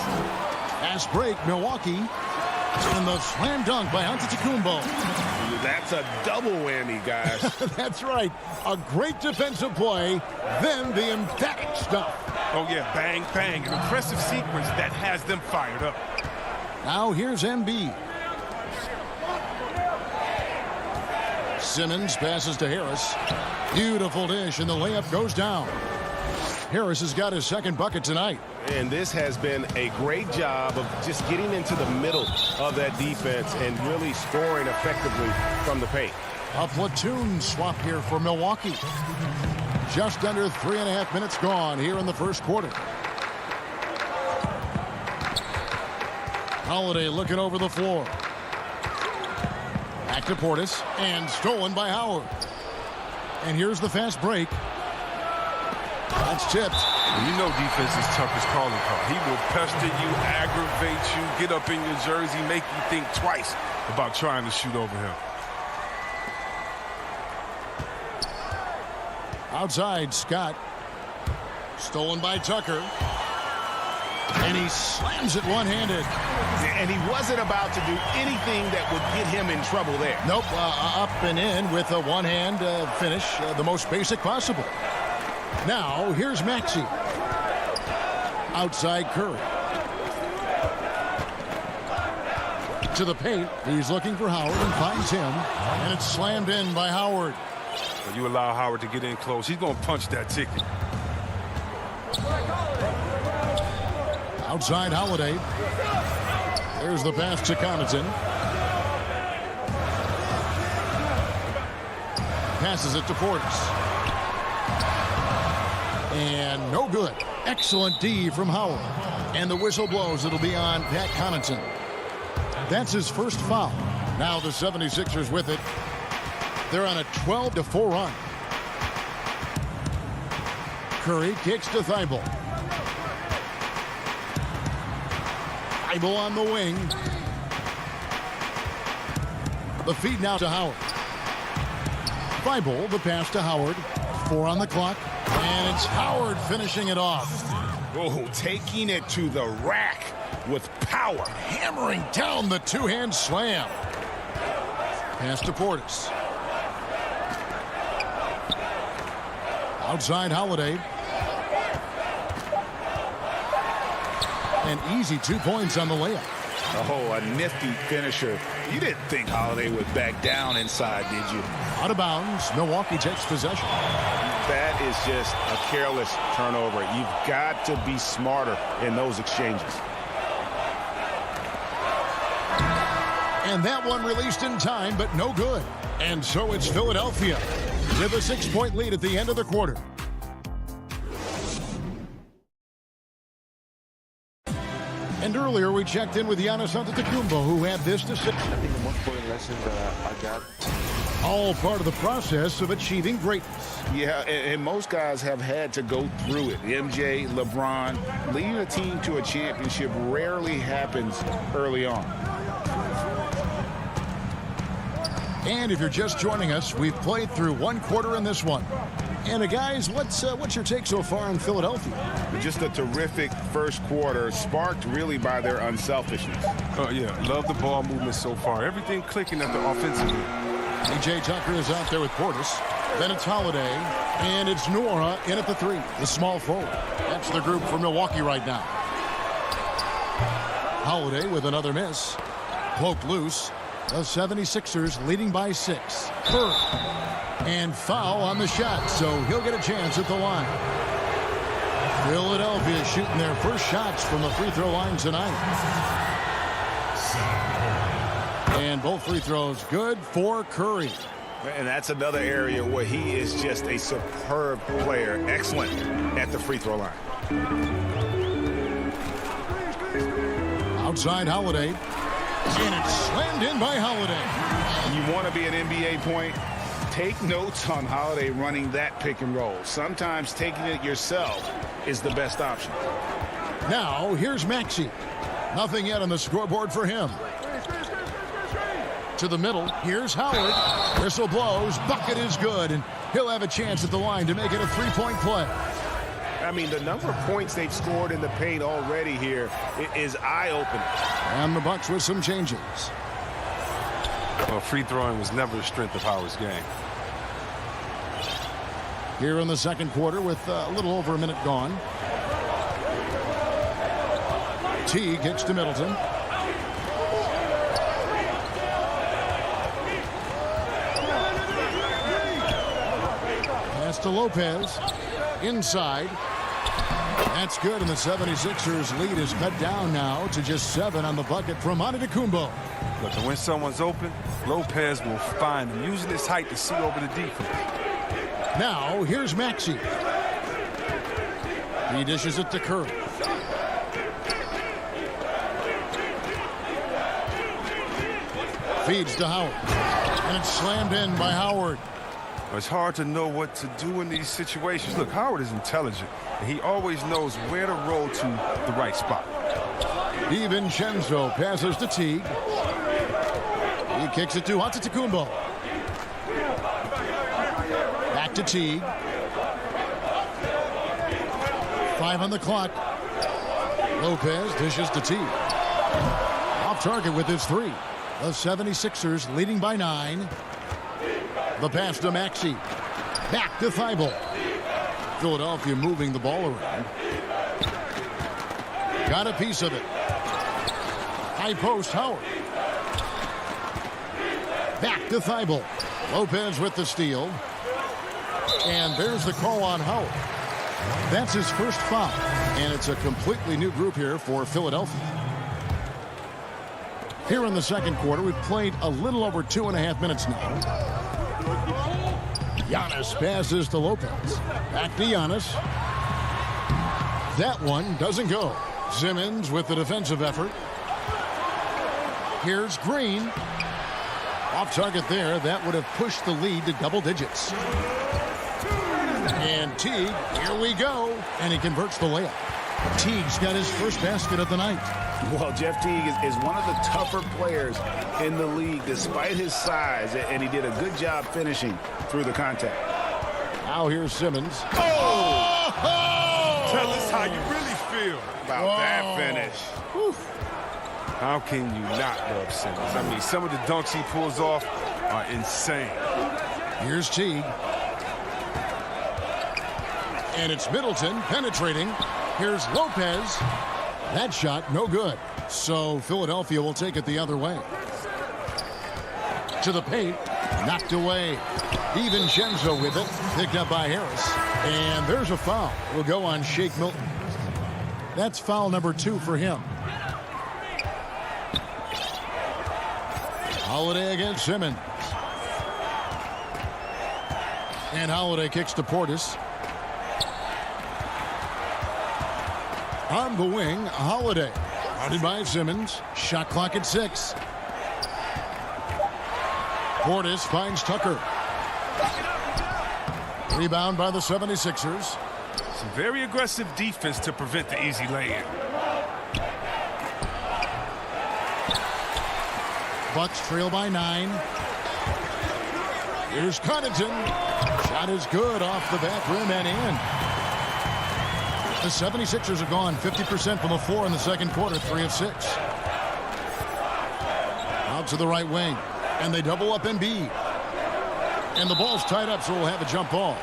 Fast break, Milwaukee. And the slam dunk by Antetokounmpo. That's a double whammy, guys. That's right. A great defensive play, then the emphatic stuff. Oh, yeah, bang, bang. An impressive sequence that has them fired up. Now here's Embiid. Simmons passes to Harris. Beautiful dish, and the layup goes down. Harris has got his 2nd bucket tonight. And this has been a great job of just getting into the middle of that defense and really scoring effectively from the paint. A platoon swap here for Milwaukee. Just under 3.5 minutes gone here in the first quarter. Holiday looking over the floor. Back to Portis, and stolen by Howard. And here's the fast break. That's tipped. You know defense is toughest calling card. He will pester you, aggravate you, get up in your jersey, make you think twice about trying to shoot over him. Outside, Scott. Stolen by Tucker. And he slams it one-handed. And he wasn't about to do anything that would get him in trouble there. Nope, up and in with a one-hand finish, the most basic possible. Now, here's Maxey. Outside Curry. To the paint. He's looking for Howard and finds him. And it's slammed in by Howard. When you allow Howard to get in close, he's going to punch that ticket. Outside Holiday. There's the pass to Connaughton. Passes it to Portis. And no good. Excellent D from Howard. And the whistle blows. It'll be on Pat Connaughton. That's his first foul. Now the 76ers with it. They're on a 12-4 run. Curry kicks to Thibault. Thibault on the wing. The feed now to Howard. Thibault, the pass to Howard. 4 on the clock. And it's Howard finishing it off. Oh, taking it to the rack with power. Hammering down the two-hand slam. Pass to Portis. Outside Holiday. An easy 2 points on the layup. Oh, a nifty finisher. You didn't think Holiday would back down inside, did you? Out of bounds. Milwaukee takes possession. That is just a careless turnover. You've got to be smarter in those exchanges. And that one released in time, but no good. And so it's Philadelphia with a 6-point lead at the end of the quarter. And earlier we checked in with Giannis Antetokounmpo, who had this to say. I think the most important lesson that I got. All part of the process of achieving greatness. Yeah, and most guys have had to go through it. MJ, LeBron, leading a team to a championship rarely happens early on. And if you're just joining us, we've played through one quarter in this one. And guys, what's your take so far on Philadelphia? Just a terrific first quarter, sparked really by their unselfishness. Yeah, love the ball movement so far. Everything clicking at the offensive end. PJ Tucker is out there with Portis. Then it's Holiday. And it's Nora in at the 3, the small forward. That's the group for Milwaukee right now. Holiday with another miss. Poked loose. The 76ers leading by 6. Curry. And foul on the shot, so he'll get a chance at the line. Philadelphia shooting their first shots from the free throw line tonight. And both free throws good for Curry. And that's another area where he is just a superb player. Excellent at the free throw line. Outside Holiday. And it's slammed in by Holiday. You want to be an NBA point? Take notes on Holiday running that pick and roll. Sometimes taking it yourself is the best option. Now, here's Maxey. Nothing yet on the scoreboard for him. To the middle, here's Howard. Whistle blows, bucket is good, and he'll have a chance at the line to make it a 3-point play. I mean, the number of points they've scored in the paint already here is eye-opening. And the Bucks with some changes. Well, free throwing was never the strength of Howard's game. Here in the second quarter with a little over a minute gone. Teague kicks to Middleton. Pass to Lopez. Inside. That's good, and the 76ers lead is cut down now to just 7 on the bucket from Antetokounmpo. Look, when someone's open, Lopez will find him, using his height to see over the defense. Now, here's Maxey. He dishes it to Curry. Feeds to Howard. And it's slammed in by Howard. It's hard to know what to do in these situations. Look, Howard is intelligent, and he always knows where to roll to the right spot. DiVincenzo passes to Teague. He kicks it to Antetokounmpo. Back to Teague. 5 on the clock. Lopez dishes to Teague. Off target with his 3. The 76ers leading by 9. The pass to Maxey. Back to Thibault. Philadelphia moving the ball around. Got a piece of it. High post, Howard. Back to Thibault. Lopez with the steal. And there's the call on Howard. That's his first foul. And it's a completely new group here for Philadelphia. Here in the second quarter, we've played a little over 2.5 minutes now. Giannis passes to Lopez. Back to Giannis. That one doesn't go. Simmons with the defensive effort. Here's Green. Off target there. That would have pushed the lead to double digits. And Teague, here we go. And he converts the layup. Teague's got his first basket of the night. Well, Jeff Teague is one of the tougher players in the league despite his size, and he did a good job finishing through the contact. Now here's Simmons. Oh! Tell us how you really field. About that finish. Whew. How can you not love Simmons? I mean, some of the dunks he pulls off are insane. Here's Teague. And it's Middleton penetrating. Here's Lopez. That shot, no good. So Philadelphia will take it the other way. To the paint. Knocked away. DiVincenzo with it. Picked up by Harris. And there's a foul. Will go on Shake Milton. That's foul number 2 for him. Holiday against Simmons. And Holiday kicks to Portis. On the wing, Holiday. Guarded by Simmons. Shot clock at 6. Portis finds Tucker. Rebound by the 76ers. Some very aggressive defense to prevent the easy lay-in. Bucks trail by 9. Here's Connaughton. Shot is good off the back rim and in. The 76ers have gone 50% from the floor in the second quarter, 3 of 6. Out to the right wing. And they double up Embiid. And the ball's tied up, so we'll have a jump ball.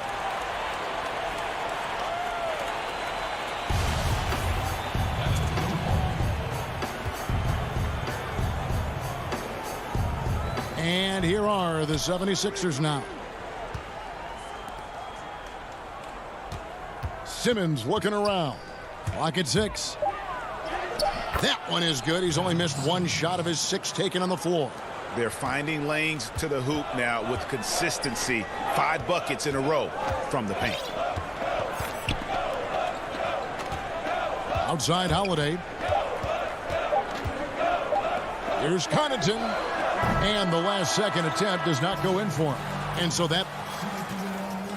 And here are the 76ers now. Simmons looking around. Clock at 6. That one is good. He's only missed 1 shot of his 6 taken on the floor. They're finding lanes to the hoop now with consistency. 5 buckets in a row from the paint. Outside Holiday. Here's Connaughton. And the last second attempt does not go in for him. And so that...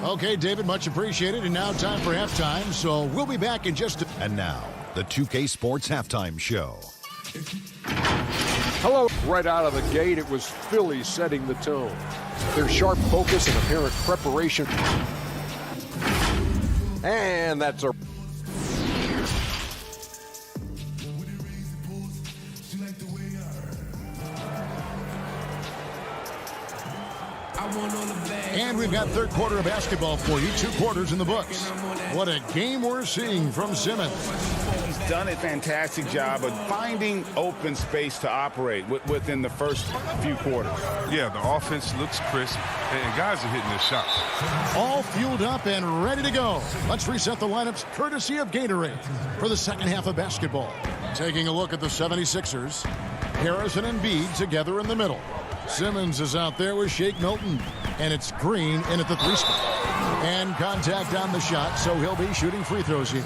Okay, David, much appreciated. And now time for halftime. So we'll be back in just a... And now, the 2K Sports Halftime Show. Hello. Right out of the gate, it was Philly setting the tone. Their sharp focus and apparent preparation. And that's a... And we've got third quarter of basketball for you. 2 quarters in the books. What a game we're seeing from Simmons. He's done a fantastic job of finding open space to operate within the first few quarters. Yeah, the offense looks crisp, and guys are hitting their shots. All fueled up and ready to go. Let's reset the lineups courtesy of Gatorade for the second half of basketball. Taking a look at the 76ers. Harris and Embiid together in the middle. Simmons is out there with Shake Milton. And it's Green in at the 3 spot. And contact on the shot, so he'll be shooting free throws here.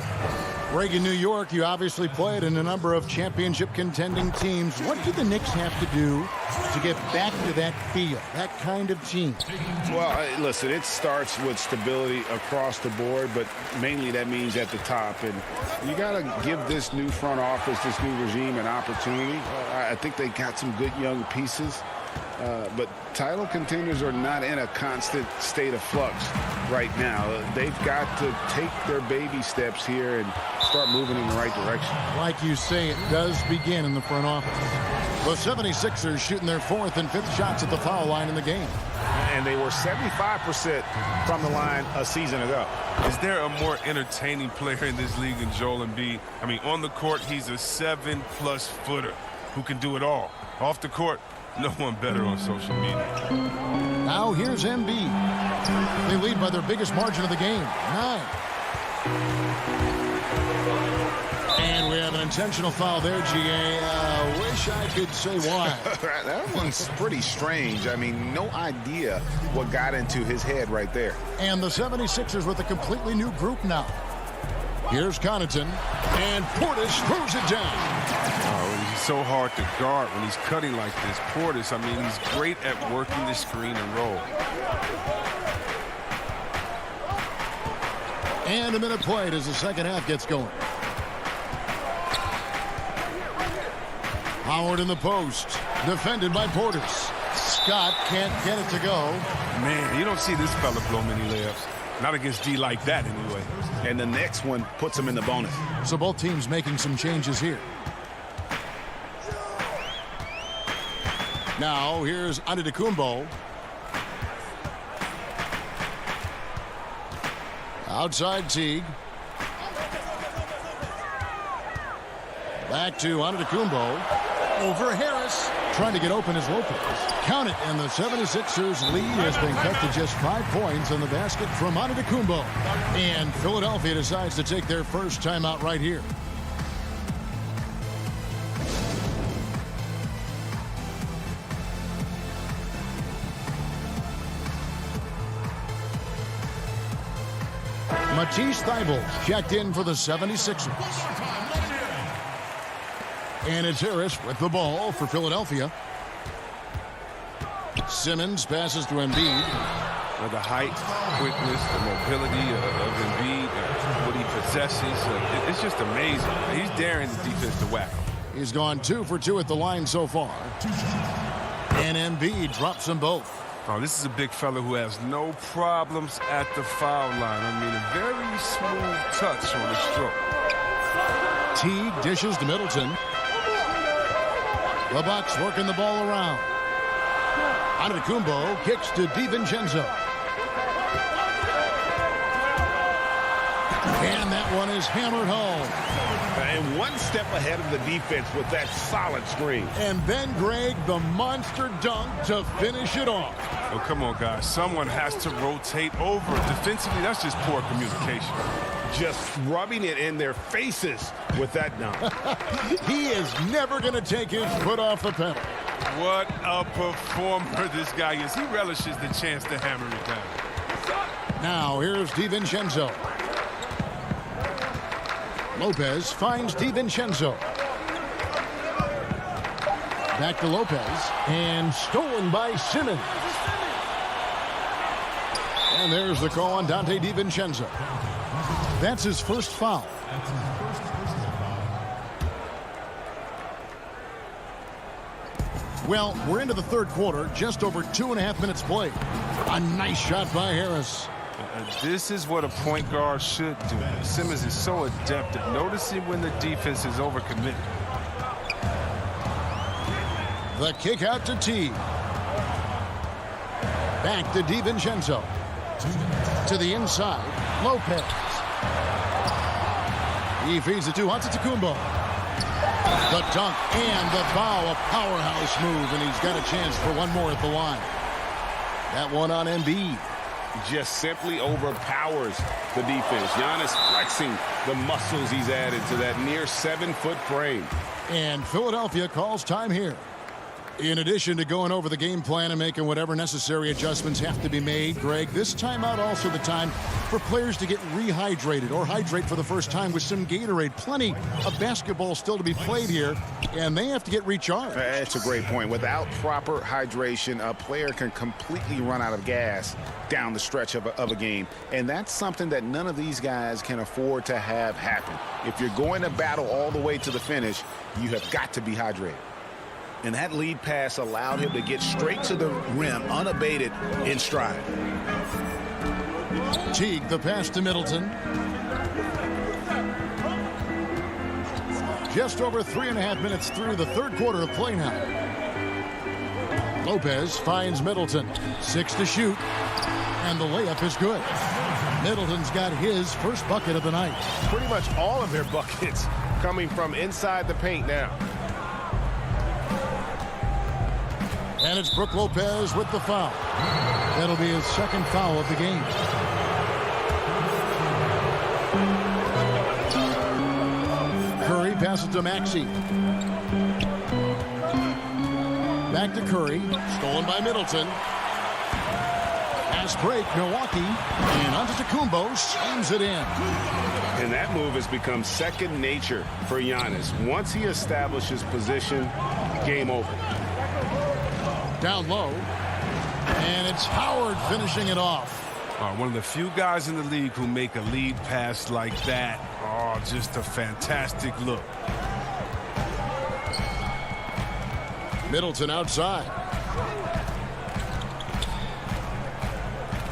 Reagan, New York, you obviously played in a number of championship contending teams. What do the Knicks have to do to get back to that feel, that kind of team? Well, listen, it starts with stability across the board, but mainly that means at the top. And you got to give this new front office, this new regime an opportunity. I think they got some good young pieces. But title contenders are not in a constant state of flux right now. They've got to take their baby steps here and start moving in the right direction. Like you say, it does begin in the front office. The 76ers shooting their 4th and 5th shots at the foul line in the game. And they were 75% from the line a season ago. Is there a more entertaining player in this league than Joel Embiid? I mean, on the court, he's a 7+ footer who can do it all. Off the court, no one better on social media. Now here's Embiid. They lead by their biggest margin of the game, 9. And we have an intentional foul there, GA. Wish I could say why. That one's pretty strange. I mean, no idea what got into his head right there. And the 76ers with a completely new group now. Here's Connaughton, and Portis throws it down. Oh, he's so hard to guard when he's cutting like this. Portis, I mean, he's great at working the screen and roll. And a minute played as the second half gets going. Howard in the post, defended by Portis. Scott can't get it to go. Man, you don't see this fella blow many layups. Not against D like that, anyway. And the next one puts him in the bonus. So both teams making some changes here. Now, here's Antetokounmpo. Outside Teague. Back to Antetokounmpo. Over Harris. Trying to get open is Lopez. Count it, and the 76ers lead has been cut to just 5 points on the basket from Antetokounmpo. And Philadelphia decides to take their first timeout right here. Matisse Thybulle checked in for the 76ers. And it's Harris with the ball for Philadelphia. Simmons passes to Embiid. The height, quickness, the mobility of Embiid, what he possesses, it's just amazing. He's daring the defense to whack him. He's gone 2 for 2 at the line so far. And Embiid drops them both. Oh, this is a big fella who has no problems at the foul line. I mean, a very smooth touch on his stroke. Teague dishes to Middleton. The Bucks working the ball around. Antetokounmpo kicks to DiVincenzo. And that one is hammered home. And one step ahead of the defense with that solid screen. And then, Greg, the monster dunk to finish it off. Oh, come on, guys. Someone has to rotate over. Defensively, that's just poor communication. Just rubbing it in their faces with that dunk. He is never going to take his foot off the pedal. What a performer this guy is. He relishes the chance to hammer it down. Now, here's DiVincenzo. Lopez finds DiVincenzo. Back to Lopez. And stolen by Simmons. And there's the call on Dante DiVincenzo. That's his first foul. Well, we're into the third quarter, just over 2.5 minutes played. A nice shot by Harris. This is what a point guard should do. Simmons is so adept at noticing when the defense is overcommitted. The kick out to Teague. Back to DiVincenzo. To the inside, Lopez. He feeds it to Antetokounmpo. The dunk and the foul, a powerhouse move, and he's got a chance for one more at the line. That one on Embiid. Just simply overpowers the defense. Giannis flexing the muscles he's added to that near 7-foot frame. And Philadelphia calls time here. In addition to going over the game plan and making whatever necessary adjustments have to be made, Greg, this timeout also the time for players to get rehydrated or hydrate for the first time with some Gatorade. Plenty of basketball still to be played here, and they have to get recharged. That's a great point. Without proper hydration, a player can completely run out of gas down the stretch of a game, and that's something that none of these guys can afford to have happen. If you're going to battle all the way to the finish, you have got to be hydrated. And that lead pass allowed him to get straight to the rim, unabated in stride. Teague, the pass to Middleton. Just over 3.5 minutes through the third quarter of play now. Lopez finds Middleton. 6 to shoot. And the layup is good. Middleton's got his first bucket of the night. Pretty much all of their buckets coming from inside the paint now. And it's Brook Lopez with the foul. That'll be his second foul of the game. Curry passes to Maxey. Back to Curry. Stolen by Middleton. Pass break, Milwaukee. And Antetokounmpo slams it in. And that move has become second nature for Giannis. Once he establishes position, game over. Down low, and it's Howard finishing it off. One of the few guys in the league who make a lead pass like that. Oh, just a fantastic look. Middleton outside.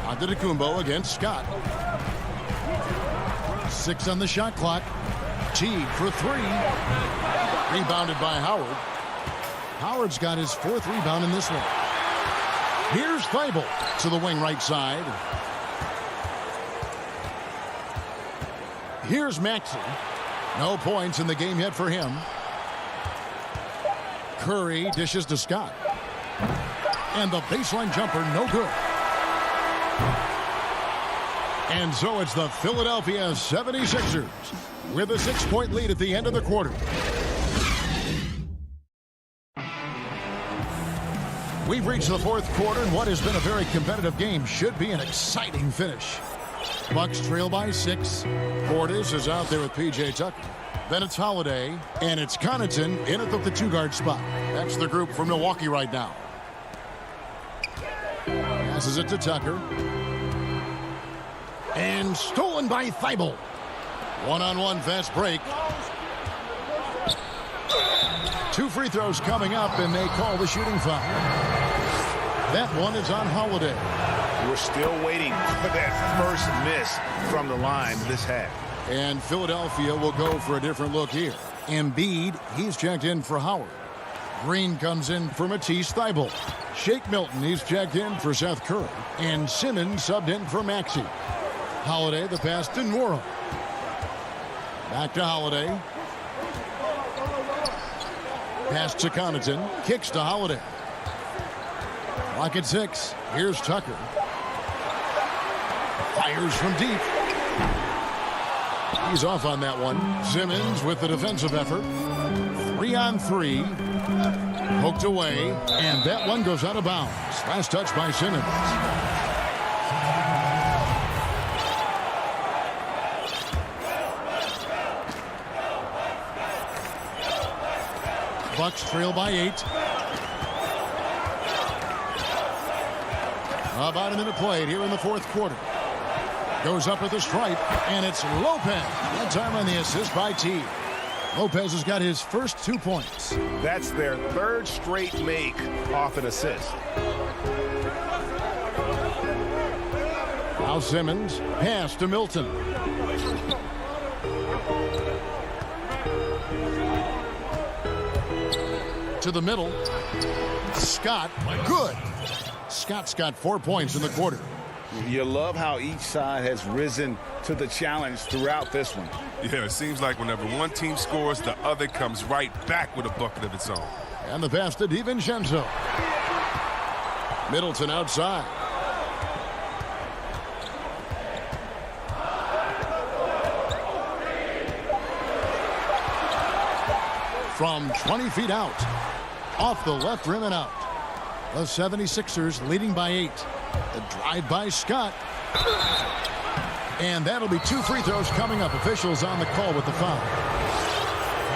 Antetokounmpo against Scott. 6 on the shot clock. Teague for 3. Rebounded by Howard. Howard's got his 4th rebound in this one. Here's Thibault to the wing right side. Here's Maxey. No points in the game yet for him. Curry dishes to Scott. And the baseline jumper, no good. And so it's the Philadelphia 76ers with a 6-point lead at the end of the quarter. We've reached the 4th quarter, and what has been a very competitive game should be an exciting finish. Bucks trail by 6. Portis is out there with P.J. Tucker. Then it's Holiday, and it's Connaughton in at the 2-guard spot. That's the group for Milwaukee right now. Passes it to Tucker. And stolen by Thibault. One-on-one fast break. 2 free throws coming up, and they call the shooting foul. That one is on Holiday. We're still waiting for that first miss from the line this half. And Philadelphia will go for a different look here. Embiid, he's checked in for Howard. Green comes in for Matisse Thybulle. Shake Milton, he's checked in for Seth Curry. And Simmons subbed in for Maxey. Holiday, the pass to Nwora. Back to Holiday. Pass to Connaughton. Kicks to Holiday. Clock at 6. Here's Tucker. Fires from deep. He's off on that one. Simmons with the defensive effort. 3-on-3. Poked away. And that one goes out of bounds. Last touch by Simmons. Bucks trail by 8. About a minute played here in the 4th quarter. Goes up with the stripe, and it's Lopez. That time on the assist by T. Lopez has got his first 2 points. That's their 3rd straight make off an assist. Now Simmons, pass to Milton. To the middle. Scott, good. Scott's got 4 points in the quarter. You love how each side has risen to the challenge throughout this one. Yeah, it seems like whenever one team scores, the other comes right back with a bucket of its own. And the pass to DiVincenzo. Middleton outside. From 20 feet out. Off the left rim and out. The 76ers leading by 8. The drive by Scott. And that'll be 2 free throws coming up. Officials on the call with the foul.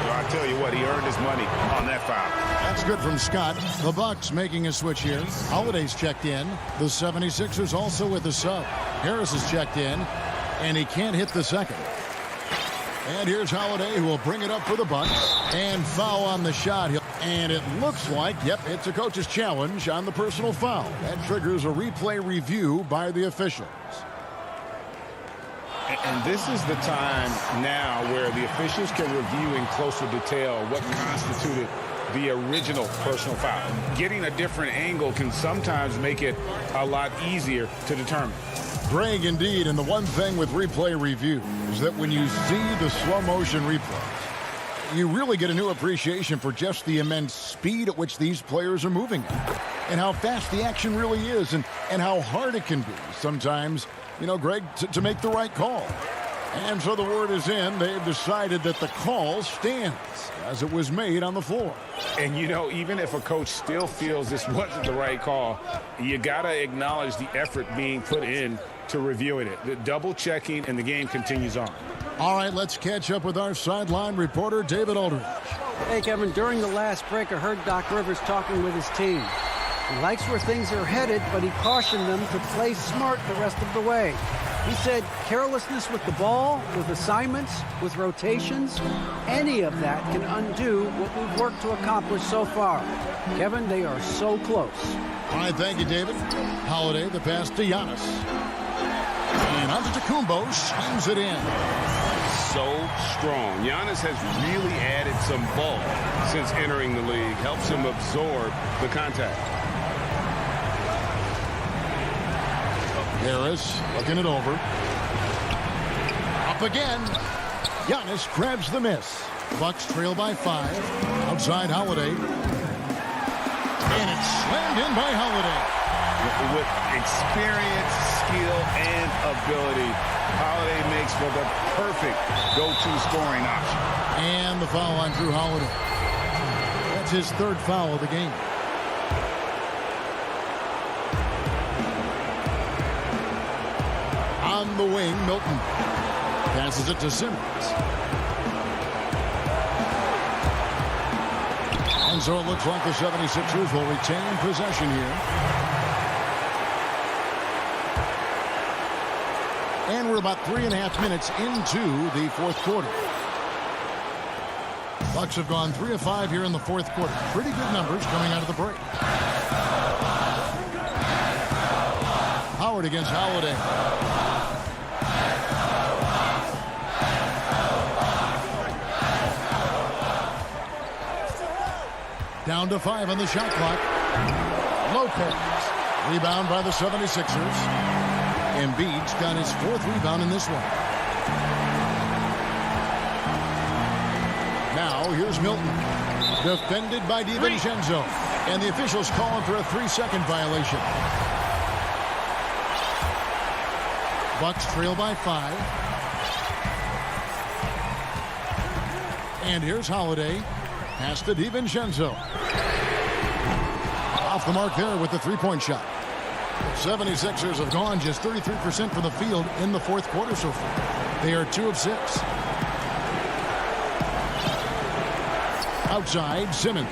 Well, I tell you what, he earned his money on that foul. That's good from Scott. The Bucks making a switch here. Holiday's checked in. The 76ers also with the sub. Harris is checked in, and he can't hit the second. And here's Holiday, who will bring it up for the Bucks. And foul on the shot. And it looks like, yep, it's a coach's challenge on the personal foul. That triggers a replay review by the officials. And this is the time now where the officials can review in closer detail what constituted the original personal foul. Getting a different angle can sometimes make it a lot easier to determine. Greg, indeed, and the one thing with replay review is that when you see the slow motion replays, you really get a new appreciation for just the immense speed at which these players are moving and how fast the action really is and how hard it can be sometimes, you know, Greg, to make the right call. And so the word is in. They've decided that the call stands as it was made on the floor. And, you know, even if a coach still feels this wasn't the right call, you got to acknowledge the effort being put in to reviewing it. The double checking, and the game continues on. All right, let's catch up with our sideline reporter, David Aldridge. Hey, Kevin, during the last break, I heard Doc Rivers talking with his team. He likes where things are headed, but he cautioned them to play smart the rest of the way. He said carelessness with the ball, with assignments, with rotations, any of that can undo what we've worked to accomplish so far. Kevin, they are so close. All right, thank you, David. Holiday, the pass to Giannis. And Antetokounmpo slams it in. So strong. Giannis has really added some bulk since entering the league. Helps him absorb the contact. Harris looking it over. Up again. Giannis grabs the miss. Bucks trail by 5. Outside Holiday. And it's slammed in by Holiday. With experience, skill, and ability, Holiday makes for the perfect go-to scoring option. And the foul on Drew Holiday. That's his 3rd foul of the game. On the wing, Milton passes it to Simmons. And so it looks like the 76ers will retain possession here. And we're about 3.5 minutes into the 4th quarter. Bucks have gone 3 of 5 here in the 4th quarter. Pretty good numbers coming out of the break. Howard against Holiday. Down to 5 on the shot clock. Lopez. Rebound by the 76ers. Embiid's got his 4th rebound in this one. Now, here's Milton. Defended by DiVincenzo. And the officials calling for a 3-second violation. Bucks trail by 5. And here's Holiday. Pass to DiVincenzo. Off the mark there with the 3-point shot. 76ers have gone just 33% from the field in the 4th quarter so far. They are 2 of 6. Outside, Simmons.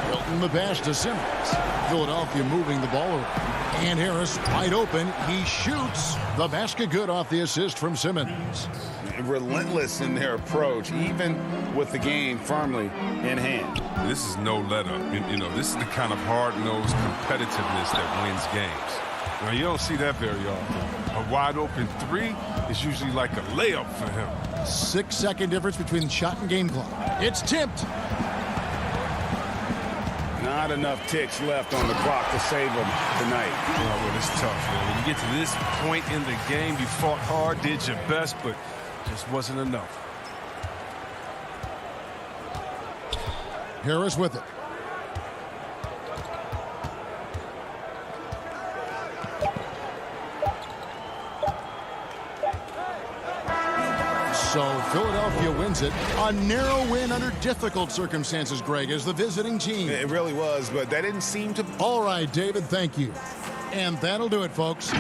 Milton the pass to Simmons. Philadelphia moving the ball around. And Harris wide open. He shoots. The basket good off the assist from Simmons. Relentless in their approach, even with the game firmly in hand. This is no let-up. You know, this is the kind of hard-nosed competitiveness that wins games. Now, you don't see that very often. A wide-open 3 is usually like a layup for him. 6-second difference between shot and game clock. It's tipped. Not enough ticks left on the clock to save them tonight. Oh, well, it's tough, man. When you get to this point in the game, you fought hard, did your best, but just wasn't enough. Harris with it. So Philadelphia wins it. A narrow win under difficult circumstances, Greg, as the visiting team. It really was, but that didn't seem to... All right, David, thank you. And that'll do it, folks.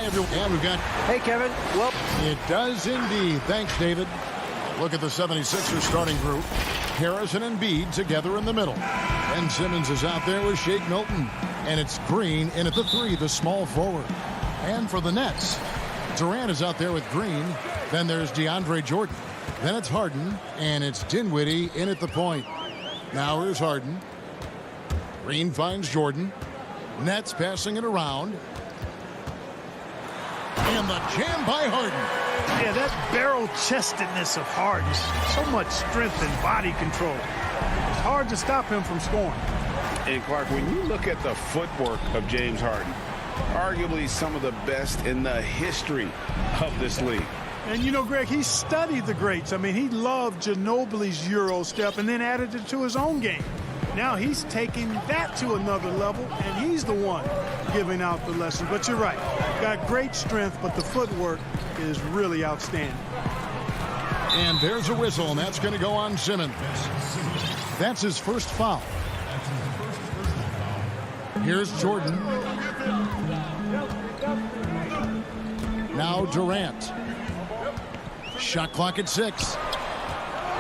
everyone. And we've got... Hey, Kevin. Well, it does indeed. Thanks, David. Look at the 76ers starting group. Harrison and Embiid together in the middle. Ben Simmons is out there with Shake Milton. And it's Green in at the 3, the small forward. And for the Nets, Durant is out there with Green. Then there's DeAndre Jordan. Then it's Harden. And it's Dinwiddie in at the point. Now here's Harden. Green finds Jordan. Nets passing it around. And the jam by Harden. Yeah, that barrel-chestedness of Harden. So much strength and body control. It's hard to stop him from scoring. And Clark, when you look at the footwork of James Harden, arguably some of the best in the history of this league. And you know, Greg, he studied the greats. I mean, he loved Ginobili's Euro step and then added it to his own game. Now he's taking that to another level, and he's the one giving out the lesson. But you're right. Got great strength, but the footwork is really outstanding. And there's a whistle, and that's going to go on Simmons. That's his first foul. Here's Jordan. Now Durant. Shot clock at 6.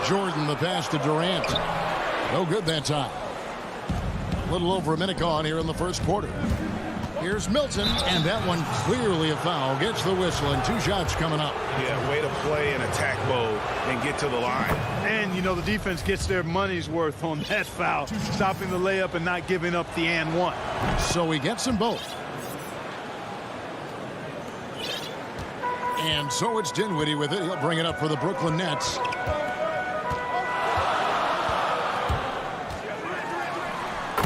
Jordan, the pass to Durant. No good that time. A little over a minute gone here in the first quarter. Here's Milton, and that one clearly a foul. Gets the whistle, and 2 shots coming up. Yeah, way to play in attack mode and get to the line. And, you know, the defense gets their money's worth on that foul, stopping the layup and not giving up the and one. So he gets them both. And so it's Dinwiddie with it. He'll bring it up for the Brooklyn Nets.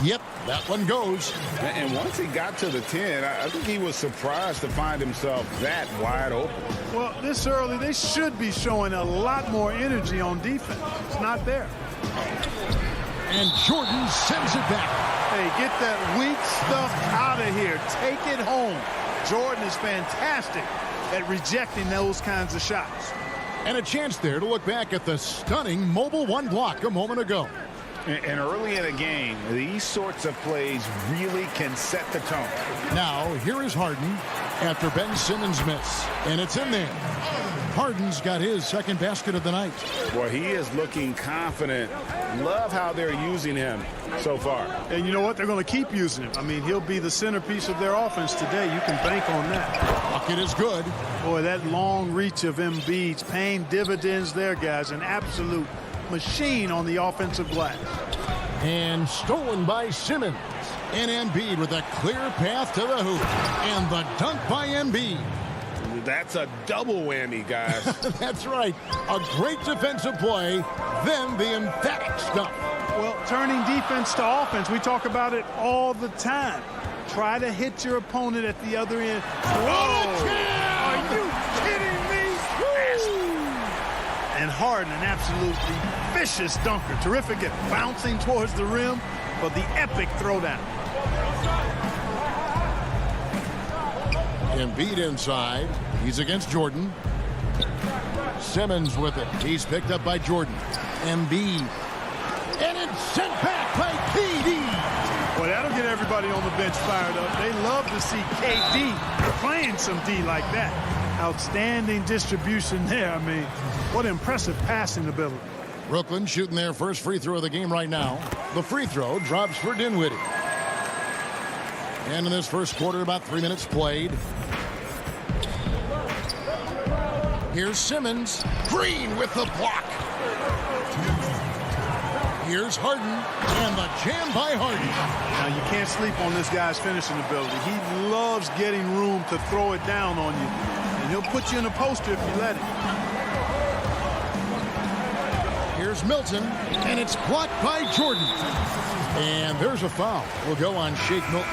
Yep, that one goes. And once he got to the 10, I think he was surprised to find himself that wide open. Well, this early, they should be showing a lot more energy on defense. It's not there. And Jordan sends it back. Hey, get that weak stuff out of here. Take it home. Jordan is fantastic at rejecting those kinds of shots. And a chance there to look back at the stunning mobile 1 block a moment ago. And early in a game, these sorts of plays really can set the tone. Now, here is Harden after Ben Simmons' miss. And it's in there. Harden's got his second basket of the night. Well, he is looking confident. Love how they're using him so far. And you know what? They're going to keep using him. I mean, he'll be the centerpiece of their offense today. You can bank on that. Bucket is good. Boy, that long reach of Embiid's paying dividends there, guys. An absolute machine on the offensive glass. And stolen by Simmons. And Embiid with a clear path to the hoop. And the dunk by Embiid. That's a double whammy, guys. That's right. A great defensive play, then the emphatic stuff. Well, turning defense to offense, we talk about it all the time. Try to hit your opponent at the other end. Whoa! Are you kidding me? And Harden, an absolutely vicious dunker. Terrific at bouncing towards the rim for the epic throwdown. Embiid inside. He's against Jordan. Simmons with it. He's picked up by Jordan. Embiid. And it's sent back by KD. Well, that'll get everybody on the bench fired up. They love to see KD playing some D like that. Outstanding distribution there. I mean, what impressive passing ability. Brooklyn shooting their first free throw of the game right now. The free throw drops for Dinwiddie. And in this first quarter, about 3 minutes played. Here's Simmons. Green with the block. Here's Harden. And the jam by Harden. Now, you can't sleep on this guy's finishing ability. He loves getting room to throw it down on you. And he'll put you in a poster if you let him. Here's Milton. And it's blocked by Jordan. And there's a foul. Will go on Shake Milton.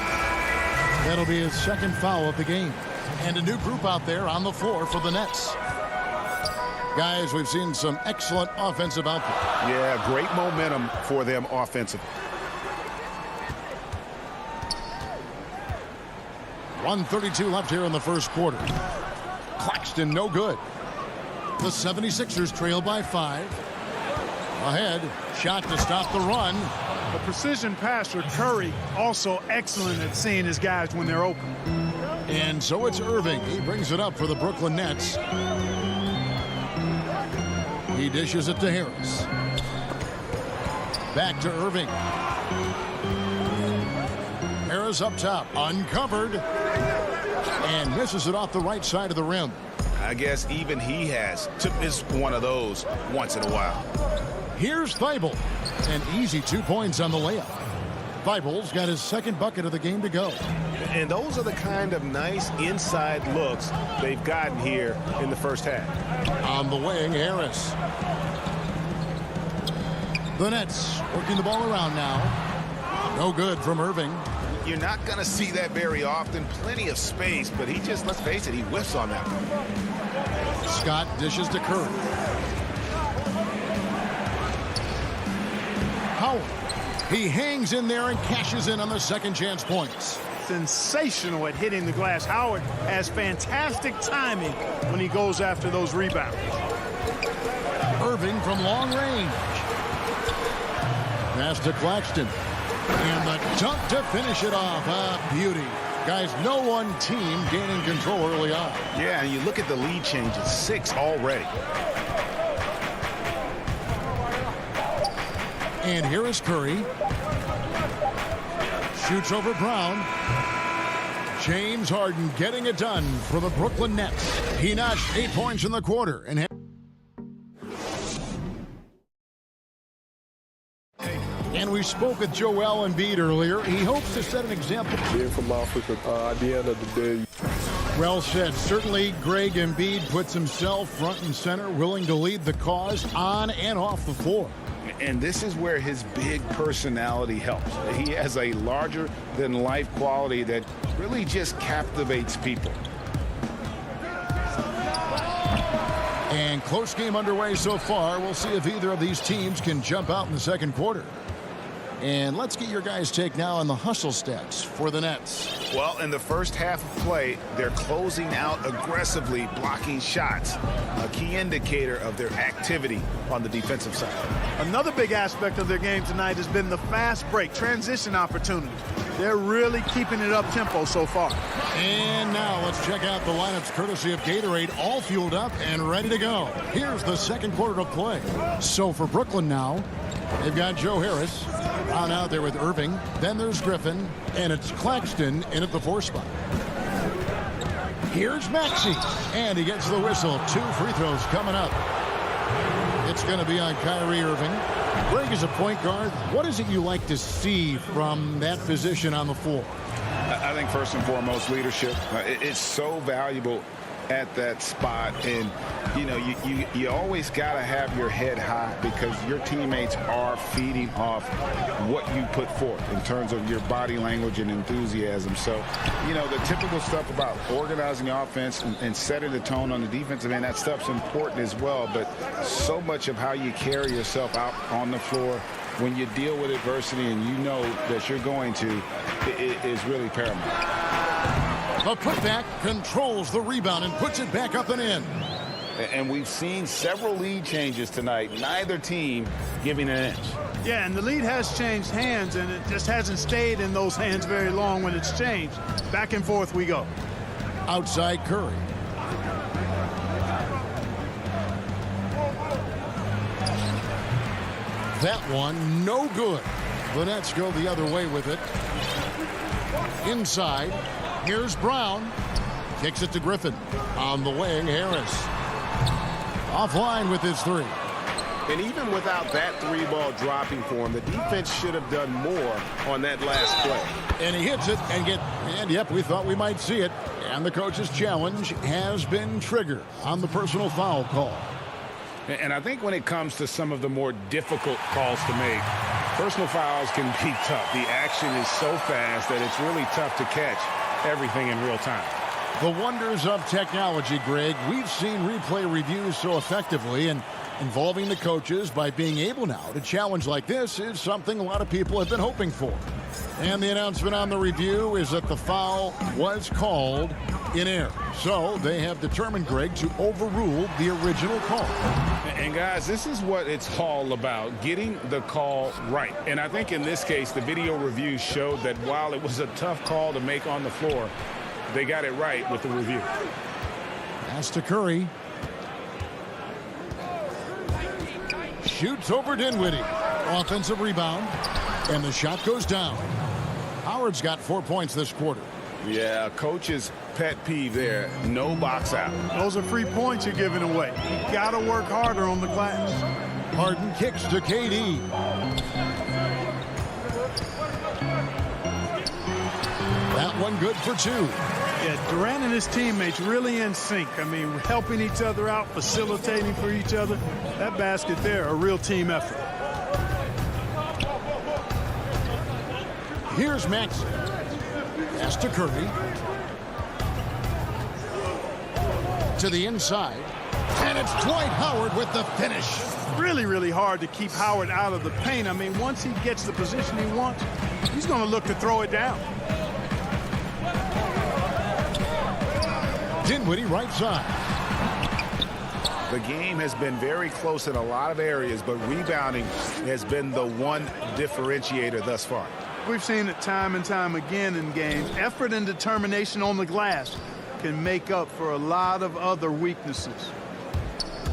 That'll be his second foul of the game. And a new group out there on the floor for the Nets. Guys, we've seen some excellent offensive output. Yeah, great momentum for them offensively. 1:32 left here in the first quarter. Claxton no good. The 76ers trail by 5. Ahead, shot to stop the run. The precision passer, Curry, also excellent at seeing his guys when they're open. And so it's Irving. He brings it up for the Brooklyn Nets. He dishes it to Harris. Back to Irving. Harris up top, uncovered, and misses it off the right side of the rim. I guess even he has to miss one of those once in a while. Here's Thibault. An easy 2 points on the layup. Thibault's got his second bucket of the game to go. And those are the kind of nice inside looks they've gotten here in the first half. On the wing, Harris. The Nets working the ball around now. No good from Irving. You're not going to see that very often. Plenty of space, but he just, let's face it, he whiffs on that one. Scott dishes to Curry. Howard. He hangs in there and cashes in on the second chance points. Sensational at hitting the glass. Howard has fantastic timing when he goes after those rebounds. Irving from long range. Pass to Claxton. And the dunk to finish it off. A beauty. Guys, no one team gaining control early on. Yeah, and you look at the lead changes. 6 already. And here is Curry. Shoots over Brown. James Harden getting it done for the Brooklyn Nets. He notched 8 points in the quarter. And we spoke with Joel Embiid earlier. He hopes to set an example. Being from Africa, at the end of the day. Well said. Certainly, Greg Embiid puts himself front and center, willing to lead the cause on and off the floor. And this is where his big personality helps. He has a larger-than-life quality that really just captivates people. And close game underway so far. We'll see if either of these teams can jump out in the second quarter. And let's get your guys' take now on the hustle stats for the Nets. Well, in the first half of play, they're closing out aggressively, blocking shots, a key indicator of their activity on the defensive side. Another big aspect of their game tonight has been the fast break, transition opportunity. They're really keeping it up tempo so far. And now let's check out the lineups courtesy of Gatorade, all fueled up and ready to go. Here's the second quarter to play. So for Brooklyn now, they've got Joe Harris. Brown out there with Irving. Then there's Griffin. And it's Claxton in at the 4 spot. Here's Maxey. And he gets the whistle. 2 free throws coming up. It's going to be on Kyrie Irving. Greg is a point guard. What is it you like to see from that position on the floor? I think first and foremost, leadership. It's so valuable at that spot, and you know you always got to have your head high because your teammates are feeding off what you put forth in terms of your body language and enthusiasm. So you know the typical stuff about organizing the offense and setting the tone on the defensive end, that stuff's important as well, but so much of how you carry yourself out on the floor when you deal with adversity and you know that you're going to is really paramount. The putback controls the rebound and puts it back up and in. And we've seen several lead changes tonight. Neither team giving an inch. Yeah, and the lead has changed hands, and it just hasn't stayed in those hands very long when it's changed. Back and forth we go. Outside Curry. That one, no good. The Nets go the other way with it. Inside. Here's Brown. Kicks it to Griffin. On the wing, Harris. Offline with his 3. And even without that 3-ball dropping for him, the defense should have done more on that last play. And he hits it and yep, we thought we might see it. And the coach's challenge has been triggered on the personal foul call. And I think when it comes to some of the more difficult calls to make, personal fouls can be tough. The action is so fast that it's really tough to catch everything in real time. The wonders of technology, Greg. We've seen replay reviews so effectively, and involving the coaches by being able now to challenge like this is something a lot of people have been hoping for. And the announcement on the review is that the foul was called in error. So they have determined, Greg, to overrule the original call. And guys, this is what it's all about, getting the call right. And I think in this case, the video review showed that while it was a tough call to make on the floor, they got it right with the review. Pass to Curry. Shoots over Dinwiddie. Offensive rebound. And the shot goes down. Howard's got 4 points this quarter. Yeah, coach's pet peeve there. No box out. Those are free points you're giving away. You got to work harder on the glass. Harden kicks to KD. That one good for 2. Yeah, Durant and his teammates really in sync. I mean, helping each other out, facilitating for each other. That basket there, a real team effort. Here's Maxey. Pass to Curry. To the inside. And it's Dwight Howard with the finish. Really, really hard to keep Howard out of the paint. I mean, once he gets the position he wants, he's going to look to throw it down. Dinwiddie right side. The game has been very close in a lot of areas, but rebounding has been the one differentiator thus far. We've seen it time and time again in games. Effort and determination on the glass can make up for a lot of other weaknesses.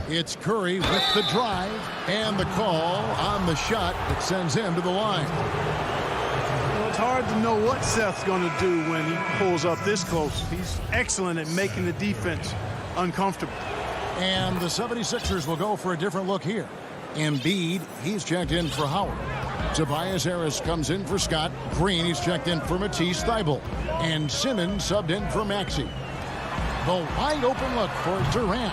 It's Curry with the drive and the call on the shot that sends him to the line. Well, it's hard to know what Seth's going to do when he pulls up this close. He's excellent at making the defense uncomfortable. And the 76ers will go for a different look here. Embiid, he's checked in for Howard. Tobias Harris comes in for Scott. Green, he's checked in for Matisse Thybulle. And Simmons subbed in for Maxey. The wide open look for Durant.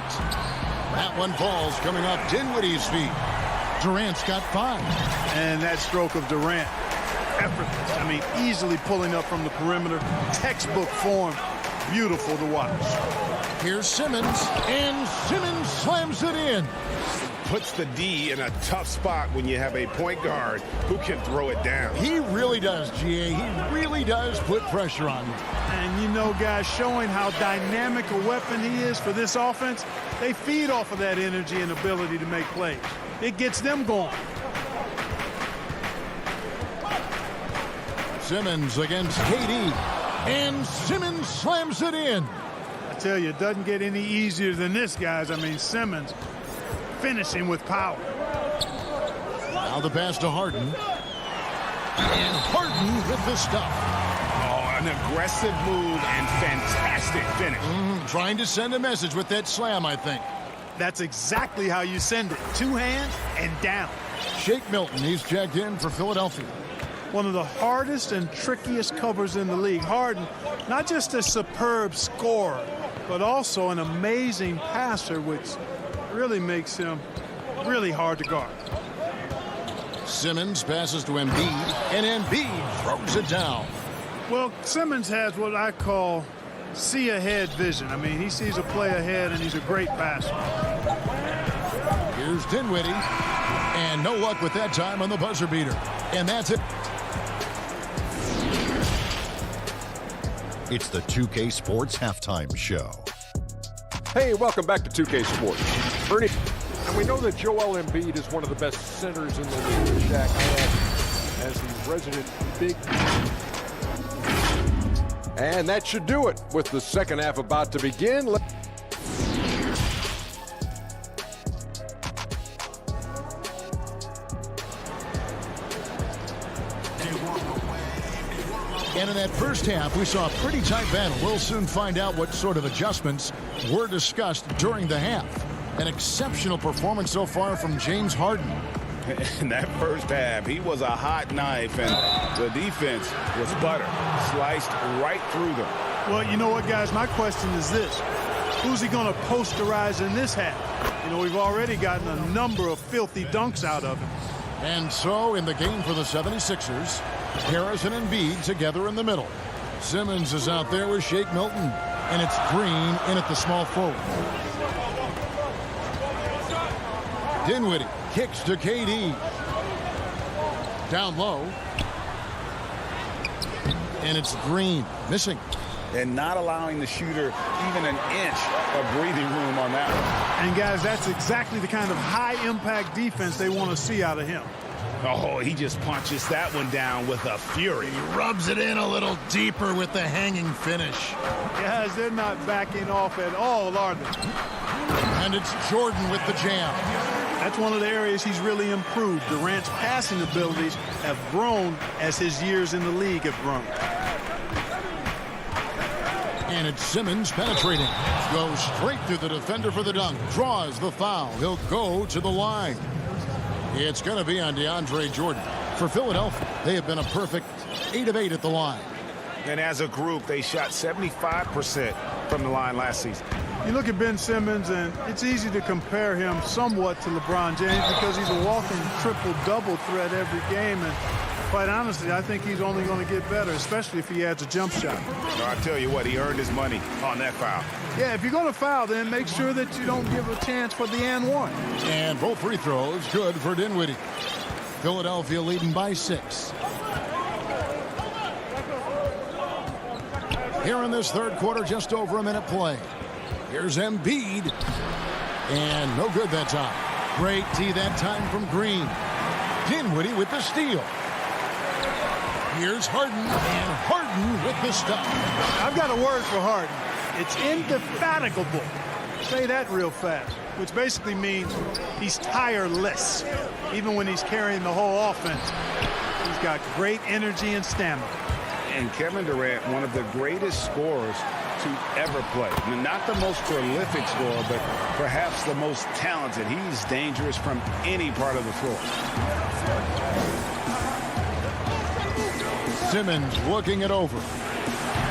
That one falls coming off Dinwiddie's feet. Durant's got 5. And that stroke of Durant, effortless. I mean, easily pulling up from the perimeter. Textbook form. Beautiful to watch. Here's Simmons, and Simmons slams it in. Puts the D in a tough spot when you have a point guard who can throw it down. He really does, GA. He really does put pressure on you. And you know, guys, showing how dynamic a weapon he is for this offense, they feed off of that energy and ability to make plays. It gets them going. Simmons against KD, and Simmons slams it in. I tell you, it doesn't get any easier than this, guys. I mean, Simmons finishing with power. Now the pass to Harden. And Harden with the stuff. Oh, an aggressive move and fantastic finish. Trying to send a message with that slam, I think. That's exactly how you send it. 2 hands and down. Shake Milton, he's checked in for Philadelphia. One of the hardest and trickiest covers in the league. Harden, not just a superb scorer, but also an amazing passer, which really makes him really hard to guard. Simmons passes to Embiid, and Embiid throws it down. Well, Simmons has what I call see-ahead vision. I mean, he sees a play ahead, and he's a great passer. Here's Dinwiddie, and no luck with that time on the buzzer beater. And that's it. It's the 2K Sports Halftime Show. Hey, welcome back to 2K Sports. Ernie, and we know that Joel Embiid is one of the best centers in the league. Shaq as the resident big. And that should do it with the second half about to begin. And in that first half, we saw a pretty tight battle. We'll soon find out what sort of adjustments were discussed during the half. An exceptional performance so far from James Harden. In that first half, he was a hot knife, and the defense was butter, sliced right through them. Well, you know what, guys? My question is this. Who's he going to posterize in this half? You know, we've already gotten a number of filthy dunks out of him. And so, in the game for the 76ers, Harris and Embiid together in the middle. Simmons is out there with Shake Milton, and it's Green in at the small forward. Dinwiddie kicks to KD. Down low. And it's Green missing. And not allowing the shooter even an inch of breathing room on that one. And, guys, that's exactly the kind of high-impact defense they want to see out of him. Oh, he just punches that one down with a fury. He rubs it in a little deeper with the hanging finish. Guys, they're not backing off at all, are they? And it's Jordan with the jam. That's one of the areas he's really improved. Durant's passing abilities have grown as his years in the league have grown. And it's Simmons penetrating. Goes straight through the defender for the dunk. Draws the foul. He'll go to the line. It's going to be on DeAndre Jordan. For Philadelphia, they have been a perfect 8 of 8 at the line. And as a group, they shot 75% from the line last season. You look at Ben Simmons, and it's easy to compare him somewhat to LeBron James because he's a walking triple-double threat every game. And quite honestly, I think he's only going to get better, especially if he adds a jump shot. No, I tell you what, he earned his money on that foul. Yeah, if you're going to foul, then make sure that you don't give a chance for the and one. And both free throws good for Dinwiddie. Philadelphia leading by 6. Here in this third quarter, just over a minute play. Here's Embiid. And no good that time. Great D that time from Green. Dinwiddie with the steal. Here's Harden, and Harden with the stop. I've got a word for Harden. It's indefatigable. Say that real fast, which basically means he's tireless, even when he's carrying the whole offense. He's got great energy and stamina. And Kevin Durant, one of the greatest scorers to ever play. I mean, not the most prolific scorer, but perhaps the most talented. He's dangerous from any part of the floor. Simmons looking it over.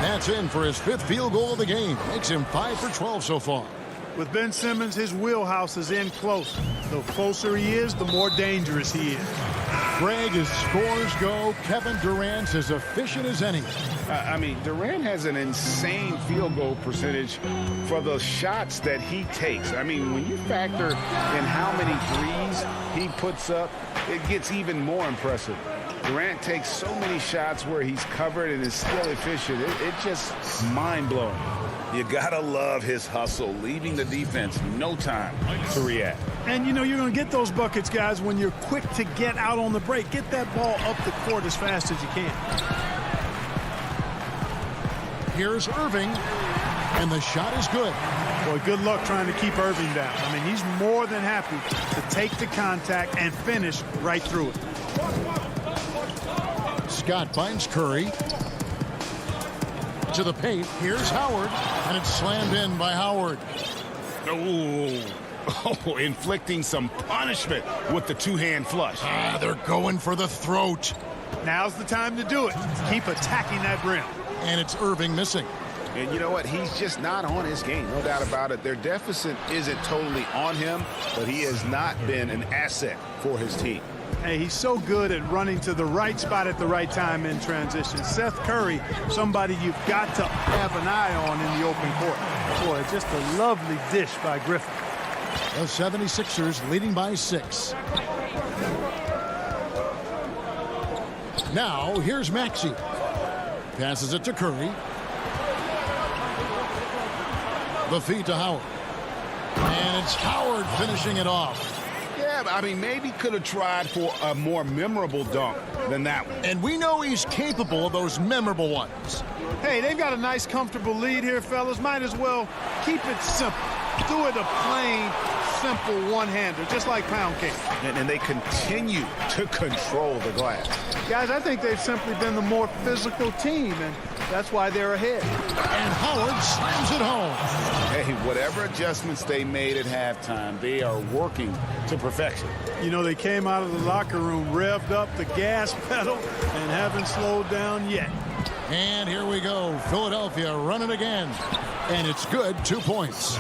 That's in for his 5th field goal of the game. Makes him 5 for 12 so far. With Ben Simmons, his wheelhouse is in close. The closer he is, the more dangerous he is. Greg, as scores go, Kevin Durant's as efficient as any. I mean, Durant has an insane field goal percentage for the shots that he takes. I mean, when you factor in how many threes he puts up, it gets even more impressive. Durant takes so many shots where he's covered and is still efficient. It's just mind-blowing. You gotta love his hustle, leaving the defense no time to react. And, you know, you're going to get those buckets, guys, when you're quick to get out on the break. Get that ball up the court as fast as you can. Here's Irving, and the shot is good. Boy, good luck trying to keep Irving down. I mean, he's more than happy to take the contact and finish right through it. Scott finds Curry. To the paint. Here's Howard, and it's slammed in by Howard. Oh, inflicting some punishment with the two-hand flush. They're going for the throat. Now's the time to do it. Keep attacking that rim. And it's Irving missing. And you know what? He's just not on his game. No doubt about it. Their deficit isn't totally on him, but he has not been an asset for his team. Hey, he's so good at running to the right spot at the right time in transition. Seth Curry, somebody you've got to have an eye on in the open court. Boy, just a lovely dish by Griffin. The 76ers leading by 6. Now, here's Maxey. Passes it to Curry. The feed to Howard. And it's Howard finishing it off. Yeah, I mean, maybe could have tried for a more memorable dunk than that one. And we know he's capable of those memorable ones. Hey, they've got a nice, comfortable lead here, fellas. Might as well keep it simple. Do it a plain, simple one-hander, just like pound cake. And they continue to control the glass. Guys, I think they've simply been the more physical team, and that's why they're ahead. And Howard slams it home. Hey, whatever adjustments they made at halftime, they are working to perfection. You know, they came out of the locker room, revved up the gas pedal, and haven't slowed down yet. And here we go. Philadelphia running again. And it's good, 2 points.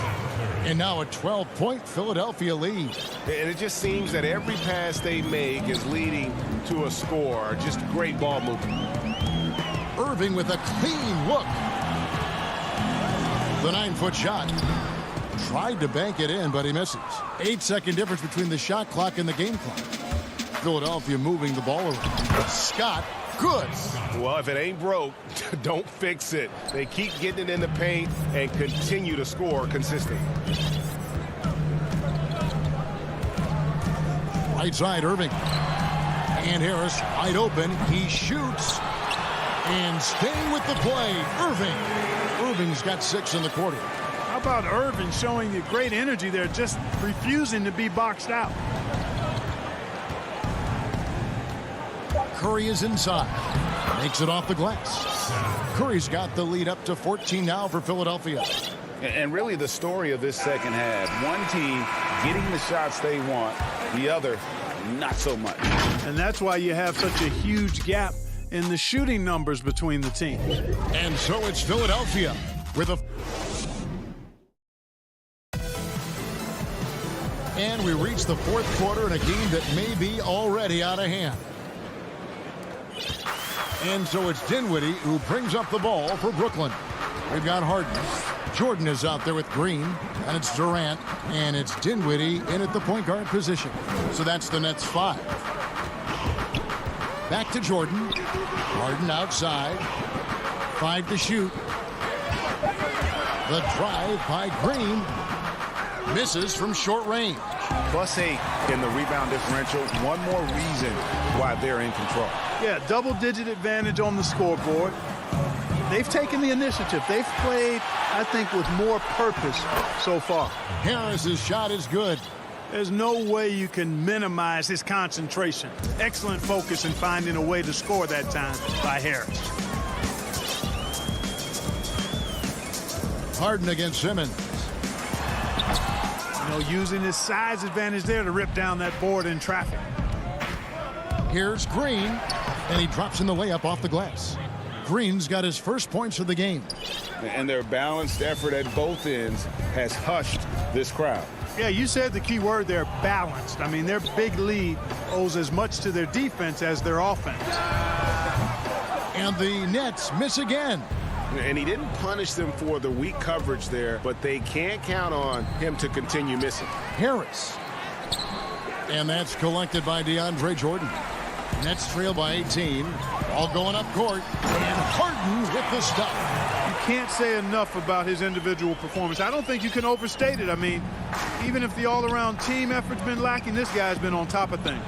And now a 12-point Philadelphia lead. And it just seems that every pass they make is leading to a score. Just great ball movement. Irving with a clean look. The 9-foot shot. Tried to bank it in, but he misses. 8-second difference between the shot clock and the game clock. Philadelphia moving the ball around. Scott, good. Well, if it ain't broke, don't fix it. They keep getting it in the paint and continue to score consistently. Right side, Irving. And Harris wide open. He shoots. And staying with the play, Irving. Irving's got 6 in the quarter. How about Irving showing the great energy there, just refusing to be boxed out? Curry is inside. Makes it off the glass. Curry's got the lead up to 14 now for Philadelphia. And really the story of this second half, one team getting the shots they want, the other not so much. And that's why you have such a huge gap in the shooting numbers between the teams. And so it's Philadelphia with a... And we reach the fourth quarter in a game that may be already out of hand. And so it's Dinwiddie who brings up the ball for Brooklyn. We've got Harden. Jordan is out there with Green, and it's Durant, and it's Dinwiddie in at the point guard position. So that's the Nets 5. Back to Jordan. Harden outside. 5 to shoot. The drive by Green. Misses from short range. +8 in the rebound differential. One more reason why they're in control. Yeah, double-digit advantage on the scoreboard. They've taken the initiative. They've played, I think, with more purpose so far. Harris's shot is good. There's no way you can minimize his concentration. Excellent focus in finding a way to score that time by Harris. Harden against Simmons. You know, using his size advantage there to rip down that board in traffic. Here's Green, and he drops in the layup off the glass. Green's got his first points of the game. And their balanced effort at both ends has hushed this crowd. Yeah, you said the key word there, balanced. I mean, their big lead owes as much to their defense as their offense. And the Nets miss again. And he didn't punish them for the weak coverage there, but they can't count on him to continue missing. Harris. And that's collected by DeAndre Jordan. Nets trail by 18. All going up court. And Harden with the stop. You can't say enough about his individual performance. I don't think you can overstate it. I mean, even if the all-around team effort's been lacking, this guy's been on top of things.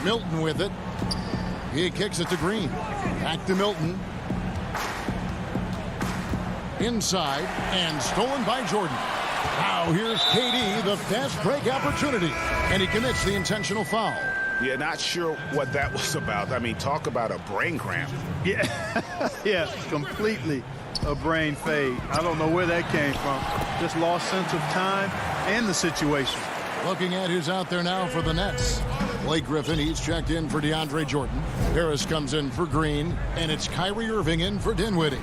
Milton with it. He kicks it to Green. Back to Milton. Inside and stolen by Jordan. Now here's KD, the fast break opportunity. And he commits the intentional foul. Yeah, not sure what that was about. I mean, talk about a brain cramp. Yeah, yeah, completely a brain fade. I don't know where that came from. Just lost sense of time and the situation. Looking at who's out there now for the Nets. Blake Griffin, he's checked in for DeAndre Jordan. Harris comes in for Green, and it's Kyrie Irving in for Dinwiddie.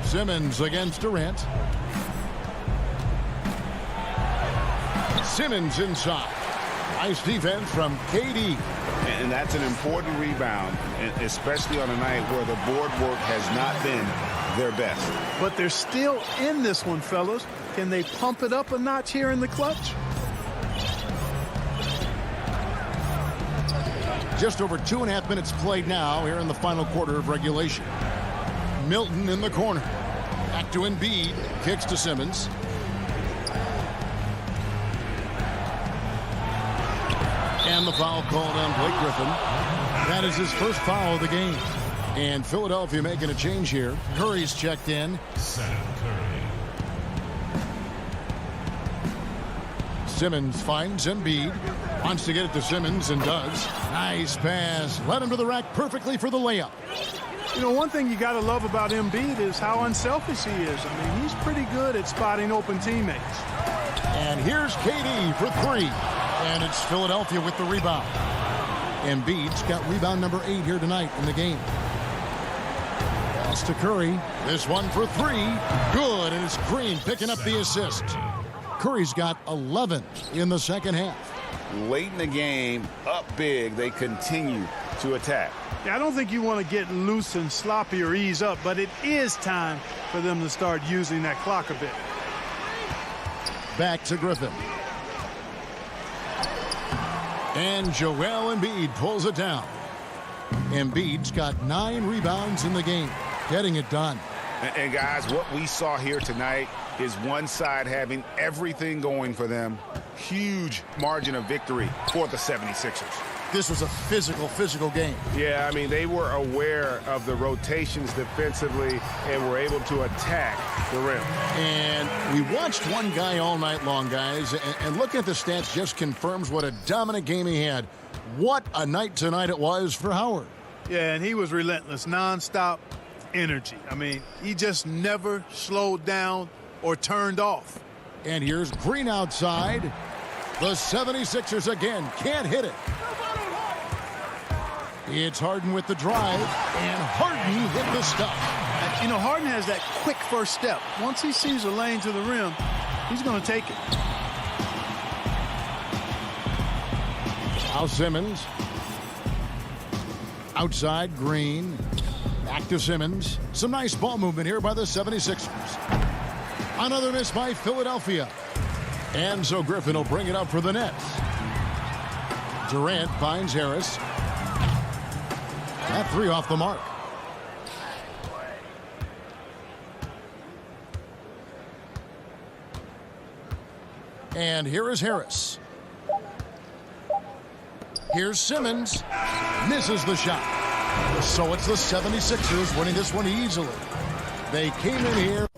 Simmons against Durant. Simmons inside. Nice defense from KD. And that's an important rebound, especially on a night where the board work has not been their best. But they're still in this one, fellas. Can they pump it up a notch here in the clutch? Just over 2.5 minutes played now here in the final quarter of regulation. Milton in the corner. Back to Embiid. Kicks to Simmons. And the foul called on Blake Griffin. That is his first foul of the game. And Philadelphia making a change here. Curry's checked in. Simmons finds Embiid. Wants to get it to Simmons and does. Nice pass. Led him to the rack perfectly for the layup. You know, one thing you got to love about Embiid is how unselfish he is. I mean, he's pretty good at spotting open teammates. And here's KD for 3. And it's Philadelphia with the rebound. Embiid's got rebound number 8 here tonight in the game. Pass to Curry. This one for 3. Good. And it's Green picking up the assist. Curry's got 11 in the second half. Late in the game, up big, they continue to attack. Yeah, I don't think you want to get loose and sloppy or ease up, but it is time for them to start using that clock a bit. Back to Griffin. And Joel Embiid pulls it down. Embiid's got 9 rebounds in the game, getting it done. And guys, what we saw here tonight is one side having everything going for them. Huge margin of victory for the 76ers. This was a physical game. Yeah, I mean, they were aware of the rotations defensively and were able to attack the rim. And we watched one guy all night long, guys, and looking at the stats just confirms what a dominant game he had. What a night tonight it was for Howard. Yeah, and he was relentless, nonstop energy. I mean, he just never slowed down or turned off. And here's Green outside. The 76ers again can't hit it. It's Harden with the drive, and Harden hit the stuff. And, you know, Harden has that quick first step. Once he sees a lane to the rim, he's going to take it. Al Simmons. Outside, Green. Back to Simmons. Some nice ball movement here by the 76ers. Another miss by Philadelphia. And so Griffin will bring it up for the Nets. Durant finds Harris. That three off the mark. And here is Harris. Here's Simmons. Misses the shot. So it's the 76ers winning this one easily. They came in here.